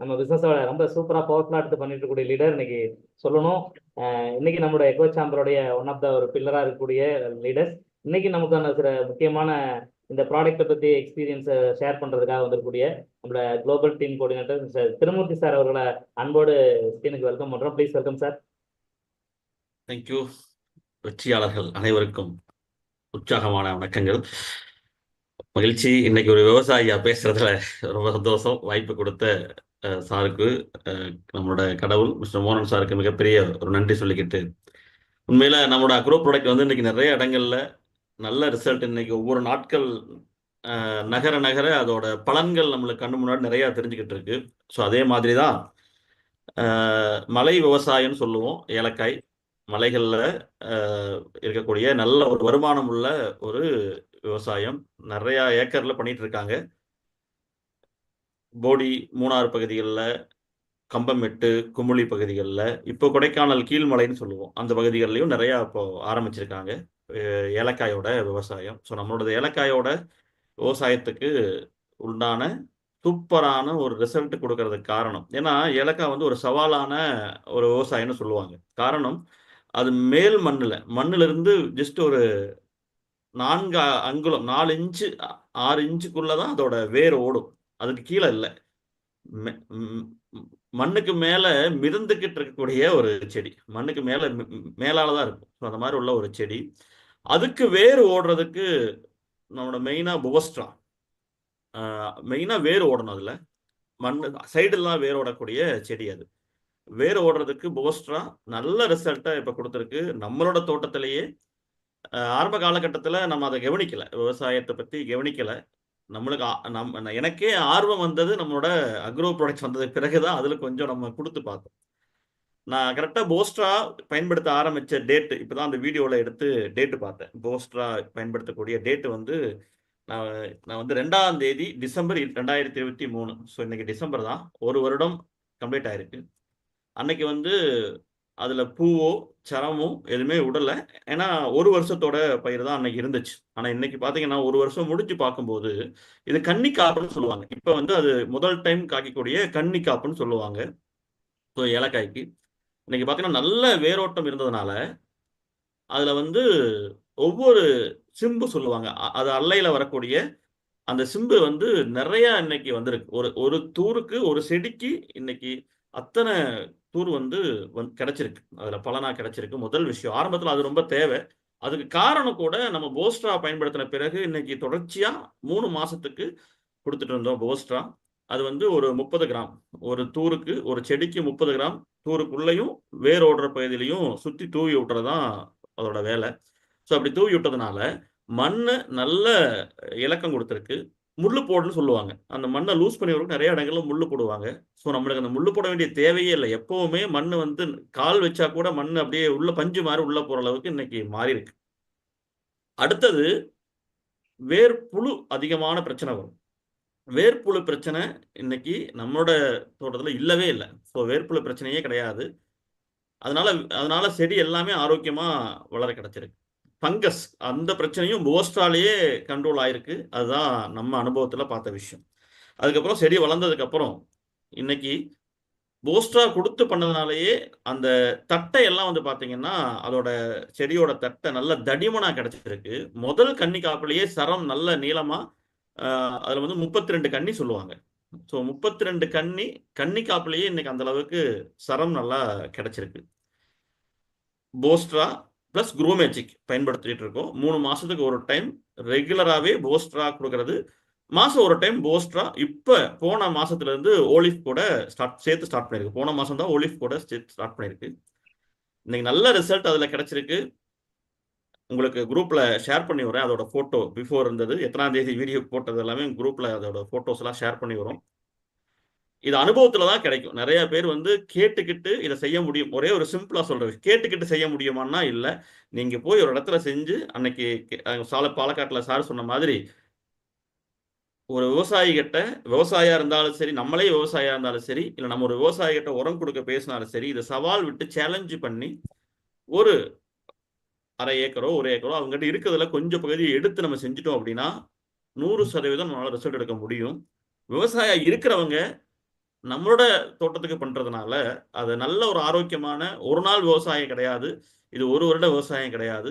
நம்ம பிசினஸோட ரொம்ப சூப்பரா பவர்ஃபுல்லா எடுத்து பண்ணிட்டு இருக்கக்கூடிய லீடர் இன்னைக்கு சொல்லணும். இன்னைக்கு நம்மளோட எக்கோ சாம்பருடைய ஒன் ஆஃப் த ஒரு பில்லரா இருக்கக்கூடிய லீடர்ஸ் இன்னைக்கு நமக்கு சில முக்கியமான இந்த ப்ராடக்ட்டை பத்தி எக்ஸ்பீரியன்ஸை ஷேர் பண்றதுக்காக வந்திருக்கக்கூடிய நம்மளோட global team coordinator mister Thirumoorthy sir அவர்களை அன்போடு ஸ்கிரீனுக்கு வெல்கம் பண்றோம். Please welcome sir. தேங்க்யூ. வெற்றியாளர்கள் அனைவருக்கும் உற்சாகமான வணக்கங்கள். மகிழ்ச்சி. இன்னைக்கு ஒரு விவசாயியா பேசுறதுல ரொம்ப சந்தோஷம். வாய்ப்பு கொடுத்த சாருக்கு நம்மளோட கடவுள் மிஸ்டர் மோகன் சாருக்கு மிகப்பெரிய ஒரு நன்றி சொல்லிக்கிட்டு, உண்மையில நம்மளோட அக்ரோ ப்ராடக்ட் வந்து இன்னைக்கு நிறைய இடங்கள்ல நல்ல ரிசல்ட் இன்னைக்கு ஒவ்வொரு நாட்கள் நகர அதோட பலன்கள் நம்மளுக்கு கண்ணு முன்னாடி நிறைய தெரிஞ்சுக்கிட்டு இருக்கு. ஸோ அதே மாதிரி தான் மலை விவசாயம்னு சொல்லுவோம். ஏலக்காய் மலைகளில் இருக்கக்கூடிய நல்ல ஒரு வருமானம் உள்ள ஒரு விவசாயம் நிறையா ஏக்கரில் பண்ணிட்டு இருக்காங்க. போடி, மூணாறு பகுதிகளில், கம்பமெட்டு, குமுளி பகுதிகளில், இப்போ கொடைக்கானல் கீழ்மலைன்னு சொல்லுவோம் அந்த பகுதிகளிலையும் நிறையா இப்போ ஆரம்பிச்சிருக்காங்க ஏலக்காயோட விவசாயம். ஸோ நம்மளோட ஏலக்காயோட விவசாயத்துக்கு உண்டான சூப்பரான ஒரு ரிசல்ட் கொடுக்கறதுக்கு காரணம் ஏன்னா ஏலக்காய் வந்து ஒரு சவாலான ஒரு விவசாயம்னு சொல்லுவாங்க. காரணம் அது மேல் மண்ணுல இருந்து ஜஸ்ட் ஒரு 4 அங்குலம் 4 இன்ச்சு 6 இன்ச்சுக்குள்ளதான் அதோட வேர் ஓடும். அதுக்கு கீழே இல்லை. மண்ணுக்கு மேல மிதந்துகிட்டு இருக்கக்கூடிய ஒரு செடி. மண்ணுக்கு மேலாலதான் இருக்கும். அந்த மாதிரி உள்ள ஒரு செடி. அதுக்கு வேர் ஓடுறதுக்கு நம்மளோட மெயினா புவஸ்ட்ரா மெயினா வேர் ஓடணும். அதுல மண் சைடுலாம் வேர் ஓடக்கூடிய செடி. அது வேர் ஓடுறதுக்கு புவஸ்ட்ரா நல்ல ரிசல்ட்டை இப்ப கொடுத்துருக்கு. நம்மளோட தோட்டத்திலேயே ஆரம்ப காலகட்டத்துல நம்ம அதை கவனிக்கல, விவசாயத்தை பத்தி கவனிக்கல. நம்மளுக்கு எனக்கே ஆர்வம் வந்தது நம்மளோட அக்ரோ ப்ராடக்ட்ஸ் வந்ததுக்கு பிறகுதான் அதுல கொஞ்சம் நம்ம கொடுத்து பார்த்தோம். நான் கரெக்டா போஸ்ட்ரா பயன்படுத்த ஆரம்பிச்ச டேட்டு இப்பதான் அந்த வீடியோல எடுத்து டேட்டு பார்த்தேன். போஸ்ட்ரா பயன்படுத்தக்கூடிய டேட்டு வந்து நான் வந்து 2ஆம் தேதி டிசம்பர் 2023. ஸோ இன்னைக்கு டிசம்பர் தான். 1 வருடம் கம்ப்ளீட் ஆயிருக்கு. அன்னைக்கு வந்து அதுல பூவோ சரமோ எதுவுமே விடலை. ஏன்னா 1 வருஷத்தோட பயிர் தான் அன்னைக்கு இருந்துச்சு. ஆனா இன்னைக்கு பாத்தீங்கன்னா 1 வருஷம் முடிஞ்சு பார்க்கும்போது இது கன்னி காப்புன்னு சொல்லுவாங்க. இப்ப வந்து அது முதல் டைம் காய்க்கக்கூடிய கன்னி காப்புன்னு சொல்லுவாங்க. ஸோ ஏலக்காய்க்கு இன்னைக்கு பாத்தீங்கன்னா நல்ல வேரோட்டம் இருந்ததுனால அதுல வந்து ஒவ்வொரு சிம்பு சொல்லுவாங்க, அது அல்லையில வரக்கூடிய அந்த சிம்பு வந்து நிறைய இன்னைக்கு வந்திருக்கு. ஒரு தூருக்கு ஒரு செடிக்கு இன்னைக்கு அத்தனை தூர் வந்து கிடைச்சிருக்கு. அதுல பலனா கிடைச்சிருக்கு. முதல் விஷயம். ஆரம்பத்துல அது ரொம்ப தேவை. அதுக்கு காரணம் கூட நம்ம போஸ்ட்ரா பயன்படுத்தின பிறகு இன்னைக்கு தொடர்ச்சியா 3 மாசத்துக்கு கொடுத்துட்டு இருந்தோம் போஸ்ட்ரா. அது வந்து ஒரு 30 கிராம் ஒரு தூருக்கு, ஒரு செடிக்கு 30 கிராம் தூருக்குள்ளேயும் வேர் ஓடுற பகுதியிலையும் சுற்றி தூவி விட்டுறதான் அதோட வேலை. ஸோ அப்படி தூவி விட்டதுனால மண்ணு நல்ல இலக்கம் கொடுத்துருக்கு. முள்ளு போடுன்னு சொல்லுவாங்க. அந்த மண்ணை லூஸ் பண்ணி வரக்கு நிறைய இடங்கள்ல முள்ளு போடுவாங்க. ஸோ நம்மளுக்கு அந்த முள்ளு போட வேண்டிய தேவையே இல்லை. எப்பவுமே மண் வந்து கால் வச்சா கூட மண் அப்படியே உள்ள பஞ்சு மாதிரி உள்ள போற அளவுக்கு இன்னைக்கு மாறி இருக்கு. அடுத்தது வேர்ப்புழு அதிகமான பிரச்சனை வரும். வேர்ப்புழு பிரச்சனை இன்னைக்கு நம்மளோட தோட்டத்துல இல்லவே இல்லை. ஸோ வேர்ப்புழு பிரச்சனையே கிடையாது. அதனால செடி எல்லாமே ஆரோக்கியமா வளர கிடைச்சிருக்கு. ஃபங்கஸ் அந்த பிரச்சனையும் போஸ்ட்ராலேயே கண்ட்ரோல் ஆயிருக்கு. அதுதான் நம்ம அனுபவத்துல பார்த்த விஷயம். அதுக்கப்புறம் செடி வளர்ந்ததுக்கு அப்புறம் இன்னைக்கு போஸ்ட்ரா கொடுத்து பண்ணதுனாலேயே அந்த தட்டை எல்லாம் வந்து பாத்தீங்கன்னா அதோட செடியோட தட்டை நல்ல தடிமனா கிடைச்சிருக்கு. முதல் கன்னி காப்புலயே சரம் நல்ல நீளமா அதுல வந்து 32 கன்னி சொல்லுவாங்க. ஸோ 32 கன்னி காப்புலயே இன்னைக்கு அந்த அளவுக்கு சரம் நல்லா கிடைச்சிருக்கு. போஸ்ட்ரா பிளஸ் குரோமேஜிக் பயன்படுத்திட்டு இருக்கோம். 3 மாசத்துக்கு ஒரு டைம் ரெகுலராகவே போஸ்ட்ரா கொடுக்கறது. மாசம் ஒரு டைம் போஸ்ட்ரா. இப்ப போன மாசத்துல இருந்து ஓலிஃப் கூட சேர்த்து ஸ்டார்ட் பண்ணிருக்கு. போன மாசம் தான் ஓலிஃப் கூட சேர்த்து ஸ்டார்ட் பண்ணிருக்கு. இன்னைக்கு நல்ல ரிசல்ட் அதுல கிடைச்சிருக்கு. உங்களுக்கு குரூப்ல ஷேர் பண்ணி வரேன். அதோட போட்டோ பிஃபோர் இருந்தது, எத்தனாம் தேதி வீடியோ போட்டது எல்லாமே குரூப்ல அதோட போட்டோஸ் எல்லாம் ஷேர் பண்ணி வரும். இது அனுபவத்துல தான் கிடைக்கும். நிறைய பேர் வந்து கேட்டுக்கிட்டு இதை செய்ய முடியும். ஒரே ஒரு சிம்பிளா சொல்றேன், கேட்டுக்கிட்டு செய்ய முடியுமான்னா இல்ல. நீங்க போய் ஒரு இடத்துல செஞ்சு அன்னைக்கு பாலக்காட்டுல சார் சொன்ன மாதிரி ஒரு விவசாயி கிட்ட, விவசாயியா இருந்தாலும் சரி, நம்மளே விவசாயியா இருந்தாலும் சரி, இல்ல நம்ம ஒரு விவசாயி கிட்ட உரம் கொடுக்க பேசினாலும் சரி, இதை சவால் விட்டு சேலஞ்சு பண்ணி ஒரு 1/2 ஏக்கரோ 1 ஏக்கரோ அவங்ககிட்ட இருக்கிறதுல கொஞ்சம் பகுதியை எடுத்து நம்ம செஞ்சுட்டோம் அப்படின்னா 100% நம்மளால ரிசல்ட் எடுக்க முடியும். விவசாயியா இருக்கிறவங்க நம்மளோட தோட்டத்துக்கு பண்றதுனால அது நல்ல ஒரு ஆரோக்கியமான ஒரு நாள் விவசாயம் கிடையாது. இது ஒரு வருட விவசாயம் கிடையாது.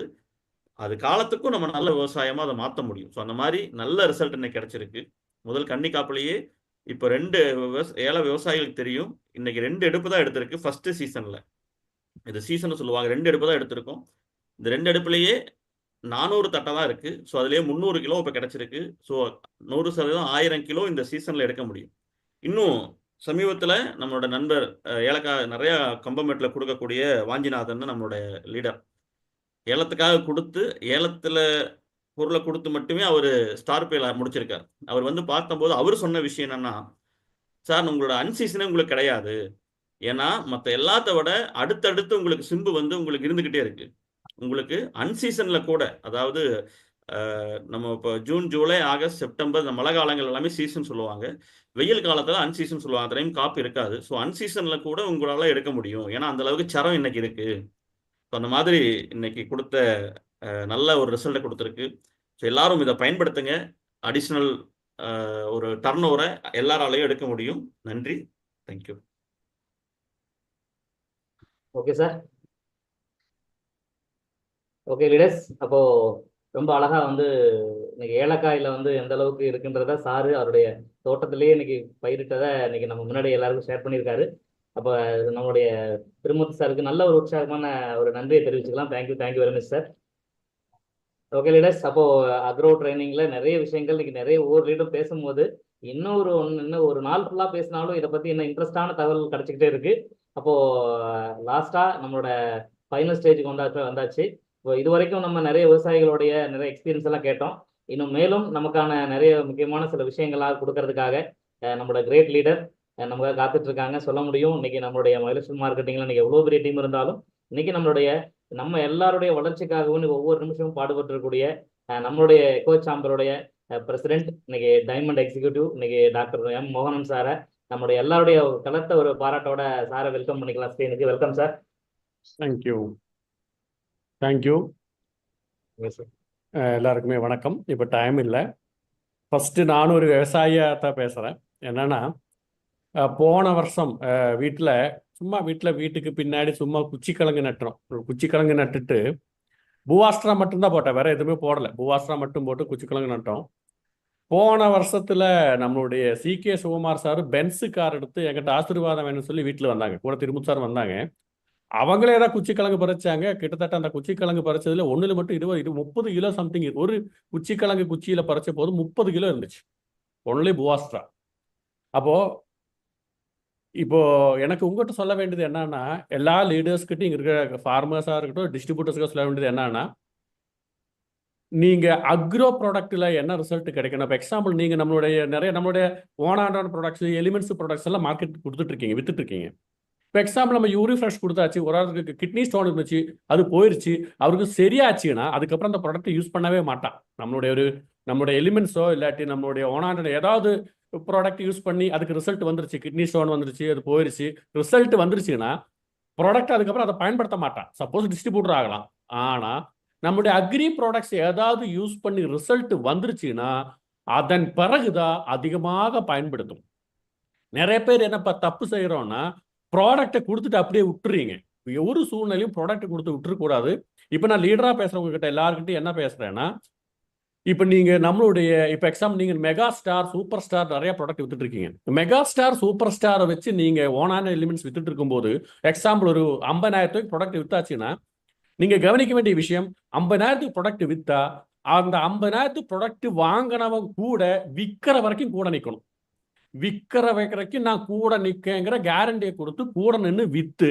அது காலத்துக்கும் நம்ம நல்ல விவசாயமா அதை மாற்ற முடியும். ஸோ அந்த மாதிரி நல்ல ரிசல்ட் இன்னைக்கு கிடைச்சிருக்கு. முதல் கன்னி காப்புலயே இப்போ 2 ஏழை விவசாயிகளுக்கு தெரியும். இன்னைக்கு 2 எடுப்பு தான் எடுத்திருக்கு ஃபர்ஸ்ட் சீசன்ல. இது சீசன் சொல்லுவாங்க. 2 எடுப்பு தான் எடுத்திருக்கோம். இந்த 2 எடுப்புலயே 400 தட்டை தான் இருக்கு. ஸோ அதுலயே 300 கிலோ இப்போ கிடைச்சிருக்கு. ஸோ 100% 1000 கிலோ இந்த சீசன்ல எடுக்க முடியும். இன்னும் சமீபத்துல நம்மளோட நண்பர் ஏலக்காய் நிறைய கம்பமேட்ல கொடுக்கக்கூடிய வாஞ்சிநாதன் நம்மளோட லீடர் ஏலத்துக்காக கொடுத்து ஏலத்துல பொருளை கொடுத்து மட்டுமே அவர் ஸ்டார் பேல முடிச்சிருக்கார். அவர் வந்து பார்த்தபோது அவர் சொன்ன விஷயம் என்னன்னா, சார் உங்களோட அன்சீசனே உங்களுக்கு கிடையாது. ஏன்னா மற்ற எல்லாத்த விட அடுத்தடுத்து உங்களுக்கு சிம்பு வந்து உங்களுக்கு இருந்துகிட்டே இருக்கு. உங்களுக்கு அன்சீசன்ல கூட, அதாவது நம்ம இப்போ ஜூன், ஜூலை, ஆகஸ்ட், செப்டம்பர் இந்த மழை காலங்கள் எல்லாமே சீசன் சொல்லுவாங்க. வெயில் காலத்துல அன்சீசன் சொல்லுவாங்க. அந்த டைம் காப்பு இருக்காது. ஸோ அன்சீசன்ல கூட உங்களால எடுக்க முடியும். ஏன்னா அந்த அளவுக்கு சரம் இன்னைக்கு இருக்கு. ஸோ அந்த மாதிரி இன்னைக்கு கொடுத்த நல்ல ஒரு ரிசல்ட்டை கொடுத்துருக்கு. ஸோ எல்லாரும் இதை பயன்படுத்துங்க. அடிஷ்னல் ஒரு டர்ன் ஓவரை எல்லாராலையும் எடுக்க முடியும். நன்றி. Thank you. Okay sir. Okay leaders, அப்போ ரொம்ப அழகா வந்து இன்னைக்கு ஏலக்காயில வந்து எந்த அளவுக்கு இருக்குன்றத சாரு அவருடைய தோட்டத்திலேயே இன்னைக்கு பயிரிட்டதை இன்னைக்கு நம்ம முன்னாடி எல்லாருக்கும் ஷேர் பண்ணியிருக்காரு. அப்போ நம்மளுடைய திருமூர்த்தி சாருக்கு நல்ல ஒரு உற்சாகமான ஒரு நன்றியை தெரிவிச்சுக்கலாம். Thank you very much sir. Okay leaders, அப்போ அக்ரோ ட்ரைனிங்ல நிறைய விஷயங்கள் இன்னைக்கு நிறைய ஒவ்வொரு லீடரும் பேசும்போது இன்னும் ஒரு நாள் ஃபுல்லா பேசினாலும் இதை பத்தி இன்னும் இன்ட்ரெஸ்டான தகவல் கிடைச்சிக்கிட்டே இருக்கு. அப்போ லாஸ்டா நம்மளோட ஃபைனல் ஸ்டேஜுக்கு வந்தாச்சு. இப்போ இது வரைக்கும் நம்ம நிறைய விவசாயிகளுடைய நிறைய எக்ஸ்பீரியன்ஸ் எல்லாம் கேட்டோம். இன்னும் மேலும் நமக்கான நிறைய முக்கியமான சில விஷயங்களாக கொடுக்கறதுக்காக நம்மளோட கிரேட் லீடர் நமக்காக காத்துட்டு இருக்காங்க. சொல்ல முடியும் இன்னைக்கு நம்மளுடைய மயிலஸ்டோன் மார்க்கெட்டிங்ல இன்னைக்கு எவ்வளவு பெரிய டீம் இருந்தாலும் இன்னைக்கு நம்ம எல்லாருடைய வளர்ச்சிக்காகவும் ஒவ்வொரு நிமிஷமும் பாடுபட்டு இருக்கக்கூடிய நம்மளுடைய எக்கோ சாம்பருடைய பிரசிடென்ட், இன்னைக்கு டைமண்ட் எக்ஸிக்யூட்டிவ், இன்னைக்கு டாக்டர் எம் மோகனன் சாரை நம்மளுடைய எல்லாருடைய கலத்த ஒரு பாராட்டோட சாரை வெல்கம் பண்ணிக்கலாம் ஸ்கிரீனுக்கு. Welcome sir. தேங்க்யூ. எல்லாருக்குமே வணக்கம். இப்போ டைம் இல்லை. ஃபஸ்ட்டு நானும் ஒரு விவசாயியாக தான் பேசுகிறேன். என்னன்னா போன வருஷம் வீட்டுக்கு பின்னாடி சும்மா குச்சிக்கிழங்கு நட்டுறோம். குச்சிக்கிழங்கு நட்டுட்டு பூவாஸ்ட்ரா மட்டும்தான் போட்டேன், வேற எதுவுமே போடலை. பூவாஸ்ட்ரா மட்டும் போட்டு குச்சிக்கிழங்கு நட்டோம். போன வருஷத்துல நம்மளுடைய CK Sivakumar sir Benz car எடுத்து என்கிட்ட ஆசீர்வாதம் வேணும்னு சொல்லி வீட்டில் வந்தாங்க. கூட திருமூர்த்தி சார் வந்தாங்க. அவங்களே தான் குச்சிக்கிழங்கு பறிச்சாங்க. கிட்டத்தட்ட அந்த குச்சிக்கிழங்கு பறிச்சதுல ஒண்ணுல மட்டும் 30 கிலோ சம்திங். ஒரு குச்சிக்கிழங்கு குச்சியில பறிச்ச போது 30 கிலோ இருந்துச்சு. ஒன்லி புவாஸ்ட்ரா. அப்போ இப்போ எனக்கு உங்ககிட்ட சொல்ல வேண்டியது என்னன்னா, எல்லா லீடர்ஸ்கிட்டையும் இங்க இருக்கிற ஃபார்மர்ஸா இருக்கட்டும், டிஸ்ட்ரிபியூட்டர்ஸ்க்கு சொல்ல வேண்டியது என்னன்னா, நீங்க அக்ரோ ப்ராடக்ட்ல என்ன ரிசல்ட் கிடைக்கணும். இப்போ எக்ஸாம்பிள் நீங்க நம்மளுடைய ஓனான ப்ராடக்ட்ஸ், எலிமெண்ட்ஸ் ப்ராடக்ட்ஸ் எல்லாம் மார்க்கெட் கொடுத்துட்டு இருக்கீங்க, வித்துட்டு இருக்கீங்க. இப்போ எக்ஸாம்பிள் நம்ம யூரி ஃப்ரெஷ் கொடுத்தாச்சு, ஒரு ஆளுக்கு கிட்னி ஸ்டோன் இருந்துச்சு, அது போயிருச்சு, அவருக்கு சரியாச்சுன்னா அதுக்கப்புறம் அந்த ப்ராடக்ட் யூஸ் பண்ணவே மாட்டான். நம்மளுடைய எலிமெண்ட்ஸோ இல்லாட்டி நம்மளுடைய ஓனான ஏதாவது ப்ராடக்ட் யூஸ் பண்ணி அதுக்கு ரிசல்ட் வந்துருச்சு, கிட்னி ஸ்டோன் வந்துருச்சு, அது போயிருச்சு, ரிசல்ட் வந்துருச்சுன்னா ப்ராடக்ட் அதுக்கப்புறம் அதை பயன்படுத்த மாட்டான். சப்போஸ் டிஸ்ட்ரிபியூட்டர் ஆகலாம். ஆனால் நம்மளுடைய அக்ரி ப்ராடக்ட்ஸ் ஏதாவது யூஸ் பண்ணி ரிசல்ட் வந்துருச்சுன்னா அதன் பிறகுதான் அதிகமாக பயன்படுத்தும். நிறைய பேர் என்னப்பா தப்பு செய்யறோம்னா, ப்ராடக்டை கொடுத்துட்டு அப்படியே விட்டுறீங்க. ஒரு சூழ்நிலையும் ப்ராடக்ட் கொடுத்து விட்டுறக்கூடாது. இப்போ நான் லீடரா பேசுறவங்க கிட்ட எல்லாருக்கிட்டையும் என்ன பேசுறேன்னா, இப்போ நீங்க இப்போ எக்ஸாம்பிள் நீங்க மெகா ஸ்டார், சூப்பர் ஸ்டார் நிறைய ப்ராடக்ட் வித்துட்டு இருக்கீங்க. மெகா ஸ்டார், சூப்பர் ஸ்டாரை வச்சு நீங்க ஓனான எலிமெண்ட்ஸ் வித்துட்டு இருக்கும்போது, எக்ஸாம்பிள் ஒரு 50,000 ப்ராடக்ட் வித்தாச்சுன்னா, நீங்க கவனிக்க வேண்டிய விஷயம், 50,000 ப்ராடக்ட் வித்தா அந்த 50,000 ப்ராடக்ட் வாங்கினவன் கூட விற்கிற வரைக்கும் கூட நிற்கணும். விற்கிற வரைக்கும் நான் கூட நிற்கங்கிற கேரண்டியை கொடுத்து கூட நின்று வித்து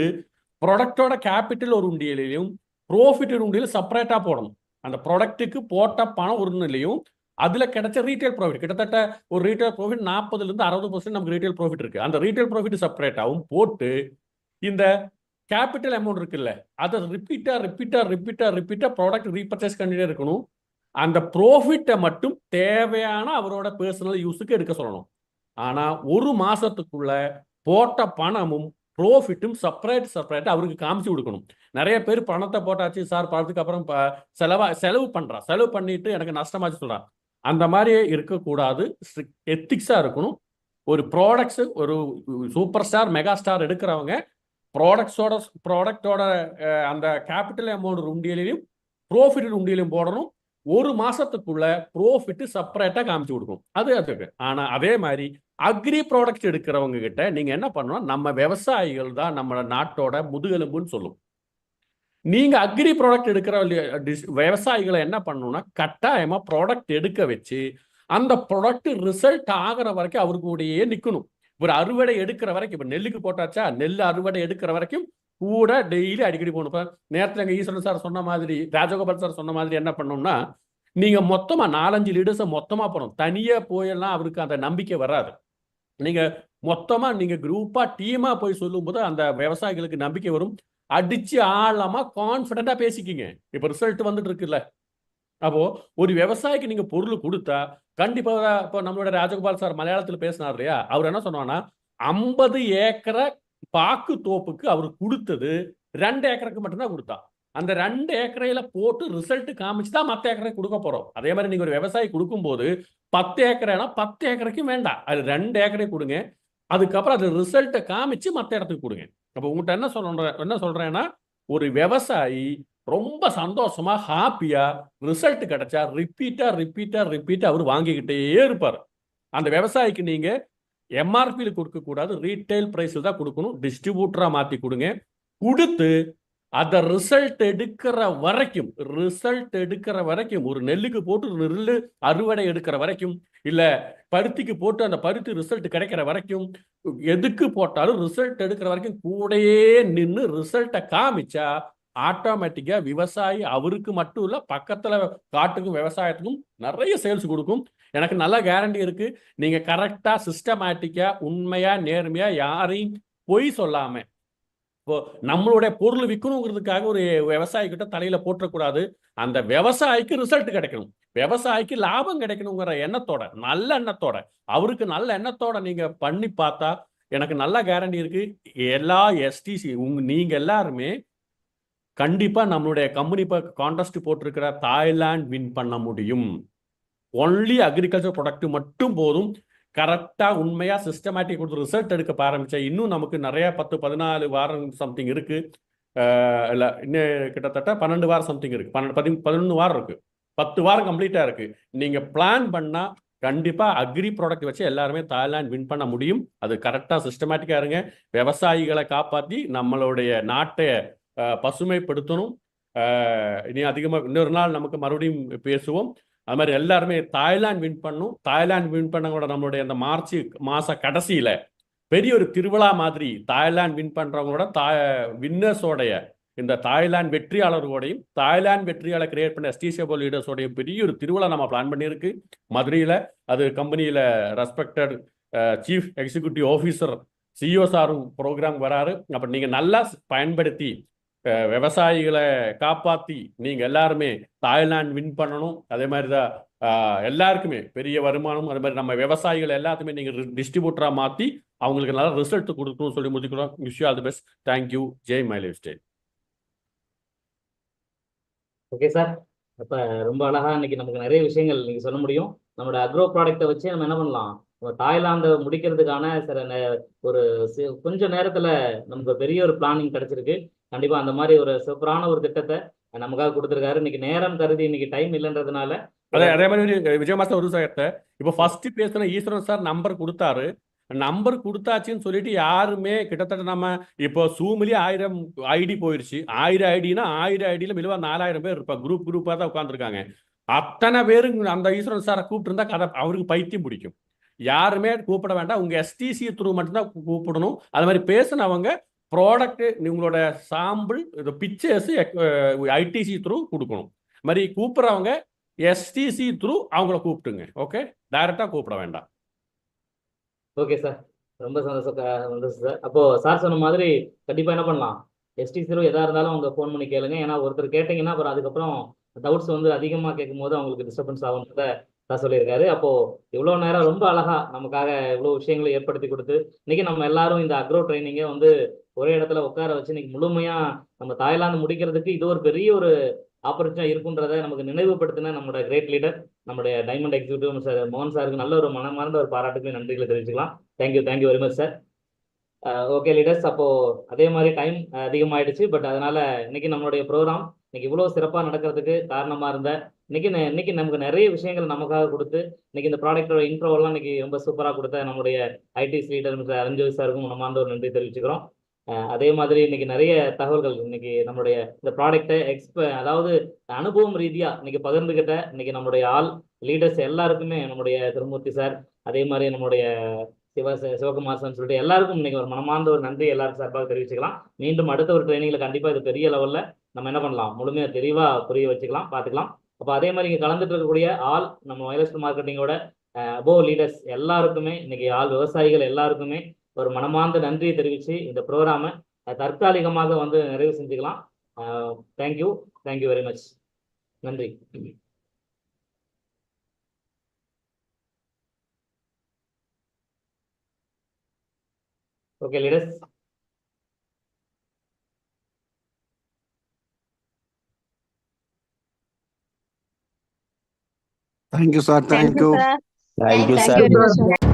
ப்ராடக்டோட கேபிட்டல் ஒரு உண்டியலையும் ப்ராஃபிட் ஒரு உண்டியலும் செப்பரேட்டா போடணும். அந்த ப்ராடக்ட்டுக்கு போட்ட பணம் ஒரு நிலையும் அதுல கிடைச்ச ரீட்டைல் ப்ராஃபிட், கிட்டத்தட்ட ஒரு ரீட்டைல் ப்ராஃபிட் 40% நமக்கு ரீட்டைல் ப்ராஃபிட் இருக்கு. அந்த ரீட்டைல் ப்ராஃபிட் செப்பரேட்டாகவும் போட்டு இந்த கேபிட்டல் அமௌண்ட் இருக்குல்ல, அதை ரிப்பீட்டா ப்ராடக்ட் ரீபர்ச்சேஸ் பண்ணிட்டே இருக்கணும். அந்த ப்ராஃபிட்டை மட்டும் தேவையான அவரோட பர்சனல் யூஸுக்கு எடுக்க சொல்லணும். ஆனா ஒரு மாசத்துக்குள்ள போட்ட பணமும் ப்ராஃபிட்டும் செப்பரேட் அவருக்கு காமிச்சு கொடுக்கணும். நிறைய பேர் பணத்தை போட்டாச்சு சார், பணத்துக்கு அப்புறம் செலவு பண்ணிட்டு எனக்கு நஷ்டமாச்சு சொல்றான். அந்த மாதிரி இருக்கக்கூடாது. எத்திக்ஸா இருக்கணும். ஒரு ப்ராடக்ட்ஸ், ஒரு சூப்பர் ஸ்டார், மெகா ஸ்டார் எடுக்கிறவங்க ப்ராடக்டோட அந்த கேபிட்டல் அமௌண்ட் உண்டியலையும் ப்ராஃபிட் உண்டியலையும் போடணும். ஒரு மாசத்துக்குள்ள ப்ராஃபிட் செப்பரேட்டா காமிச்சு கொடுக்கும். அதுக்கு ஆனா அதே மாதிரி அக்ரி ப்ராடக்ட் எடுக்கிறவங்க கிட்ட நீங்க என்ன பண்ணணும், நம்ம விவசாயிகள் தான் நம்ம நாட்டோட முதுகெலும்புன்னு சொல்லும். நீங்க அக்ரி ப்ராடக்ட் எடுக்கிற விவசாயிகளை என்ன பண்ணணும்னா, கட்டாயமா ப்ராடக்ட் எடுக்க வச்சு அந்த ப்ராடக்ட் ரிசல்ட் ஆகிற வரைக்கும் அவருக்கு கூடயே நிற்கணும். ஒரு அறுவடை எடுக்கிற வரைக்கும், இப்போ நெல்லுக்கு போட்டாச்சா, நெல் அறுவடை எடுக்கிற வரைக்கும் கூட டெய்லி அடிக்கடி போகணும். இப்போ நேரத்தில் எங்கள் ஈஸ்வரன் சார் சொன்ன மாதிரி, ராஜகோபால் சார் சொன்ன மாதிரி என்ன பண்ணணும்னா, நீங்க மொத்தமா 4-5 லீடர்ஸை மொத்தமா போகணும். தனியா போயெல்லாம் அவருக்கு அந்த நம்பிக்கை வராது. நீங்க மொத்தமா நீங்க குரூப்பா டீமா போய் சொல்லும் போது அந்த விவசாயிகளுக்கு நம்பிக்கை வரும். அடிச்சு ஆழமா கான்பிடண்டா பேசிக்கிங்க. இப்ப ரிசல்ட் வந்துட்டு இருக்குல்ல, அப்போ ஒரு விவசாயிக்கு நீங்க பொருள் கொடுத்தா கண்டிப்பா, இப்போ நம்மளோட ராஜகோபால் சார் மலையாளத்தில் பேசினார் இல்லையா, அவர் என்ன சொன்னான்னா 50 ஏக்கரை பாக்கு தோப்புக்கு அவர் கொடுத்தது 2 ஏக்கருக்கு மட்டும்தான் கொடுத்தா. அந்த 2 ஏக்கரையில போட்டு ரிசல்ட் காமிச்சு தான் மற்ற ஏக்கரை கொடுக்க போறோம். அதே மாதிரி நீங்க ஒரு விவசாயி கொடுக்கும்போது 10 ஏக்கரைனா 10 ஏக்கரைக்கும் வேண்டாம், அது 2 ஏக்கரை கொடுங்க. அதுக்கப்புறம் அது ரிசல்ட்டை காமிச்சு மற்ற இடத்துக்கு கொடுங்க. அப்போ உங்கள்கிட்ட என்ன சொல்றேன்னா, ஒரு விவசாயி ரொம்ப சந்தோஷமா ஹாப்பியா ரிசல்ட் கிடைச்சா ரிப்பீட்டா அவர் வாங்கிக்கிட்டே இருப்பார். அந்த விவசாயிக்கு நீங்க எம்ஆர்பியில் கொடுக்க கூடாது, ரீட்டைல் பிரைஸில் தான் கொடுக்கணும். டிஸ்ட்ரிபியூட்டரா மாத்தி கொடுங்க. கொடுத்து அந்த ரிசல்ட் எடுக்கிற வரைக்கும் ஒரு நெல்லுக்கு போட்டு நெல்லு அறுவடை எடுக்கிற வரைக்கும், இல்ல பருத்திக்கு போட்டு அந்த பருத்தி ரிசல்ட் கிடைக்கிற வரைக்கும், எதுக்கு போட்டாலும் ரிசல்ட் எடுக்கிற வரைக்கும் கூடயே நின்று ரிசல்ட்டை காமிச்சா ஆட்டோமேட்டிக்கா விவசாயி அவருக்கு மட்டும் இல்ல, பக்கத்துல காட்டுக்கும் விவசாயத்துக்கும் நிறைய சேல்ஸ் கொடுக்கும். எனக்கு நல்ல கேரண்டி இருக்கு. நீங்க கரெக்டா சிஸ்டமேட்டிக்கா உண்மையா நேர்மையா யாரையும் பொய் சொல்லாம, இப்போ நம்மளுடைய பொருள் விற்கணுங்கிறதுக்காக ஒரு விவசாயி கிட்ட தலையில போட்டக்கூடாது. அந்த விவசாயிக்கு ரிசல்ட் கிடைக்கணும், விவசாயிக்கு லாபம் கிடைக்கணுங்கிற எண்ணத்தோட, நல்ல எண்ணத்தோட, அவருக்கு நல்ல எண்ணத்தோட நீங்க பண்ணி பார்த்தா எனக்கு நல்ல கேரண்டி இருக்கு. எல்லா எஸ்டிசி நீங்க எல்லாருமே கண்டிப்பா நம்மளுடைய கம்பெனி கான்டெஸ்ட் போட்டிருக்கிற தாய்லாந்து வின் பண்ண முடியும். ஒன்லி அக்ரிகல்ச்சர் ப்ராடக்ட் மட்டும் போதும். கரெக்டா உண்மையா சிஸ்டமேட்டிக் கொடுத்து ரிசல்ட் எடுக்க ஆரம்பிச்சா இன்னும் நமக்கு நிறைய 10-14 வாரம் சம்திங் இருக்கு. இல்ல இன்னும் கிட்டத்தட்ட 12 வாரம் சம்திங் இருக்கு, 11 வாரம் இருக்கு, 10 வாரம் கம்ப்ளீட்டா இருக்கு. நீங்க பிளான் பண்ணா கண்டிப்பா அக்ரி ப்ராடக்ட் வச்சு எல்லாருமே தாய்லாந்து வின் பண்ண முடியும். அது கரெக்டா சிஸ்டமேட்டிக்கா இருங்க. விவசாயிகளை காப்பாற்றி நம்மளுடைய நாட்டை பசுமைப்படுத்தணும். இனி அதிகமாக இன்னொரு நாள் நமக்கு மறுபடியும் பேசுவோம். அது மாதிரி எல்லாருமே தாய்லாந்து வின் பண்ணும். தாய்லாந்து வின் பண்ண கூட நம்மளுடைய அந்த மார்ச் மாச கடைசியில பெரிய ஒரு திருவிழா மாதிரி தாய்லாந்து வின் பண்றவங்களோட வின்னர்ஸோடைய இந்த தாய்லாந்து வெற்றியாளர்களோடையும் தாய்லாந்து வெற்றியாளர் கிரியேட் பண்ண எஸ்டிசிஓ லீடர்ஸோடைய பெரிய ஒரு திருவிழா நம்ம பிளான் பண்ணியிருக்கு மதுரையில். அது கம்பெனியில் respected chief executive officer CEO சாரும் ப்ரோக்ராம் வராரு. அப்போ நீங்கள் நல்லா பயன்படுத்தி விவசாயிகளை காப்பாற்றி நீங்கள் எல்லாருமே தாய்லாந்து வின் பண்ணணும். அதே மாதிரி தான் எல்லாருக்குமே பெரிய வருமானம். அதே மாதிரி நம்ம விவசாயிகள் எல்லாத்துமே நீங்கள் டிஸ்ட்ரிபியூட்டராக மாற்றி அவங்களுக்கு நல்ல ரிசல்ட் கொடுக்கணும்னு சொல்லி முடிக்கிறோம். Wish you all the best. Thank you. Jai my life style. Okay sir, அப்போ ரொம்ப அழகா இன்னைக்கு நமக்கு நிறைய விஷயங்கள் நீங்கள் சொல்ல முடியும். நம்மளோட அக்ரோ ப்ராடக்டை வச்சு நம்ம என்ன பண்ணலாம், நம்ம தாய்லாந்தை முடிக்கிறதுக்கான ஒரு கொஞ்சம் நேரத்தில் நமக்கு பெரிய ஒரு பிளானிங் கிடைச்சிருக்கு. கண்டிப்பாக அந்த மாதிரி ஒரு சூப்பரான ஒரு திட்டத்தை நமக்காக கொடுத்துருக்காரு. இன்னைக்கு நேரம் கருதி இன்னைக்கு டைம் இல்லைன்றதுனால அதே மாதிரி விஜய் மாஸ்டர் ஒரு சார்ட்ட இப்போ ஃபர்ஸ்ட் பேசின ஈஸ்வரன் சார் நம்பர் கொடுத்தாரு. நம்பர் கொடுத்தாச்சுன்னு சொல்லிட்டு யாருமே கிட்டத்தட்ட நம்ம இப்போ ஜூம்லயே 1000 ஐடி போயிடுச்சு. 1000 ஐடினா 1000 ஐடியில மெதுவா 4000 பேர் இருப்பா. குரூப்பா தான் உட்காந்துருக்காங்க. அத்தனை பேரும் அந்த ஈஸ்வரன் சாரை கூப்பிட்டு இருந்தா கதை அவருக்கு பைத்தியம் பிடிக்கும். யாருமே கூப்பிட வேண்டாம். உங்க எஸ்டிசி த்ரூ மட்டும்தான் கூப்பிடணும். அது மாதிரி பேசினவங்க ப்ராடக்ட் உங்களோட சாம்பிள் பிக்சர்ஸ் ஐடிசி த்ரூ கொடுக்கணும். மாதிரி கூப்பிட்றவங்க எஸ்டிசி த்ரூ அவங்கள கூப்பிட்டுங்க. ஓகே, டைரக்டா கூப்பிட வேண்டாம். ஓகே சார், ரொம்ப சந்தோஷம் சார். அப்போ சார் சொன்ன மாதிரி கண்டிப்பா என்ன பண்ணலாம், எஸ்டி த்ரூ எதா இருந்தாலும் அவங்க ஃபோன் பண்ணி கேளுங்க. ஏன்னா ஒருத்தர் கேட்டீங்கன்னா அப்புறம் அதுக்கப்புறம் டவுட்ஸ் வந்து அதிகமாக கேட்கும் போது அவங்களுக்கு டிஸ்டர்பன்ஸ் ஆகுன்றத சார் சொல்லியிருக்காரு. அப்போ இவ்வளோ நேரம் ரொம்ப அழகா நமக்காக இவ்வளோ விஷயங்களை ஏற்படுத்தி கொடுத்து இன்னைக்கு நம்ம எல்லாரும் இந்த அக்ரோ ட்ரைனிங்கை வந்து ஒரே இடத்துல உட்கார வச்சு இன்னைக்கு முழுமையா நம்ம தாய்லாந்து முடிக்கிறதுக்கு இது ஒரு பெரிய ஒரு ஆப்பர்ச்சுனிட்டி இருக்குன்றதை நமக்கு நினைவுபடுத்தின நம்மளோட கிரேட் லீடர் நம்முடைய டைமண்ட் எக்ஸிக்யூட்டிவ் சார் மோகன் சாருக்கு நல்ல ஒரு மனமார்ந்த ஒரு பாராட்டுக்கு நன்றிகளை தெரிவிச்சுக்கலாம். Thank you very much sir. Okay leaders, அப்போ அதே மாதிரி டைம் அதிகமாயிடுச்சு. பட் அதனால இன்னைக்கு நம்மளுடைய ப்ரோக்ராம் இன்னைக்கு இவ்வளோ சிறப்பாக நடக்கிறதுக்கு காரணமா இருந்த இன்னைக்கு நமக்கு நிறைய விஷயங்கள் நமக்காக கொடுத்து இன்னைக்கு இந்த ப்ராடக்டோட இன்ட்ரோவெல்லாம் இன்னைக்கு ரொம்ப சூப்பராக கொடுத்த நம்முடைய ஐடிசி லீடர் மிஸ்டர் அரஞ்சோய் சாருக்கும் மனமார்ந்த ஒரு நன்றி தெரிவிச்சுக்கிறோம். அதே மாதிரி இன்னைக்கு நிறைய தகவல்கள் இன்னைக்கு நம்மளுடைய இந்த ப்ராடக்டை அதாவது அனுபவம் ரீதியா இன்னைக்கு பகிர்ந்துகிட்ட இன்னைக்கு நம்மளுடைய லீடர்ஸ் எல்லாருக்குமே நம்முடைய திருமூர்த்தி சார், அதே மாதிரி நம்மளுடைய சிவகுமார் சார் சொல்லிட்டு எல்லாருக்கும் இன்னைக்கு ஒரு மனமார்ந்த ஒரு நன்றி எல்லாருக்கும் சார்பாக தெரிவிச்சுக்கலாம். மீண்டும் அடுத்த ஒரு ட்ரைனிங்ல கண்டிப்பா இது பெரிய லெவல்ல நம்ம என்ன பண்ணலாம், முழுமையாக தெளிவா புரிய வச்சுக்கலாம், பார்த்துக்கலாம். அப்போ அதே மாதிரி இங்கே கலந்துட்டு இருக்கக்கூடிய நம்ம வயலஸ்ட் மார்க்கெட்டிங்கோட அபோவ் லீடர்ஸ் எல்லாருக்குமே இன்னைக்கு விவசாயிகள் எல்லாருக்குமே ஒரு மனமார்ந்த நன்றியை தெரிவித்து இந்த ப்ரோக்ராமை தற்காலிகமாக வந்து நிறைவு செஞ்சுக்கலாம். Thank you very much. நன்றி. Okay leaders. Thank you, sir. Thank you. Thank you, sir.